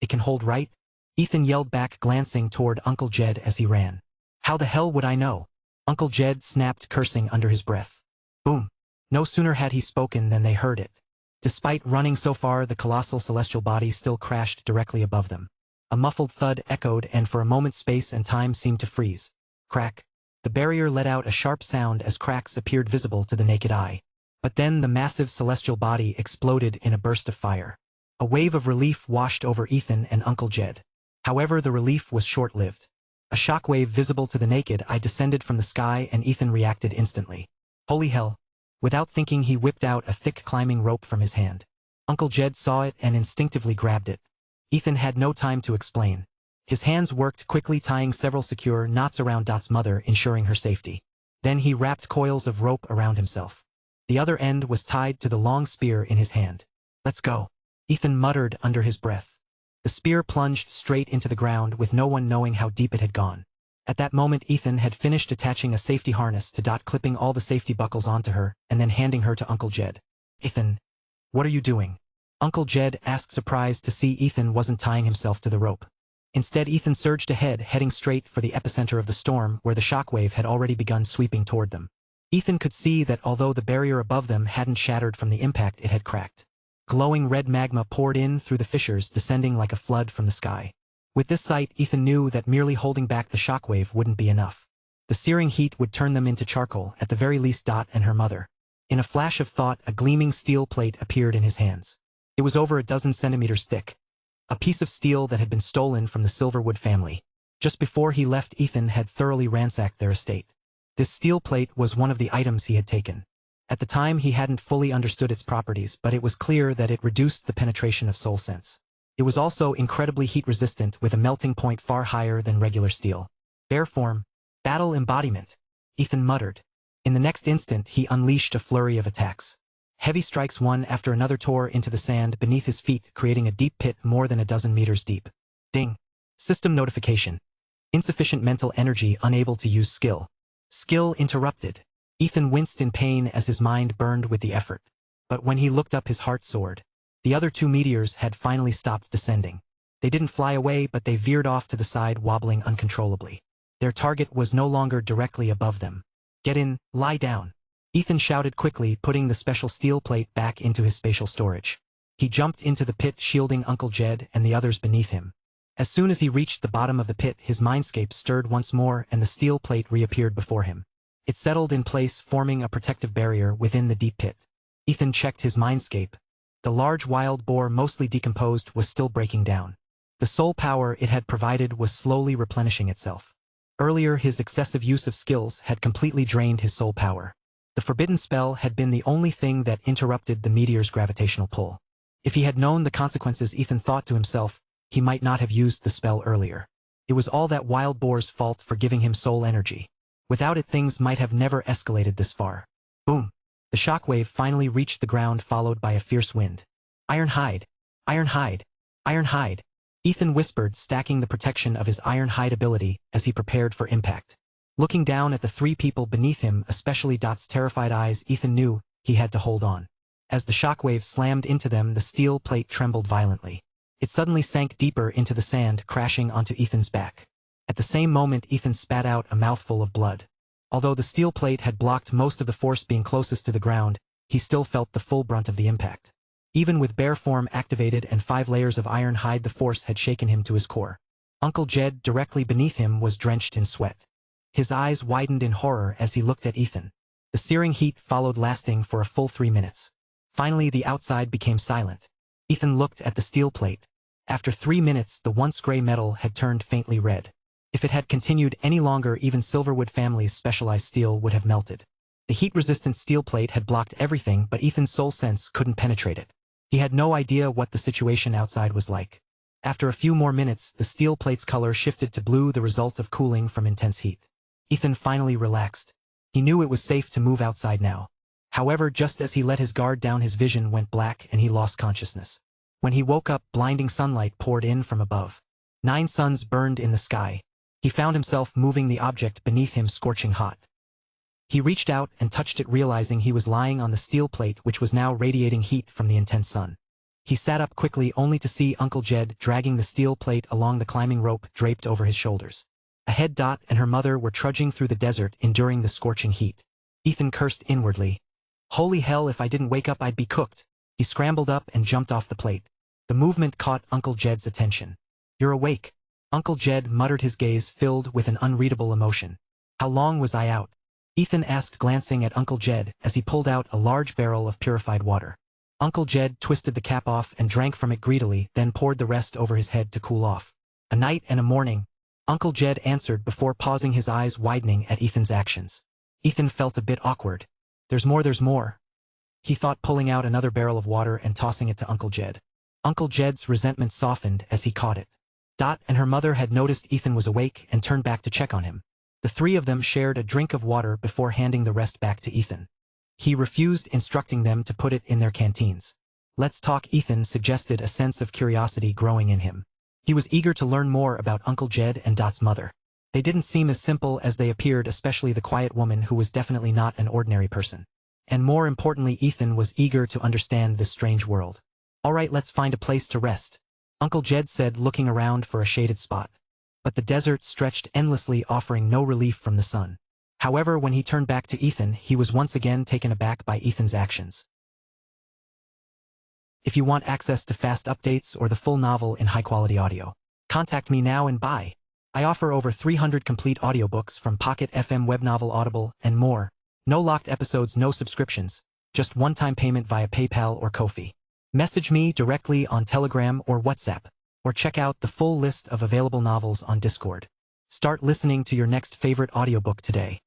it can hold, right? Ethan yelled back, glancing toward Uncle Jed as he ran. How the hell would I know? Uncle Jed snapped, cursing under his breath. Boom. No sooner had he spoken than they heard it. Despite running so far, the colossal celestial body still crashed directly above them. A muffled thud echoed, and for a moment space and time seemed to freeze. Crack. The barrier let out a sharp sound as cracks appeared visible to the naked eye. But then the massive celestial body exploded in a burst of fire. A wave of relief washed over Ethan and Uncle Jed. However, the relief was short-lived. A shockwave visible to the naked eye descended from the sky and Ethan reacted instantly. Holy hell! Without thinking, he whipped out a thick climbing rope from his hand. Uncle Jed saw it and instinctively grabbed it. Ethan had no time to explain. His hands worked quickly, tying several secure knots around Dot's mother, ensuring her safety. Then he wrapped coils of rope around himself. The other end was tied to the long spear in his hand. "Let's go," Ethan muttered under his breath. The spear plunged straight into the ground with no one knowing how deep it had gone. At that moment Ethan had finished attaching a safety harness to Dot, clipping all the safety buckles onto her, and then handing her to Uncle Jed. "Ethan, what are you doing?" Uncle Jed asked, surprised to see Ethan wasn't tying himself to the rope. Instead, Ethan surged ahead, heading straight for the epicenter of the storm, where the shockwave had already begun sweeping toward them. Ethan could see that although the barrier above them hadn't shattered from the impact, it had cracked. Glowing red magma poured in through the fissures, descending like a flood from the sky. With this sight, Ethan knew that merely holding back the shockwave wouldn't be enough. The searing heat would turn them into charcoal, at the very least Dot and her mother. In a flash of thought, a gleaming steel plate appeared in his hands. It was over a dozen centimeters thick. A piece of steel that had been stolen from the Silverwood family. Just before he left, Ethan had thoroughly ransacked their estate. This steel plate was one of the items he had taken. At the time, he hadn't fully understood its properties, but it was clear that it reduced the penetration of soul sense. It was also incredibly heat-resistant, with a melting point far higher than regular steel. "Bear form. Battle embodiment," Ethan muttered. In the next instant, he unleashed a flurry of attacks. Heavy strikes one after another tore into the sand beneath his feet, creating a deep pit more than a dozen meters deep. Ding. System notification. Insufficient mental energy, unable to use skill. Skill interrupted. Ethan winced in pain as his mind burned with the effort. But when he looked up, his heart soared. The other two meteors had finally stopped descending. They didn't fly away, but they veered off to the side, wobbling uncontrollably. Their target was no longer directly above them. "Get in, lie down," Ethan shouted quickly, putting the special steel plate back into his spatial storage. He jumped into the pit, shielding Uncle Jed and the others beneath him. As soon as he reached the bottom of the pit, his mindscape stirred once more and the steel plate reappeared before him. It settled in place, forming a protective barrier within the deep pit. Ethan checked his mindscape. The large wild boar, mostly decomposed, was still breaking down. The soul power it had provided was slowly replenishing itself. Earlier, his excessive use of skills had completely drained his soul power. The forbidden spell had been the only thing that interrupted the meteor's gravitational pull. If he had known the consequences, Ethan thought to himself, he might not have used the spell earlier. It was all that wild boar's fault for giving him soul energy. Without it, things might have never escalated this far. Boom! The shockwave finally reached the ground, followed by a fierce wind. "Iron hide! Iron hide! Iron hide!" Ethan whispered, stacking the protection of his iron hide ability as he prepared for impact. Looking down at the three people beneath him, especially Dot's terrified eyes, Ethan knew he had to hold on. As the shockwave slammed into them, the steel plate trembled violently. It suddenly sank deeper into the sand, crashing onto Ethan's back. At the same moment, Ethan spat out a mouthful of blood. Although the steel plate had blocked most of the force being closest to the ground, he still felt the full brunt of the impact. Even with bear form activated and 5 layers of iron hide, the force had shaken him to his core. Uncle Jed, directly beneath him, was drenched in sweat. His eyes widened in horror as he looked at Ethan. The searing heat followed, lasting for a full 3 minutes. Finally, the outside became silent. Ethan looked at the steel plate. After 3 minutes, the once gray metal had turned faintly red. If it had continued any longer, even Silverwood family's specialized steel would have melted. The heat-resistant steel plate had blocked everything, but Ethan's soul sense couldn't penetrate it. He had no idea what the situation outside was like. After a few more minutes, the steel plate's color shifted to blue, the result of cooling from intense heat. Ethan finally relaxed. He knew it was safe to move outside now. However, just as he let his guard down, his vision went black and he lost consciousness. When he woke up, blinding sunlight poured in from above. 9 suns burned in the sky. He found himself moving the object beneath him, scorching hot. He reached out and touched it, realizing he was lying on the steel plate, which was now radiating heat from the intense sun. He sat up quickly, only to see Uncle Jed dragging the steel plate along the climbing rope draped over his shoulders. Ahead, Dot and her mother were trudging through the desert, enduring the scorching heat. Ethan cursed inwardly. Holy hell, if I didn't wake up, I'd be cooked. He scrambled up and jumped off the plate. The movement caught Uncle Jed's attention. "You're awake." Uncle Jed muttered, his gaze filled with an unreadable emotion. "How long was I out?" Ethan asked, glancing at Uncle Jed as he pulled out a large barrel of purified water. Uncle Jed twisted the cap off and drank from it greedily, then poured the rest over his head to cool off. "A night and a morning," Uncle Jed answered before pausing, his eyes widening at Ethan's actions. Ethan felt a bit awkward. There's more," he thought, pulling out another barrel of water and tossing it to Uncle Jed. Uncle Jed's resentment softened as he caught it. Dot and her mother had noticed Ethan was awake and turned back to check on him. The three of them shared a drink of water before handing the rest back to Ethan. He refused, instructing them to put it in their canteens. "Let's talk," Ethan suggested, a sense of curiosity growing in him. He was eager to learn more about Uncle Jed and Dot's mother. They didn't seem as simple as they appeared, especially the quiet woman who was definitely not an ordinary person. And more importantly, Ethan was eager to understand this strange world. "All right, let's find a place to rest," Uncle Jed said, looking around for a shaded spot. But the desert stretched endlessly, offering no relief from the sun. However, when he turned back to Ethan, he was once again taken aback by Ethan's actions. If you want access to fast updates or the full novel in high-quality audio, contact me now and buy. I offer over 300 complete audiobooks from Pocket FM, Webnovel, Audible, and more. No locked episodes, no subscriptions, just one-time payment via PayPal or Ko-fi. Message me directly on Telegram or WhatsApp, or check out the full list of available novels on Discord. Start listening to your next favorite audiobook today.